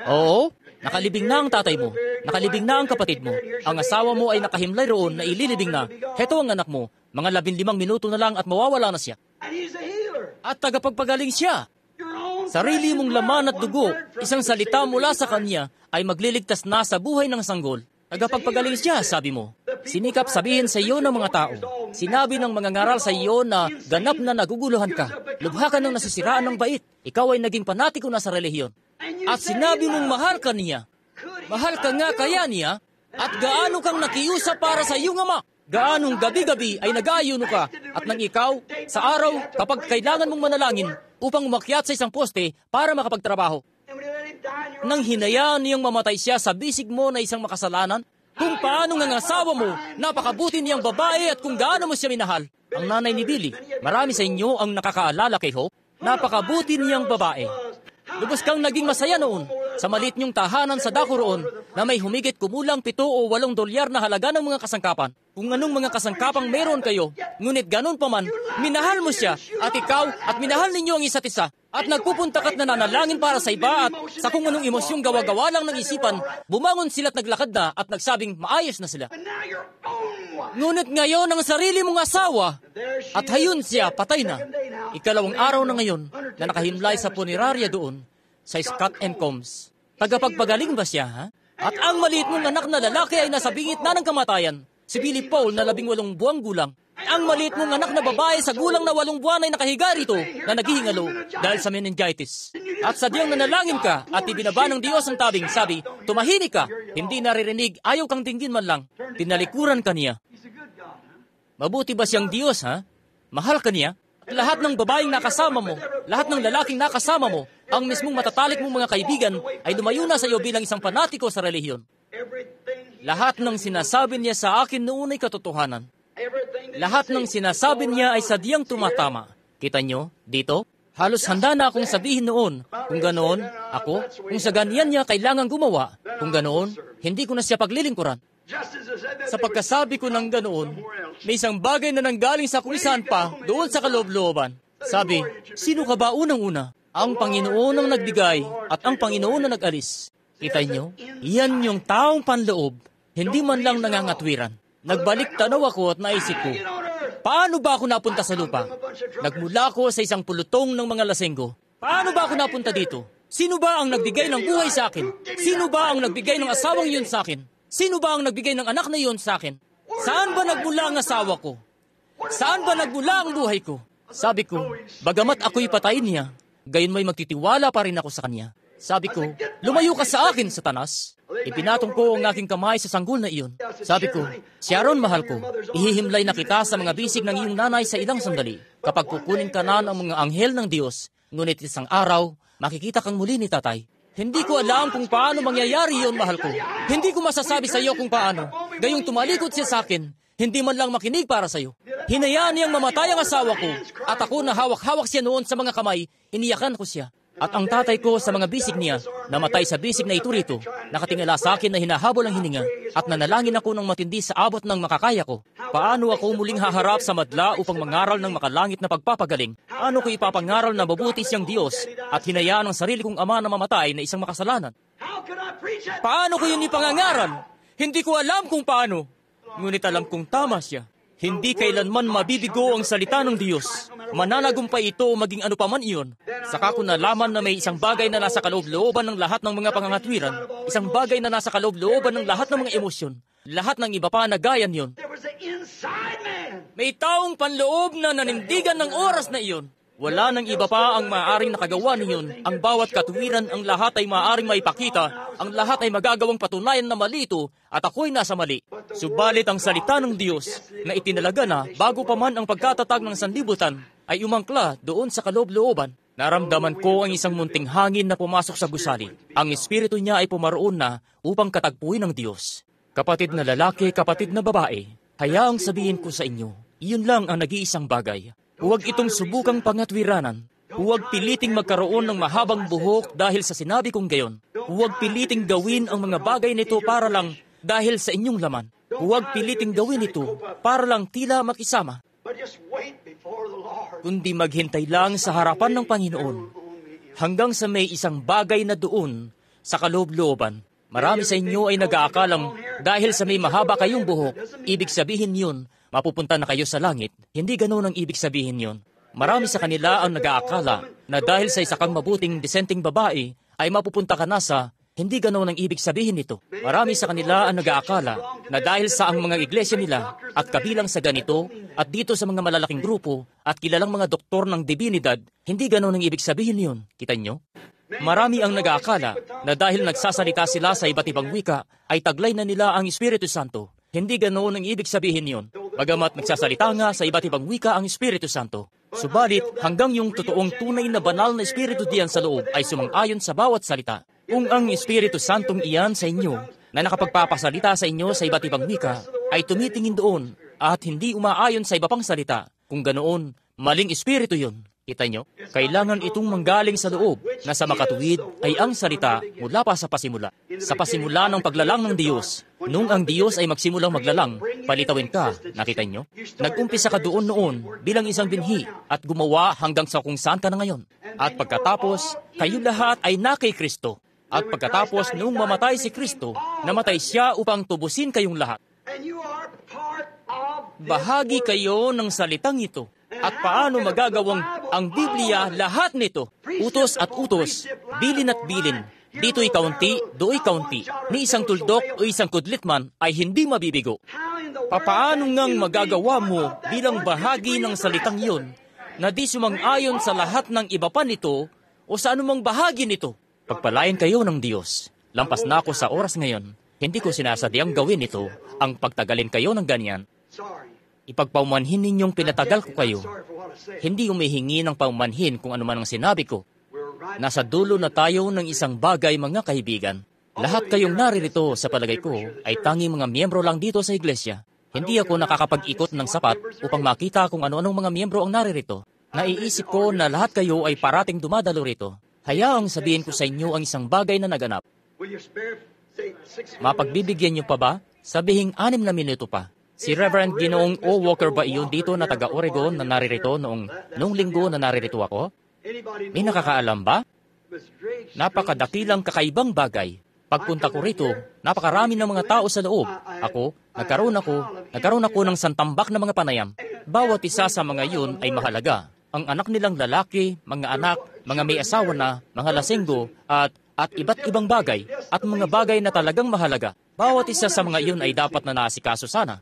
Oo, nakalibing na ang tatay mo, nakalibing na ang kapatid mo, ang asawa mo ay nakahimlay roon na ililibing na, heto ang anak mo, mga 15 minuto na lang at mawawala na siya. At tagapagpagaling siya. Sarili mong laman at dugo, isang salita mula sa kanya ay magliligtas na sa buhay ng sanggol. Tagapagpagaling siya, sabi mo. Sinikap sabihin sa iyo ng mga tao. Sinabi ng mga ngaral sa iyo na ganap na naguguluhan ka. Lubha ka ng nasisiraan ng bait. Ikaw ay naging panatiko na sa relihiyon. At sinabi mong mahal ka niya. Mahal ka nga kaya niya. At gaano kang nakiusap para sa iyong ama. Gaanong gabi-gabi ay nag-aayuno ka. At nang ikaw, sa araw, kapag kailangan mong manalangin, upang umakyat sa isang poste para makapagtrabaho. Nang hinayaan niyang mamatay siya sa bisig mo na isang makasalanan, kung paano nga asawa mo, napakabuti niyang babae at kung gaano mo siya minahal. Ang nanay ni Billy, marami sa inyo ang nakakaalala kay Hope, napakabuti niyang babae. Lubos kang naging masaya noon sa maliit niyong tahanan sa dako roon na may humigit kumulang 7 o 8 dolyar na halaga ng mga kasangkapan. Kung anong mga kasangkapang meron kayo, ngunit ganun pa man, minahal mo siya at ikaw at minahal ninyo ang isa't isa. At nagpupunta ka't nananalangin para sa iba at sa kung anong emosyong gawa-gawa lang ng isipan, bumangon sila at naglakad na at nagsabing maayos na sila. Ngunit ngayon ang sarili mong asawa at hayun siya, patay na. 2 araw na ngayon na nakahimlay sa punerarya doon sa Scott and Combs. Tagapagpagaling ba siya, ha? At ang maliit mong anak na lalaki ay nasa bingit na ng kamatayan. Si Billy Paul na 18 buwang gulang. Ang maliit mong anak na babae sa gulang na 8 buwan ay nakahiga rito na naghihingalo dahil sa meningitis. At sadyang nanalangin ka at ibinaba ng Diyos ang tabing, sabi, tumahimik ka, hindi naririnig, ayaw kang dinggin man lang. Tinalikuran ka niya. Mabuti ba siyang Diyos, ha? Mahal ka niya? At lahat ng babaeng nakasama mo, lahat ng lalaking nakasama mo, ang mismong matatalik mong mga kaibigan ay lumayo na sa iyo bilang isang panatiko sa relihiyon. Lahat ng sinasabi niya sa akin noon ay katotohanan. Lahat ng sinasabi niya ay sadyang tumatama. Kita nyo, dito, halos handa na akong sabihin noon, kung ganoon, ako, kung sa ganyan niya kailangan gumawa, kung ganoon, hindi ko na siya paglilingkuran. Sa pagkasabi ko ng ganoon, may isang bagay na nanggaling sa kung saan pa, doon sa kaloob-looban. Sabi, sino ka ba unang-una? Ang Panginoon ang nagbigay at ang Panginoon ang nag-alis. Kita nyo, iyan yung taong panloob, hindi man lang nangangatwiran. Nagbalik tanaw ako at naisip ko, paano ba ako napunta sa lupa? Nagmula ako sa isang pulutong ng mga lasenggo. Paano ba ako napunta dito? Sino ba ang nagbigay ng buhay sa akin? Sino ba ang nagbigay ng asawang yun sa akin? Sino ba ang nagbigay ng anak na yun sa akin? Saan ba nagmula ang asawa ko? Saan ba nagmula ang buhay ko? Sabi ko, bagamat ako'y patayin niya, gayon may magtitiwala pa rin ako sa kanya. Sabi ko, lumayo ka sa akin, Satanas. Ipinatong ko ang aking kamay sa sanggol na iyon. Sabi ko, Sharon, mahal ko, ihihimlay na kita sa mga bisig ng iyong nanay sa ilang sandali. Kapag kukunin ka na ng mga anghel ng Diyos, ngunit isang araw, makikita kang muli ni tatay. Hindi ko alam kung paano mangyayari yon, mahal ko. Hindi ko masasabi sa iyo kung paano. Gayong tumalikod siya sa akin, hindi man lang makinig para sa iyo. Hinayaan niyang mamatay ang asawa ko, at ako na hawak-hawak siya noon sa mga kamay, iniyakan ko siya. At ang tatay ko sa mga bisig niya, namatay sa bisig na ito rito, nakatingala sa akin na hinahabol ang hininga, at nanalangin ako ng matindi sa abot ng makakaya ko. Paano ako muling haharap sa madla upang mangaral ng makalangit na pagpapagaling? Ano ko ipapangaral na mabuti siyang Diyos at hinayaan ang sarili kong ama na mamatay na isang makasalanan? Paano ko yun ipangangaral? Hindi ko alam kung paano. Ngunit alam kong tama siya. Hindi kailanman mabibigo ang salita ng Diyos. Mananagumpay ito maging ano paman iyon. Saka ko nalaman na may isang bagay na nasa kaloob-looban ng lahat ng mga pangangatwiran, isang bagay na nasa kaloob-looban ng lahat ng mga emosyon, lahat ng iba pa na gaya niyon. May taong panloob na nanindigan ng oras na iyon. Wala nang iba pa ang maaaring nakagawa niyon. Ang bawat katwiran, ang lahat ay maaaring maipakita, ang lahat ay magagawang patunayan na mali ito at ako'y nasa mali. Subalit ang salita ng Diyos na itinalaga na bago pa man ang pagkatatag ng sanlibutan ay umangkla doon sa kaloob-looban. Naramdaman ko ang isang munting hangin na pumasok sa gusali. Ang espiritu niya ay pumaroon na upang katagpuin ng Diyos. Kapatid na lalaki, kapatid na babae, hayaang sabihin ko sa inyo, iyon lang ang nag-iisang bagay. Huwag itong subukang pangatwiranan. Huwag piliting magkaroon ng mahabang buhok dahil sa sinabi kong gayon. Huwag piliting gawin ang mga bagay nito para lang dahil sa inyong laman. Huwag piliting gawin ito para lang tila makisama. Kundi maghintay lang sa harapan ng Panginoon hanggang sa may isang bagay na doon sa kaloob-looban. Marami sa inyo ay nag-aakalang dahil sa may mahaba kayong buhok, ibig sabihin yun, mapupunta na kayo sa langit. Hindi ganoon ang ibig sabihin yon. Marami sa kanila ang nag-aakala na dahil sa isa kang mabuting disenteng babae, ay mapupunta ka na sa, hindi ganoon ang ibig sabihin nito. Marami sa kanila ang nag-aakala na dahil sa ang mga iglesia nila at kabilang sa ganito at dito sa mga malalaking grupo at kilalang mga doktor ng dibinidad, hindi ganoon ang ibig sabihin yon. Kita nyo? Marami ang nag-aakala na dahil nagsasalita sila sa iba't ibang wika, ay taglay na nila ang Espiritu Santo. Hindi ganoon ang ibig sabihin yon. Bagamat nagsasalita nga sa iba't ibang wika ang Espiritu Santo. Subalit, hanggang yung totoong tunay na banal na Espiritu diyan sa loob ay sumang-ayon sa bawat salita. Kung ang Espiritu Santong iyan sa inyo, na nakapagpapasalita sa inyo sa iba't ibang wika, ay tumitingin doon at hindi umaayon sa iba pang salita, kung ganoon, maling Espiritu yun. Kita nyo? Kailangan itong manggaling sa loob na sa makatuwid ay ang salita mula pa sa pasimula. Sa pasimula ng paglalang ng Diyos, nung ang Diyos ay magsimulang maglalang, palitawin ka, nakita nyo? Nag-umpisa ka doon noon bilang isang binhi at gumawa hanggang sa kung saan ka na ngayon. At pagkatapos, kayo lahat ay na kay Kristo. At pagkatapos nung mamatay si Kristo, namatay siya upang tubusin kayong lahat. Bahagi kayo ng salitang ito. At paano magagawang ang Biblia lahat nito? Utos at utos, bilin at bilin. Dito'y kaunti, do'y kaunti. Ni isang tuldok o isang kudlit man ay hindi mabibigo. Papaano ngang magagawa mo bilang bahagi ng salitang iyon na di sumang-ayon sa lahat ng iba pa nito o sa anumang bahagi nito. Pagpalain kayo ng Diyos. Lampas na ako sa oras ngayon. Hindi ko sinasadyang gawin ito, ang pagtagalin kayo ng ganyan. Ipagpaumanhin ninyong pinatagal ko kayo. Hindi humihingi ng paumanhin kung ano man ang sinabi ko. Nasa dulo na tayo ng isang bagay, mga kaibigan. Lahat kayong naririto, sa palagay ko, ay tanging mga miyembro lang dito sa iglesia. Hindi ako nakakapag-ikot ng sapat upang makita kung ano-anong mga miyembro ang naririto. Naiisip ko na lahat kayo ay parating dumadalo rito. Hayaang sabihin ko sa inyo ang isang bagay na naganap. Mapagbibigyan niyo pa ba? Sabihing 6 na minuto pa. Si Reverend Ginoong O. Walker ba iyon dito na taga-Oregon na naririto noong linggo na naririto ako? May nakakaalam ba? Napakadakilang kakaibang bagay. Pagpunta ko rito, napakarami ng mga tao sa loob. Nagkaroon ako ng santambak na mga panayam. Bawat isa sa mga yun ay mahalaga. Ang anak nilang lalaki, mga anak, mga may asawa na, mga lasenggo, at iba't ibang bagay, at mga bagay na talagang mahalaga. Bawat isa sa mga iyon ay dapat na naasikaso sana.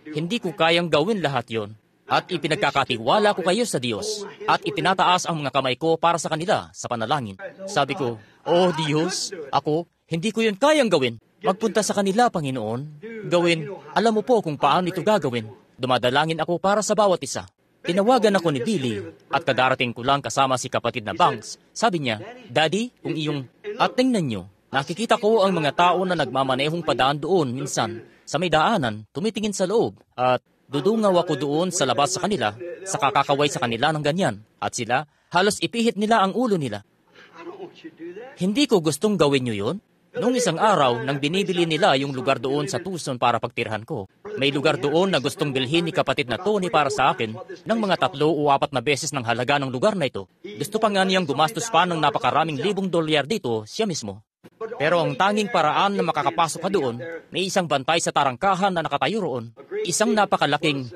Hindi ko kayang gawin lahat yon. At ipinagkakatiwala ko kayo sa Diyos. At itinataas ang mga kamay ko para sa kanila sa panalangin. Sabi ko, "Oh Diyos, hindi ko yun kayang gawin. Magpunta sa kanila, Panginoon. Gawin, alam mo po kung paano ito gagawin. Dumadalangin ako para sa bawat isa." Tinawagan ako ni Billy at kadarating ko lang kasama si kapatid na Banks. Sabi niya, "Daddy, kung iyong..." At tingnan niyo, nakikita ko ang mga tao na nagmamanehong padaan doon minsan sa may daanan, tumitingin sa loob. At dudungaw ako doon sa labas sa kanila, sa kakakaway sa kanila ng ganyan. At sila, halos ipihit nila ang ulo nila. Hindi ko gustong gawin niyo yun. Noong isang araw, nang binibili nila yung lugar doon sa Tucson para pagtirhan ko, may lugar doon na gustong bilhin ni kapatid na Tony para sa akin ng mga 3 o 4 na beses ng halaga ng lugar na ito. Gusto pa nga niyang gumastos pa ng napakaraming $1,000 dito siya mismo. Pero ang tanging paraan na makakapasok ka doon, may isang bantay sa tarangkahan na nakatayo roon. Isang napakalaking,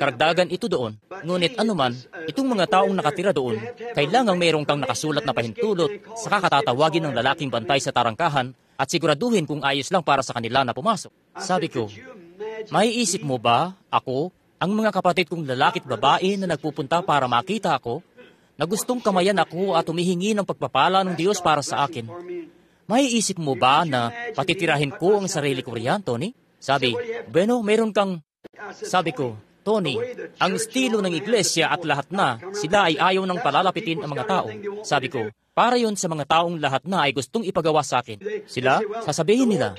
karagdagan ito doon. Ngunit anuman, itong mga taong nakatira doon, kailangang mayroong kang nakasulat na pahintulot sa kakatatawagin ng lalaking bantay sa tarangkahan at siguraduhin kung ayos lang para sa kanila na pumasok. Sabi ko, "Maiisip mo ba, ang mga kapatid kong lalaki at babae na nagpupunta para makita ako, na gustong kamayan ako at humihingi ng pagpapala ng Diyos para sa akin? Maiisip mo ba na patitirahin ko ang sarili ko riyan, Tony?" Sabi, "Meron kang..." Sabi ko, "Tony, ang estilo ng iglesia at lahat na, sila ay ayaw ng palalapitin ang mga tao." Sabi ko, "Para yun sa mga taong lahat na ay gustong ipagawa sa akin." Sila, sasabihin nila,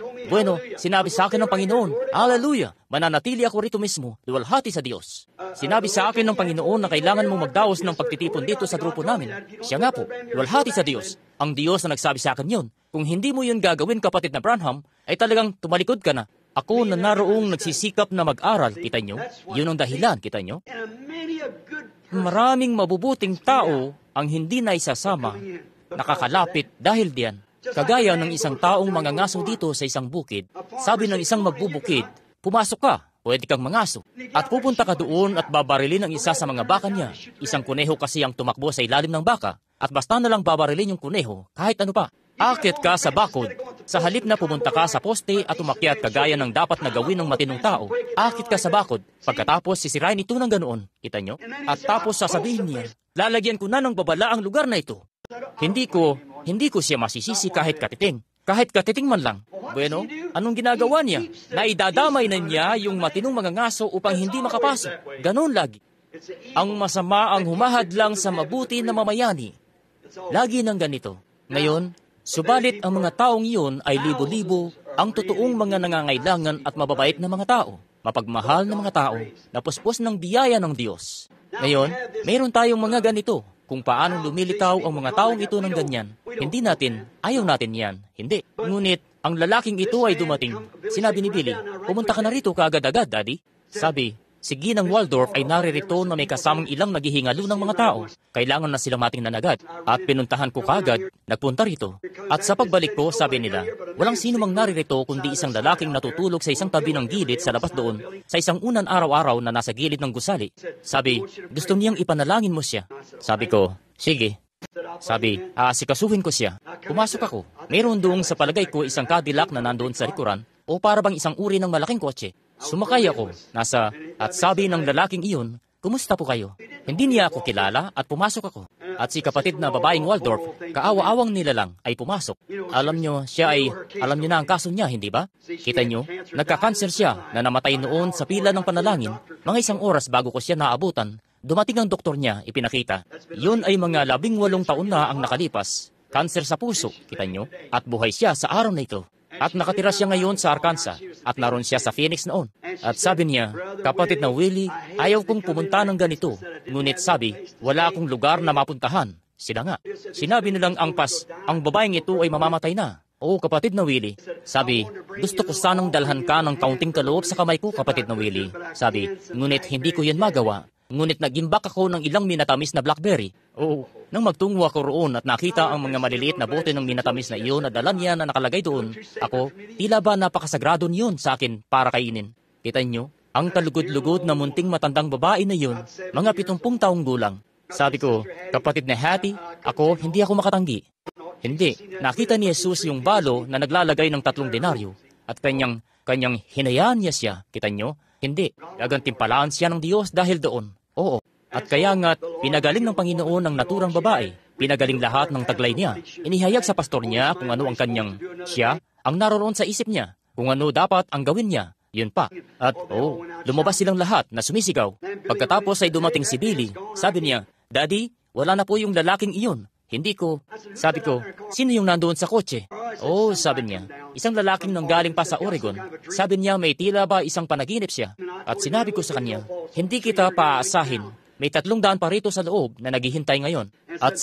"Sinabi sa akin ng Panginoon, hallelujah, mananatili ako rito mismo, luwalhati sa Diyos. Sinabi sa akin ng Panginoon na kailangan mong magdaos ng pagtitipon dito sa grupo namin." Siya nga po, luwalhati sa Diyos. Ang Diyos na nagsabi sa akin yun. Kung hindi mo yun gagawin, kapatid na Branham, ay talagang tumalikod ka na. Ako na naroong nagsisikap na mag-aral, kita nyo? Yun ang dahilan, kita nyo? Maraming mabubuting tao ang hindi na isasama, nakakalapit dahil diyan. Kagaya ng isang taong mangangaso dito sa isang bukid, sabi ng isang magbubukid, "Pumasok ka, pwede kang mangaso." At pupunta ka doon at babarilin ang isa sa mga baka niya. Isang kuneho kasi ang tumakbo sa ilalim ng baka, at basta na lang babarilin yung kuneho, kahit ano pa. Akit ka sa bakod. Sa halip na pumunta ka sa poste at umakyat kagaya ng dapat na gawin ng matinong tao, akit ka sa bakod. Pagkatapos sisirain ito ng ganoon, kita nyo? At tapos sasabihin niya, "Lalagyan ko na ng babala ang lugar na ito." Hindi ko siya masisisi kahit katiting. Kahit katiting man lang. Anong ginagawa niya? Naidadamay na niya yung matinong mga ngaso upang hindi makapasok. Ganon lagi. Ang masama ang humahadlang sa mabuti na mamayani. Lagi ng ganito. Ngayon, subalit ang mga taong iyon ay libo-libo, ang totoong mga nangangailangan at mababait na mga tao, mapagmahal na mga tao, napuspos ng biyaya ng Diyos. Ngayon, mayroon tayong mga ganito, kung paano lumilitaw ang mga taong ito ng ganyan. Ayaw natin yan, hindi. Ngunit, ang lalaking ito ay dumating. Sinabi ni Billy, "Pumunta ka na rito kaagad-agad, Daddy." Sabi, si Ginang Waldorf ay naririto na may kasamang ilang naghihingalo ng mga tao. Kailangan na silang matingnan agad. At pinuntahan ko kagad, nagpunta rito. At sa pagbalik ko, sabi nila, walang sino mang naririto kundi isang lalaking natutulog sa isang tabi ng gilid sa labas doon, sa isang unan araw-araw na nasa gilid ng gusali. Sabi, gusto niyang ipanalangin mo siya. Sabi ko, sige. Sabi, asikasuhin ko siya. Pumasok ako. Mayroon doon sa palagay ko isang Cadillac na nandoon sa likuran, o para bang isang uri ng malaking kotse. Sumakay ako, at sabi ng lalaking iyon, "Kumusta po kayo?" Hindi niya ako kilala at pumasok ako. At si kapatid na babaeng Waldorf, kaawa-awang nilalang ay pumasok. Alam nyo na ang kaso niya, hindi ba? Kita nyo, nagka-cancer siya na namatay noon sa pila ng panalangin. Mga 1 oras bago ko siya naabutan, dumating ang doktor niya, ipinakita. Yun ay mga 18 taon na ang nakalipas. Cancer sa puso, kita nyo, at buhay siya sa araw na ito. At nakatira siya ngayon sa Arkansas at naroon siya sa Phoenix noon. At sabi niya, kapatid na Willie, ayaw kong pumunta ng ganito. Ngunit sabi, wala akong lugar na mapuntahan. Sila nga. Sinabi nilang ang babaeng ito ay mamamatay na. Oo, kapatid na Willie. Sabi, gusto ko sanang dalhan ka ng kaunting kaloob sa kamay ko, kapatid na Willie. Sabi, ngunit hindi ko yan magawa. Ngunit nagimbak ako ng ilang minatamis na blackberry. Oo, nang magtungo ako roon at nakita ang mga maliliit na bote ng minatamis na iyon na dala niya na nakalagay doon, ako, tila ba napakasagrado niyon sa akin para kainin. Kita niyo, ang talugod-lugod na munting matandang babae na yun, mga 70 taong gulang. Sabi ko, kapatid na Hattie, hindi ako makatanggi. Hindi, nakita ni Jesus yung balo na naglalagay ng 3 denaryo at kanyang hinayaan niya siya, kita niyo? Hindi, gagantimpalaan siya ng Diyos dahil doon. Oo, at kaya nga't pinagaling ng Panginoon ang naturang babae. Pinagaling lahat ng taglay niya. Inihayag sa pastor niya kung ano ang siya, ang naroon sa isip niya, kung ano dapat ang gawin niya. Yun pa. At lumabas silang lahat na sumisigaw. Pagkatapos ay dumating si Billy. Sabi niya, Daddy, wala na po yung lalaking iyon. Sabi ko, sino yung nandoon sa kotse? Sabi niya, isang lalaking nanggaling pa sa Oregon. Sabi niya may tila ba isang panaginip siya. At sinabi ko sa kanya, hindi kita paaasahin. May 300 pa rito sa loob na naghihintay ngayon. At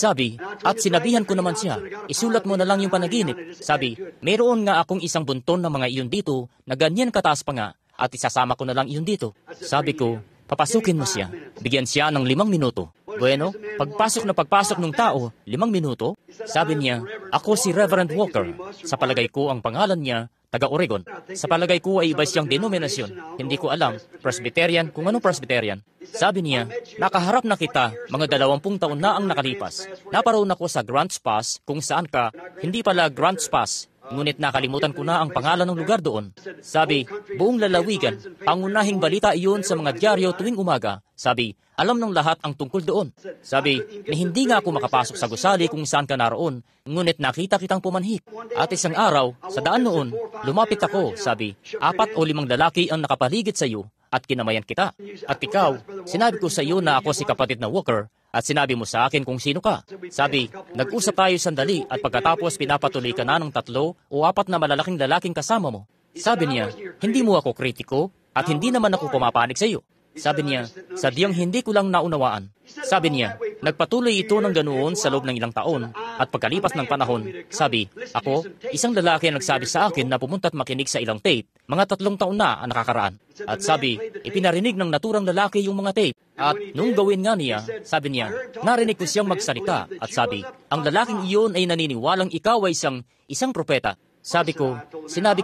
sinabihan ko naman siya, isulat mo na lang yung panaginip. Sabi, mayroon nga akong isang bunton na mga iyon dito na ganyan kataas pa nga at isasama ko na lang iyon dito. Sabi ko, papasukin mo siya. Bigyan siya ng 5 minuto. Bueno, pagpasok ng tao, 5 minuto. Sabi niya, ako si Reverend Walker. Sa palagay ko ang pangalan niya, taga-Oregon. Sa palagay ko ay iba siyang denominasyon. Hindi ko alam, Presbyterian, kung anong Presbyterian. Sabi niya, nakaharap na kita, mga 20 taon na ang nakalipas. Naparoon ako sa Grants Pass, kung saan ka, hindi pala Grants Pass, ngunit nakalimutan ko na ang pangalan ng lugar doon. Sabi, buong lalawigan, pangunahing balita iyon sa mga dyaryo tuwing umaga. Sabi, alam ng lahat ang tungkol doon. Sabi, na hindi nga ako makapasok sa gusali kung saan ka naroon, ngunit nakita kitang pumanhik. At isang araw, sa daan noon, lumapit ako, sabi, 4 o 5 lalaki ang nakapaligid sa iyo, at kinamayan kita. At ikaw, sinabi ko sa iyo na ako si kapatid na Walker, at sinabi mo sa akin kung sino ka. Sabi, nag-usap tayo sandali at pagkatapos pinapatuloy ka na ng 3 o 4 na malalaking lalaking kasama mo. Sabi niya, hindi mo ako kritiko at hindi naman ako pumapanig sa iyo. Sabi niya, sadyang hindi ko lang naunawaan. Sabi niya, nagpatuloy ito ng ganoon sa loob ng ilang taon at pagkalipas ng panahon, sabi, ako, isang lalaki ang nagsabi sa akin na pumunta at makinig sa ilang tape, mga 3 taon na ang nakakaraan. At sabi, ipinarinig ng naturang lalaki yung mga tape. At nung gawin nga niya, sabi niya, narinig ko siyang magsalita at sabi, ang lalaking iyon ay naniniwalang ikaw ay isang propeta. Sinabi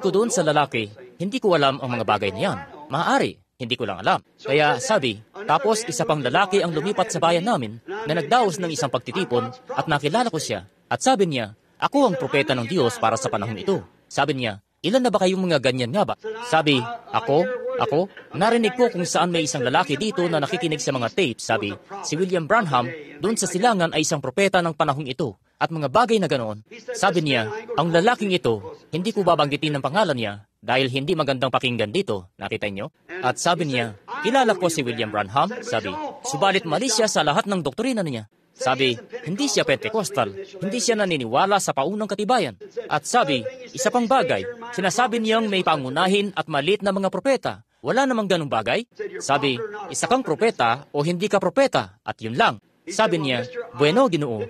ko doon sa lalaki, hindi ko alam ang mga bagay na yan. Maaari. Hindi ko lang alam. Kaya sabi, tapos isa pang lalaki ang lumipat sa bayan namin na nagdaos ng isang pagtitipon at nakilala ko siya. At sabi niya, ako ang propeta ng Diyos para sa panahon ito. Sabi niya, ilan na ba kayong mga ganyan nga ba? Sabi, ako, narinig ko kung saan may isang lalaki dito na nakikinig sa mga tapes. Sabi, si William Branham, doon sa silangan ay isang propeta ng panahong ito. At mga bagay na ganoon. Sabi niya, ang lalaking ito, hindi ko babanggitin ng pangalan niya dahil hindi magandang pakinggan dito. Nakita niyo? At sabi niya, kilala ko si William Branham. Sabi, subalit mali siya sa lahat ng doktrina niya. Sabi, hindi siya Pentecostal. Hindi siya naniniwala sa paunang katibayan. At sabi, isa pang bagay, sinasabi niyang may pangunahin at maliit na mga propeta. Wala namang ganung bagay. Sabi, isa kang propeta o hindi ka propeta. At yun lang. Sabi niya, bueno, Ginoo,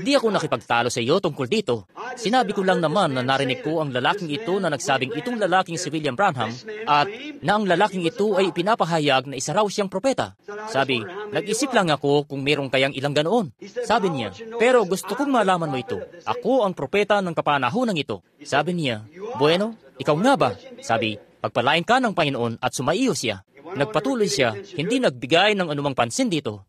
di ako nakipagtalo sa iyo tungkol dito. Sinabi ko lang naman na narinig ko ang lalaking ito na nagsabing itong lalaking si William Branham at na ang lalaking ito ay pinapahayag na isa raw siyang propeta. Sabi, nag-isip lang ako kung merong kayang ilang ganoon. Sabi niya, pero gusto kong malaman mo ito. Ako ang propeta ng kapanahonang ito. Sabi niya, bueno, ikaw nga ba? Sabi, pagpalain ka ng Panginoon at sumaiyo siya. Nagpatuloy siya, hindi nagbigay ng anumang pansin dito.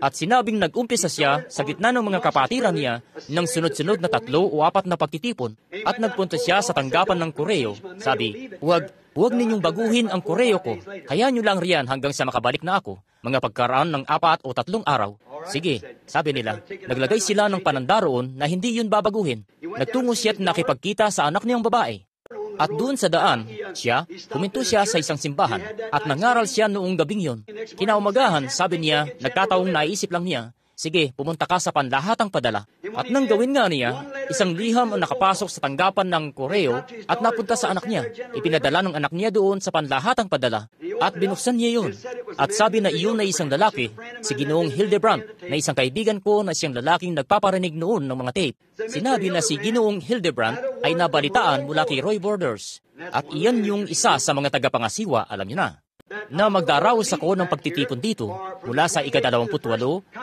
At sinabing nag-umpisa siya sa gitna ng mga kapatiran niya ng sunod-sunod na 3 o 4 na pagtitipon at nagpunta siya sa tanggapan ng koreo. Sabi, huwag ninyong baguhin ang koreo ko. Hayaan nyo lang riyan hanggang sa makabalik na ako, mga pagkaraan ng 4 o 3 araw. Sige, sabi nila, naglagay sila ng pananda roon na hindi yun babaguhin. Nagtungo siya at nakipagkita sa anak niyang babae. At doon sa daan, huminto siya sa isang simbahan at nangaral siya noong gabing yun. Kinaumagahan, sabi niya, nagkataong naisip lang niya, sige, pumunta ka sa panlahatang padala. At nang gawin nga niya, isang liham ang nakapasok sa tanggapan ng koreo at napunta sa anak niya. Ipinadala ng anak niya doon sa panlahatang padala at binuksan niya yun. At sabi na iyon ay isang lalaki, si Ginoong Hildebrandt, na isang kaibigan ko na siyang lalaking nagpaparinig noon ng mga tape. Sinabi na si Ginoong Hildebrandt ay nabalitaan mula kay Roy Borders. At iyan yung isa sa mga tagapangasiwa, alam niyo na magdaraos ako ng pagtitipon dito mula sa ika-28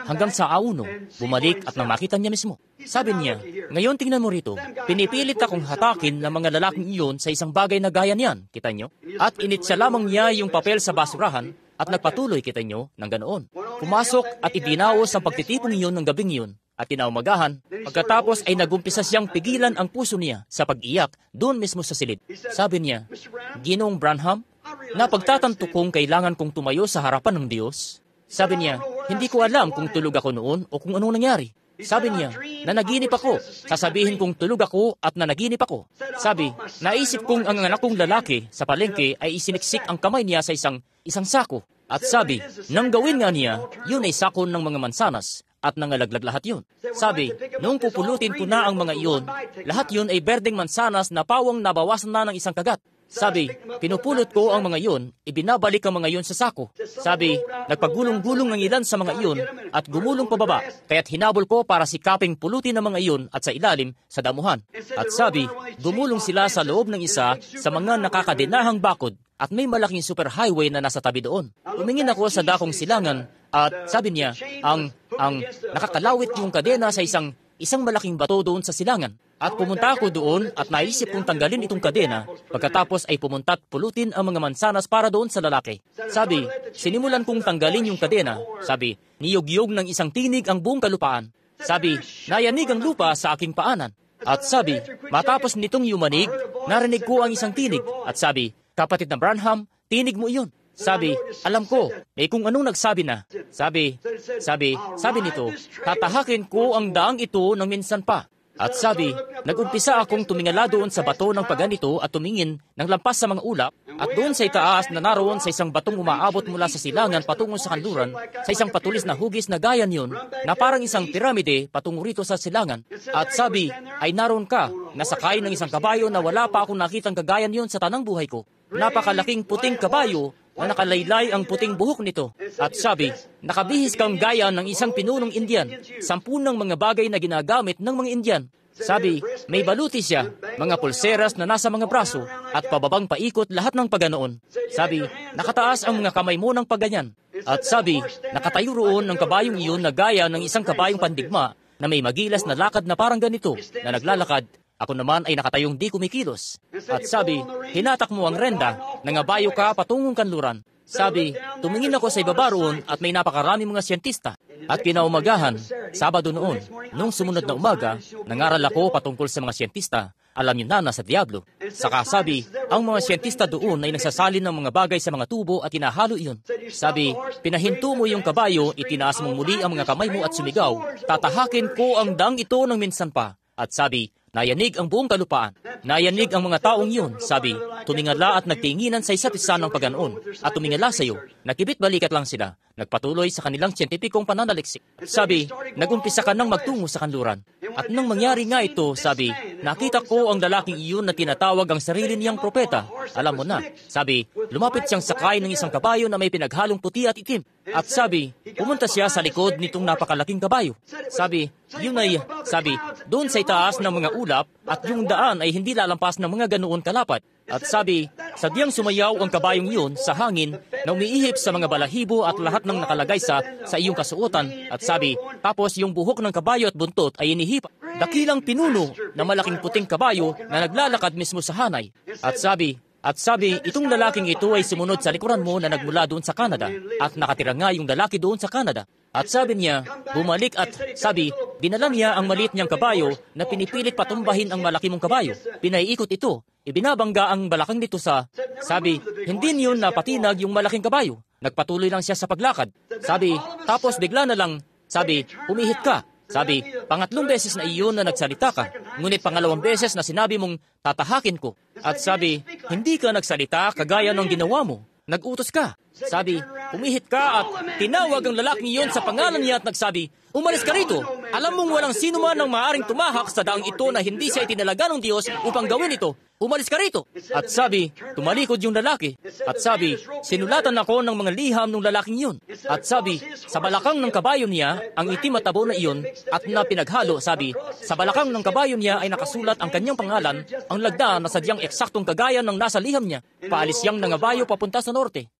hanggang sa A1, bumalik at nang makita niya mismo. Sabi niya, ngayon tingnan mo rito, pinipilit akong hatakin ng mga lalaking iyon sa isang bagay na gaya niyan, kita nyo? At initsa lamang niya yung papel sa basurahan at nagpatuloy, kita nyo, ng ganoon. Pumasok at idinaos ang pagtitipon iyon ng gabing iyon. At kinaumagahan, pagkatapos ay nagumpisa siyang pigilan ang puso niya sa pag-iyak doon mismo sa silid. Sabi niya, Ginoong Branham, napagtatanto kong kailangan kong tumayo sa harapan ng Diyos. Sabi niya, hindi ko alam kung tulog ako noon o kung anong nangyari. Sabi niya, nanaginip ako. Sasabihin kong tulog ako at nanaginip ako. Sabi, naisip kong ang anak kong lalaki sa palengke ay isiniksik ang kamay niya sa isang sako. At sabi, nang gawin nga niya, yun ay sako ng mga mansanas. At nangalaglag lahat yun. Sabi, noong pupulutin ko na ang mga iyon, lahat yun ay berdeng mansanas na pawang nabawasan na ng isang kagat. Sabi, pinupulot ko ang mga iyon, ibinabalik ang mga iyon sa sako. Sabi, nagpagulong-gulong ng ilan sa mga iyon at gumulong pababa, kaya't hinabol ko para sikaping pulutin ang mga iyon at sa ilalim sa damuhan. At sabi, gumulong sila sa loob ng isa sa mga nakakadinahang bakod at may malaking superhighway na nasa tabi doon. Tumingin ako sa dakong silangan at sabi niya, ang nakakalawit yung kadena sa isang malaking bato doon sa silangan. At pumunta ako doon at naisip kong tanggalin itong kadena, pagkatapos ay pumunta at pulutin ang mga mansanas para doon sa lalaki. Sabi, sinimulan kong tanggalin yung kadena. Sabi, niyog-yog ng isang tinig ang buong kalupaan. Sabi, nayanig ang lupa sa aking paanan. At sabi, matapos nitong yumanig, narinig ko ang isang tinig. At sabi, kapatid na Branham, tinig mo iyon. Sabi, alam ko, may kung anong nagsabi na. Sabi nito, tatahakin ko ang daang ito ng minsan pa. At sabi, nagumpisa akong tumingala doon sa bato ng paganito at tumingin ng lampas sa mga ulap at doon sa itaas na naroon sa isang batong umaabot mula sa silangan patungo sa kanluran sa isang patulis na hugis na gaya niyon na parang isang piramide patungo rito sa silangan. At sabi, ay naroon ka, nasakay ng isang kabayo na wala pa akong nakitang kagaya niyon sa tanang buhay ko. Napakalaking puting kabayo na nakalaylay ang puting buhok nito. At sabi, nakabihis kang gaya ng isang pinunong Indian, 10 ng mga bagay na ginagamit ng mga Indian. Sabi, may baluti siya, mga pulseras na nasa mga braso, at pababang paikot lahat ng paganoon. Sabi, nakataas ang mga kamay mo ng pagganyan. At sabi, nakatayo roon ng kabayong iyon na gaya ng isang kabayong pandigma na may magilas na lakad na parang ganito, na naglalakad. Ako naman ay nakatayong di kumikilos. At sabi, hinatak mo ang renda, nangabayo ka patungong kanluran. Sabi, tumingin ako sa ibaba roon at may napakarami mga siyentista. At kinaumagahan, Sabado noon, nung sumunod na umaga, nangaral ako patungkol sa mga siyentista. Alam niyo na, nasa Diablo. Saka sabi, ang mga siyentista doon ay nagsasalin ng mga bagay sa mga tubo at kinahalo iyon. Sabi, pinahinto mo yung kabayo, itinaas mong muli ang mga kamay mo at sumigaw, tatahakin ko ang daang ito ng minsan pa. At sabi, nayanig ang buong kalupaan. Nayanig ang mga taong yun. Sabi, tumingala at nagtinginan sa isa't isa ng paganoon. At tumingala sa iyo. Nakibit balikat lang sila. Nagpatuloy sa kanilang siyentipikong pananaliksik. Sabi, nagumpisa ka nang magtungo sa kanluran. At nang mangyari nga ito, sabi, nakita ko ang lalaking iyon na tinatawag ang sarili niyang propeta. Alam mo na. Sabi, lumapit siyang sakay ng isang kabayo na may pinaghalong puti at itim. At sabi, pumunta siya sa likod nitong napakalaking kabayo. Sabi, yun ay, sabi, doon sa itaas ng mga ulap at yung daan ay hindi lalampas ng mga ganoon kalapat. At sabi, sadyang sumayaw ang kabayong yun sa hangin na umiihip sa mga balahibo at lahat ng nakalagay sa iyong kasuotan. At sabi, tapos yung buhok ng kabayo at buntot ay inihip. Dakilang pinuno na malaking puting kabayo na naglalakad mismo sa hanay. At sabi, itong lalaking ito ay sumunod sa likuran mo na nagmula doon sa Canada at nakatira nga yung lalaki doon sa Canada. At sabi niya, bumalik at sabi, dinala niya ang maliit niyang kabayo na pinipilit patumbahin ang malaki mong kabayo. Pinaiikot ito. Ibinabangga ang balakang nito sa, sabi, hindi niyon napatinag yung malaking kabayo. Nagpatuloy lang siya sa paglakad. Sabi, tapos bigla na lang, Sabi, pumihit ka. Sabi, pangatlong beses na iyon na nagsalita ka, ngunit pangalawang beses na sinabi mong tatahakin ko. At sabi, hindi ka nagsalita kagaya ng ginawa mo. Nag-utos ka. Sabi, pumihit ka at tinawag ang lalaking iyon sa pangalan niya at nagsabi, umalis ka rito. Alam mong walang sino man ang maaaring tumahak sa daang ito na hindi siya itinalaga ng Diyos upang gawin ito. Umalis ka rito. At sabi, tumalikod yung lalaki. At sabi, sinulatan ako ng mga liham ng lalaking yun. At sabi, sa balakang ng kabayo niya, ang itim at tabo na iyon, at na pinaghalo, sabi, sa balakang ng kabayo niya ay nakasulat ang kanyang pangalan, ang lagda na sadyang eksaktong kagaya ng nasa liham niya. Paalis siyang nangabayo papunta sa norte.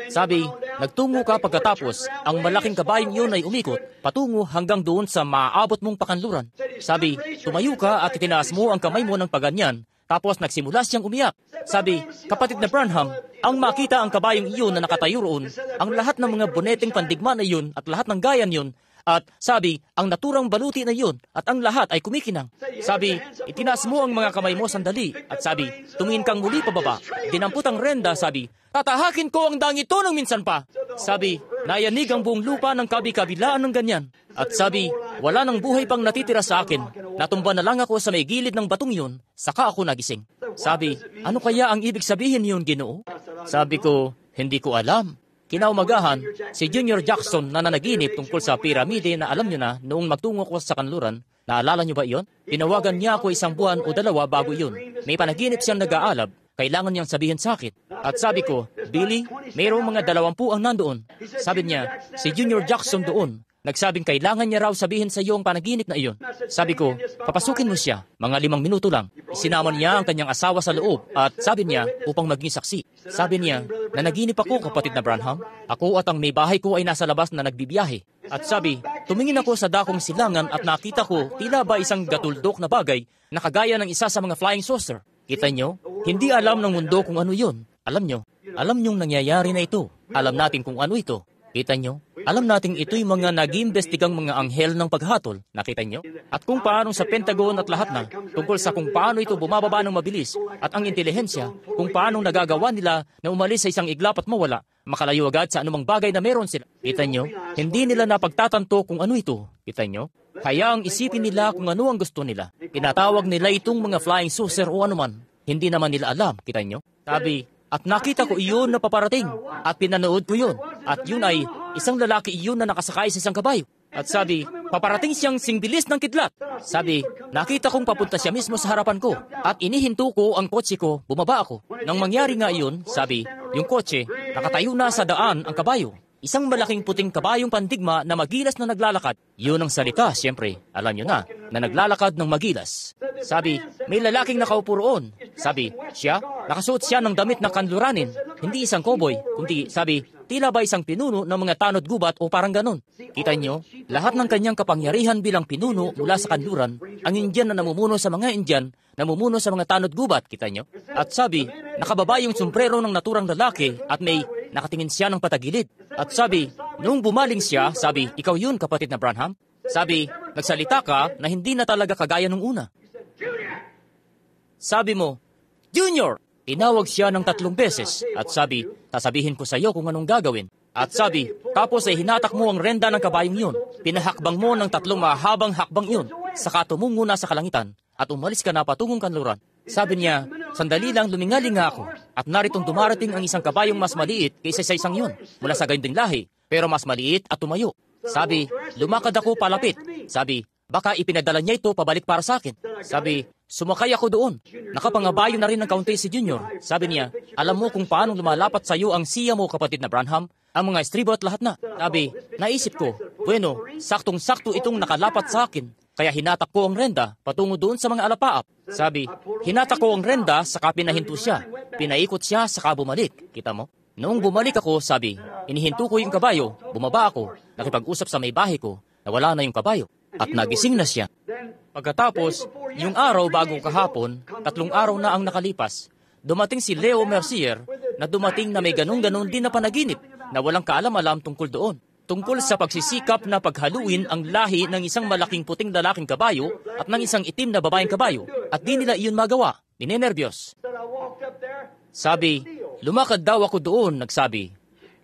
Sabi, nagtungo ka pagkatapos, ang malaking kabayong iyon ay umikot, patungo hanggang doon sa maaabot mong pakanluran. Sabi, tumayo ka at itinaas mo ang kamay mo ng paganyan, tapos nagsimula siyang umiyak. Sabi, kapatid na Branham, ang makita ang kabayong iyon na nakatayo roon, ang lahat ng mga boneteng pandigma na iyon at lahat ng gayan iyon, at sabi, ang naturang baluti na iyon at ang lahat ay kumikinang. Sabi, itinaas mo ang mga kamay mo sandali. At sabi, tumingin kang muli pababa. Dinampot ang renda, sabi, tatahakin ko ang dang ito ng minsan pa. Sabi, nayanig ang buong lupa ng kabi-kabilaan ng ganyan. At sabi, wala nang buhay pang natitira sa akin. Natumba na lang ako sa may gilid ng batong yun, saka ako nagising. Sabi, ano kaya ang ibig sabihin yun, Ginoo? Sabi ko, hindi ko alam. Kinaumagahan, si Junior Jackson na nanaginip tungkol sa piramide na alam nyo na noong magtungo ko sa kanluran. Naalala nyo ba iyon? Tinawagan niya ako 1 buwan o 2 bago iyon. May panaginip siyang nag-aalab. Kailangan niyang sabihin sa akin. At sabi ko, Billy, mayroong mga 20 ang nandoon. Sabi niya, si Junior Jackson doon. Nagsabing kailangan niya raw sabihin sa iyo ang panaginip na iyon. Sabi ko, papasukin mo siya, mga 5 minuto lang. Sinama niya ang kanyang asawa sa loob at sabi niya upang maging saksi. Sabi niya, nanaginip ako, kapatid na Branham. Ako at ang may bahay ko ay nasa labas na nagbibiyahe. At sabi, tumingin ako sa dakong silangan at nakita ko tila ba isang gatuldok na bagay na kagaya ng isa sa mga flying saucer. Kita nyo? Hindi alam ng mundo kung ano yun. Alam nyo? Alam nyong nangyayari na ito. Alam natin kung ano ito. Kita nyo? Alam natin ito'y mga nag-iimbestigang mga anghel ng paghatol. Nakita nyo? At kung paano sa Pentagon at lahat na, tungkol sa kung paano ito bumababa ng mabilis at ang intelihensya, kung paano nagagawa nila na umalis sa isang iglap at mawala, makalayo agad sa anumang bagay na meron sila. Kita nyo? Hindi nila napagtatanto kung ano ito. Kita nyo? Kaya ang isipin nila kung ano ang gusto nila. Tinatawag nila itong mga flying saucer o anuman. Hindi naman nila alam. Kita nyo? Sabi, at nakita ko iyon na paparating at pinanood ko yun. At yun ay isang lalaki iyon na nakasakay sa isang kabayo. At sabi, paparating siyang singbilis ng kidlat. Sabi, nakita kong papunta siya mismo sa harapan ko. At inihinto ko ang kotse ko, bumaba ako. Nang mangyari nga iyon, sabi, yung kotse, nakatayo na sa daan ang kabayo. Isang malaking puting kabayong pandigma na magilas na naglalakad. Yun ang salita, siyempre. Alam nyo na naglalakad ng magilas. Sabi, may lalaking nakaupo roon. Sabi, siya, nakasuot siya ng damit na kanluranin. Hindi isang cowboy, kundi, sabi, tila ba isang pinuno ng mga tanod gubat o parang ganon. Kita nyo, lahat ng kanyang kapangyarihan bilang pinuno mula sa kanluran, ang Indian na namumuno sa mga Indian, namumuno sa mga tanod gubat, kita nyo. At sabi, nakababa yung sombrero ng naturang lalaki at may nakatingin siya ng patagilid. At sabi, noong bumaling siya, sabi, ikaw yun, kapatid na Branham. Sabi, nagsalita ka na hindi na talaga kagaya nung una. Sabi mo, Junior! Tinawag siya ng 3 beses at sabi, sasabihin ko sa iyo kung anong gagawin. At sabi, tapos ay hinatak mo ang renda ng kabayong yun. Pinahakbang mo ng 3 mahabang hakbang yun. Saka tumungo na sa kalangitan at umalis ka na patungong kanluran. Sabi niya, sandali lang lumingalinga ako at naritong dumarating ang isang kabayong mas maliit kaysa sa isang yun mula sa gayunding lahi, pero mas maliit at tumayo. Sabi, lumakad ako palapit. Sabi, baka ipinadala niya ito pabalik para sa akin. Sabi, sumakay ako doon. Nakapangabayo na rin ng kaunti si Junior. Sabi niya, alam mo kung paano lumalapat sa iyo ang siya mo, kapatid na Branham? Ang mga estribo at lahat na. Sabi, naisip ko, bueno, saktong-sakto itong nakalapat sa akin. Kaya hinatak ko ang renda patungo doon sa mga alapaap. Sabi, hinatak ko ang renda saka pinahinto siya. Pinaikot siya saka bumalik. Kita mo? Noong bumalik ako, sabi, inihinto ko yung kabayo, bumaba ako, nakipag-usap sa may bahay ko, nawala na yung kabayo. At nagising na siya. Pagkatapos, yung araw bago kahapon, 3 araw na ang nakalipas, dumating si Leo Mercier na dumating na may ganun-ganun din na panaginip na walang kaalam-alam tungkol doon. Tungkol sa pagsisikap na paghaluin ang lahi ng isang malaking puting lalaking kabayo at ng isang itim na babaeng kabayo at di nila iyon magawa. Ninenervyos. Sabi, lumakad daw ako doon, nagsabi,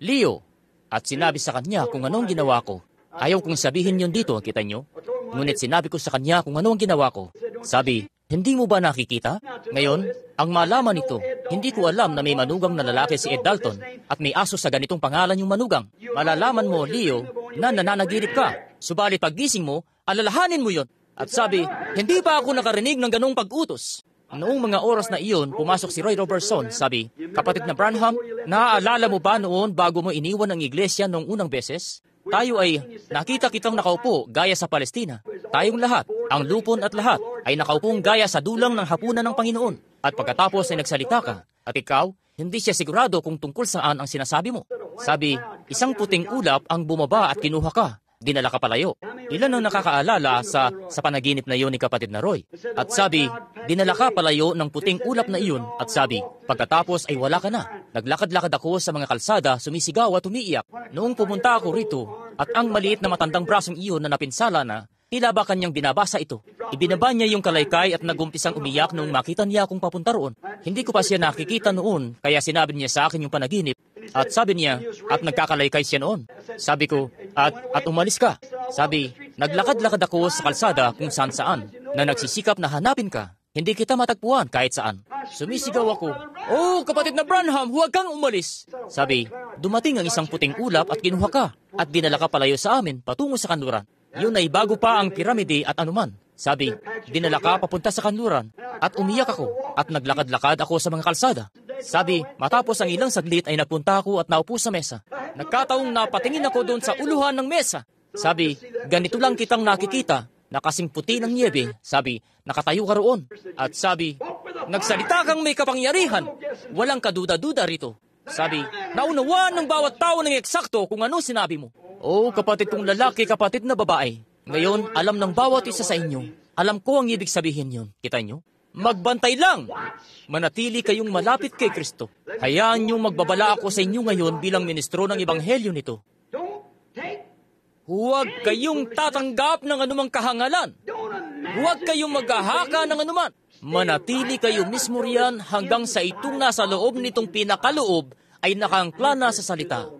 Leo, at sinabi sa kanya kung anong ginawa ko. Ayaw kong sabihin yun dito, kita nyo? Ngunit sinabi ko sa kanya kung ano ang ginawa ko. Sabi, hindi mo ba nakikita? Ngayon, ang malaman nito, hindi ko alam na may manugang na lalaki si Ed Dalton at may aso sa ganitong pangalan yung manugang. Malalaman mo, Leo, na nananaginip ka. Subalit paggising mo, alalahanin mo yon. At sabi, hindi pa ako nakarinig ng ganong pag-utos. Noong mga oras na iyon, pumasok si Roy Robertson. Sabi, kapatid na Branham, naaalala mo ba noon bago mo iniwan ang iglesia noong unang beses? Tayo ay nakita kitang nakaupo gaya sa Palestina. Tayong lahat, ang lupon at lahat, ay nakaupong gaya sa dulang ng hapunan ng Panginoon. At pagkatapos ay nagsalita ka. At ikaw, hindi siya sigurado kung tungkol saan ang sinasabi mo. Sabi, isang puting ulap ang bumaba at kinuha ka. Dinala ka palayo. Ilan ang nakakaalala sa panaginip na iyon ni kapatid na Roy? At sabi, dinala ka palayo ng puting ulap na iyon. At sabi, pagkatapos ay wala ka na. Naglakad-lakad ako sa mga kalsada, sumisigaw at umiiyak. Noong pumunta ako rito, at ang maliit na matandang brasong iyon na napinsala na, tila ba kanyang binabasa ito. Ibinaba niya yung kalaykay at nagumpisang umiyak nung makita niya akong papunta roon. Hindi ko pa siya nakikita noon, kaya sinabi niya sa akin yung panaginip. At sabi niya, at nagkakalaykay siya noon. Sabi ko, at umalis ka. Sabi, naglakad-lakad ako sa kalsada kung saan-saan, na nagsisikap na hanapin ka. Hindi kita matagpuan kahit saan. Sumisigaw ako, "Oh, kapatid na Branham, huwag kang umalis." Sabi, dumating ang isang puting ulap at kinuha ka, at dinala ka palayo sa amin patungo sa kanluran. Yun ay bago pa ang piramide at anuman. Sabi, dinala ka papunta sa kanluran, at umiyak ako, at naglakad-lakad ako sa mga kalsada. Sabi, matapos ang ilang saglit ay nagpunta ako at naupo sa mesa. Nagkataong napatingin ako doon sa uluhan ng mesa. Sabi, ganito lang kitang nakikita, na kasing puti ng niebe. Sabi, nakatayo ka roon. At sabi, nagsalita kang may kapangyarihan. Walang kaduda-duda rito. Sabi, naunawaan ng bawat tao ng eksakto kung ano sinabi mo. Oh, kapatid kong lalaki, kapatid na babae. Ngayon, alam ng bawat isa sa inyo. Alam ko ang ibig sabihin yun. Kita nyo? Magbantay lang. Manatili kayong malapit kay Kristo. Hayaan nyo magbabala ako sa inyo ngayon bilang ministro ng ebanghelyo nito. Huwag kayong tatanggap ng anumang kahangalan. Huwag kayong maghahaka ng anuman. Manatili kayo mismo riyan hanggang sa itong nasa loob nitong pinakaloob ay nakaangkla na sa salita,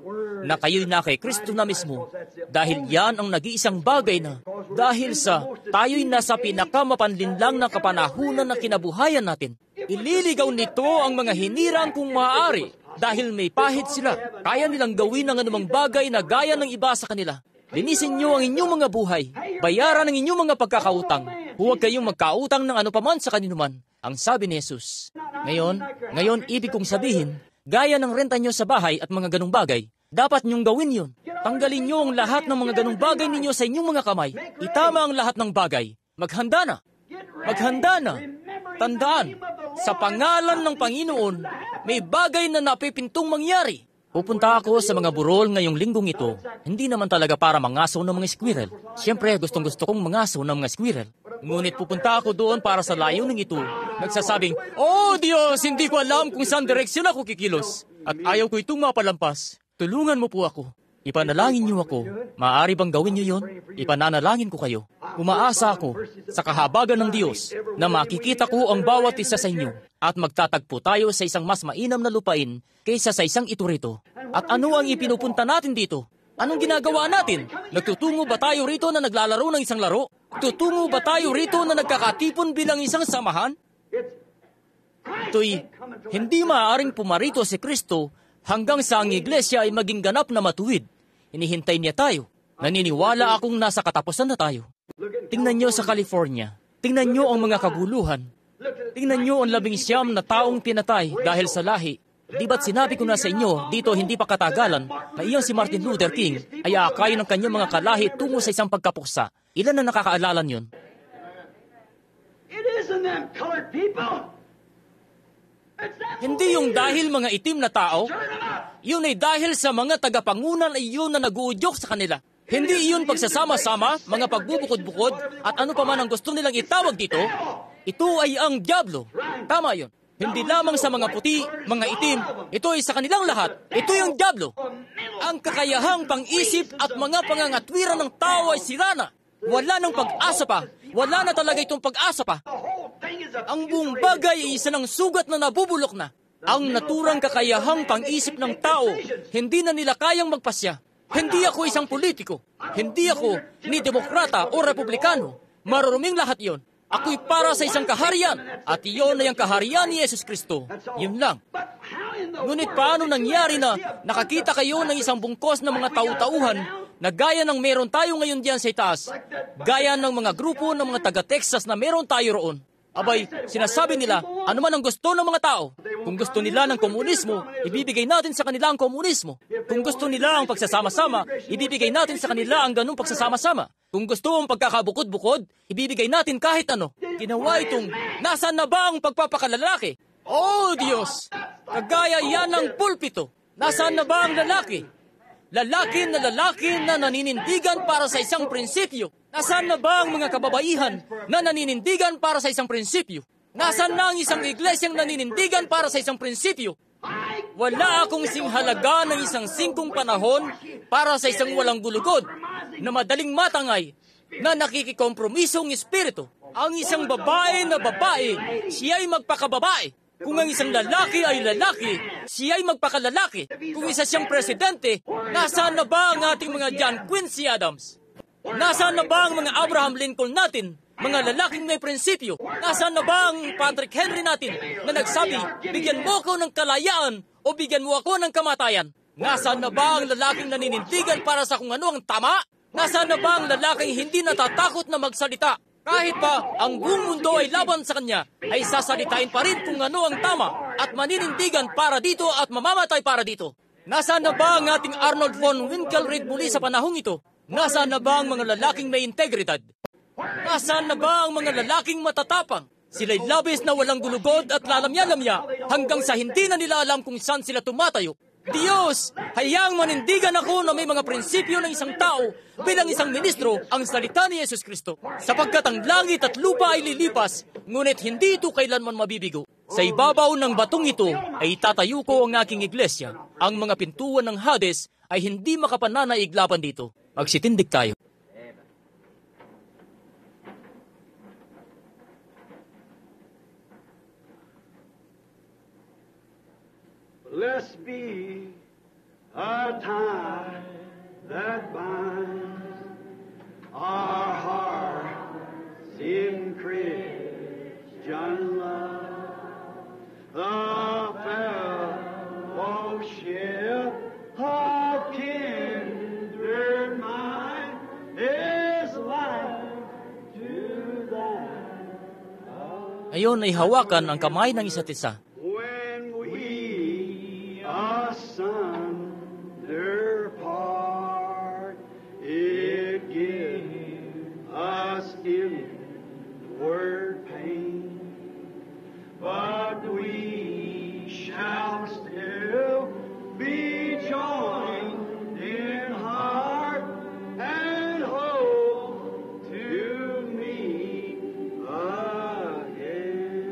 na kayo'y na kay Kristo na mismo, dahil yan ang nag-iisang bagay na, dahil sa tayo'y nasa pinakamapanlinlang na kapanahunan na kinabuhayan natin. Ililigaw nito ang mga hinirang kung maaari, dahil may pahid sila. Kaya nilang gawin ang anumang bagay na gaya ng iba sa kanila. Linisin niyo ang inyong mga buhay, bayaran ang inyong mga pagkakautang. Huwag kayong magkautang ng ano paman sa kaninuman, ang sabi ni Jesus. Ngayon, ibig kong sabihin, gaya ng renta nyo sa bahay at mga ganong bagay, dapat nyong gawin yun. Tanggalin nyo ang lahat ng mga ganong bagay ninyo sa inyong mga kamay. Itama ang lahat ng bagay. Maghanda na. Maghanda na. Tandaan, sa pangalan ng Panginoon, may bagay na napipintong mangyari. Pupunta ako sa mga burol ngayong linggong ito. Hindi naman talaga para mangasaw ng mga squirrel. Siyempre, gustong-gusto kong mangasaw ng mga squirrel. Ngunit pupunta ako doon para sa layuning ito. Nagsasabing, "Oh Diyos, hindi ko alam kung saan direksyon ako kikilos. At ayaw ko itong mapalampas. Tulungan mo po ako. Ipanalangin niyo ako. Maaari bang gawin niyo yon? Ipananalangin ko kayo. Umaasa ako sa kahabagan ng Diyos na makikita ko ang bawat isa sa inyo at magtatagpo tayo sa isang mas mainam na lupain kaysa sa isang ito rito. At ano ang ipinupunta natin dito? Anong ginagawa natin? Nagtutungo ba tayo rito na naglalaro ng isang laro? Tutungo ba tayo rito na nagkakatipon bilang isang samahan? Ito'y hindi maaaring pumarito si Kristo hanggang sa ang iglesia ay maging ganap na matuwid. Hinihintay niya tayo. Naniniwala akong nasa katapusan na tayo. Tingnan niyo sa California. Tingnan niyo ang mga kaguluhan. Tingnan niyo ang 11 na taong pinatay dahil sa lahi. Di ba't sinabi ko na sa inyo, dito hindi pa katagalan, na iyang si Martin Luther King ay aakayin ng kanyang mga kalahi tungo sa isang pagkapuksa. Ilan na nakakaalalan yun?
It isn't them colored people.
Hindi yung dahil mga itim na tao, yun ay dahil sa mga tagapangunan ay yun na naguudyok sa kanila. Hindi iyon pagsasama-sama, mga pagbubukod-bukod, at ano pa man ang gusto nilang itawag dito, ito ay ang dyablo. Tama yun. Hindi lamang sa mga puti, mga itim, ito ay sa kanilang lahat. Ito yung dyablo. Ang kakayahang pang-isip at mga pangangatwiran ng tao ay sira na. Wala nang pag-asa pa. Wala na talaga itong pag-asa pa. Ang buong bagay ay isa ng sugat na nabubulok na. Ang naturang kakayahang pang-isip ng tao, hindi na nila kayang magpasya. Hindi ako isang politiko. Hindi ako ni demokrata o republikano. Maruruming lahat yon. Ako'y para sa isang kaharian. At iyon ay ang kaharian ni Yesus Kristo. Yun lang. Ngunit paano nangyari na nakakita kayo ng isang bungkos ng mga tau-tauhan na gaya ng meron tayo ngayon diyan sa itaas? Gaya ng mga grupo ng mga taga-Texas na meron tayo roon. Abay, sinasabi nila, ano man ang gusto ng mga tao. Kung gusto nila ng komunismo, ibibigay natin sa kanila ang komunismo. Kung gusto nila ang pagsasama-sama, ibibigay natin sa kanila ang ganung pagsasama-sama. Kung gusto ang pagkakabukod-bukod, ibibigay natin kahit ano. Ginawa itong, nasaan na ba ang pagpapakalalaki? Oh, Diyos! Kagaya yan ng pulpito. Nasaan na ba ang lalaki? Lalaki na naninindigan para sa isang prinsipyo. Nasaan na ba ang mga kababaihan na naninindigan para sa isang prinsipyo? Nasaan na ang isang iglesyang naninindigan para sa isang prinsipyo? Wala akong singhalaga ng isang singkong panahon para sa isang walang gulugod na madaling matangay na nakikikompromisong espiritu. Ang isang babae na babae, siya'y magpakababae. Kung ang isang lalaki ay lalaki, siya'y magpakalalaki. Kung isa siyang presidente, nasaan na ba ang ating mga John Quincy Adams? Nasaan na ba ang mga Abraham Lincoln natin? Mga lalaking may prinsipyo. Nasaan na ba ang Patrick Henry natin na nagsabi, bigyan mo ako ng kalayaan o bigyan mo ako ng kamatayan? Nasaan na ba ang lalaking naninindigan para sa kung ano ang tama? Nasaan na ba ang lalaking hindi natatakot na magsalita? Kahit pa ang buong mundo ay laban sa kanya, ay sasalitain pa rin kung ano ang tama at maninindigan para dito at mamamatay para dito. Nasaan na ba ang ating Arnold von Winkelried muli sa panahong ito? Nasaan na ba ang mga lalaking may integridad? Nasaan na ba ang mga lalaking matatapang? Sila'y labis na walang gulugod at lalamya-lamya hanggang sa hindi na nila alam kung saan sila tumatayo. Diyos, hayaang manindigan ako na may mga prinsipyo ng isang tao bilang isang ministro ang salita ni Yesus Kristo. Sapagkat ang langit at lupa ay lilipas, ngunit hindi ito kailanman mabibigo. Sa ibabaw ng batong ito ay itatayo ko ang aking iglesia. Ang mga pintuan ng Hades ay hindi makapananaig laban dito. Magsitindig tayo.
Blessed be a tie that binds our hearts in Christian love, the fellowship of kindred mind is life to that.
Ngayon ay hawakan ang kamay ng isa't isa.
Asunder part, it gives us inward pain, but we shall still be joined in heart and hope to meet again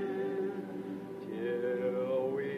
till we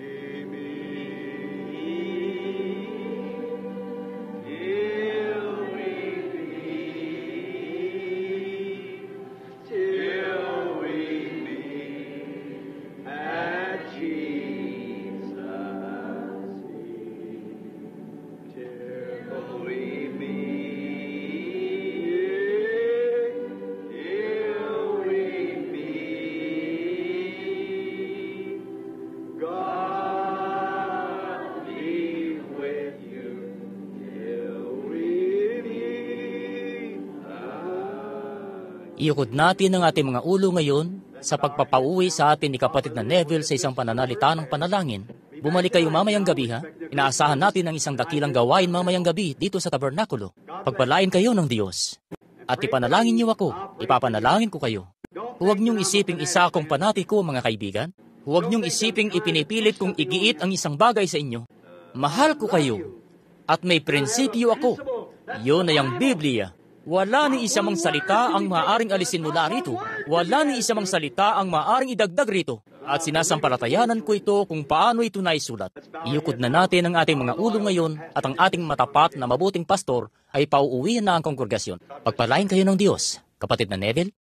Iukod natin ang ating mga ulo ngayon sa pagpapauwi sa atin ni kapatid na Neville sa isang pananalita ng panalangin. Bumalik kayo mamayang gabi, ha? Inaasahan natin ang isang dakilang gawain mamayang gabi dito sa tabernakulo. Pagpalain kayo ng Diyos. At ipanalangin niyo ako, ipapanalangin ko kayo. Huwag niyong isiping isa akong panatiko, mga kaibigan. Huwag niyong isiping ipinipilit kong igiit ang isang bagay sa inyo. Mahal ko kayo. At may prinsipyo ako. Yun ay ang Biblia. Wala ni isa mang salita ang maaaring alisin mula rito. Wala ni isa mang salita ang maaaring idagdag rito. At sinasampalatayanan ko ito kung paano ito naisulat. Iukod na natin ang ating mga ulo ngayon at ang ating matapat na mabuting pastor ay pauuwihan na ang kongregasyon. Pagpalain kayo ng Diyos, kapatid na Neville.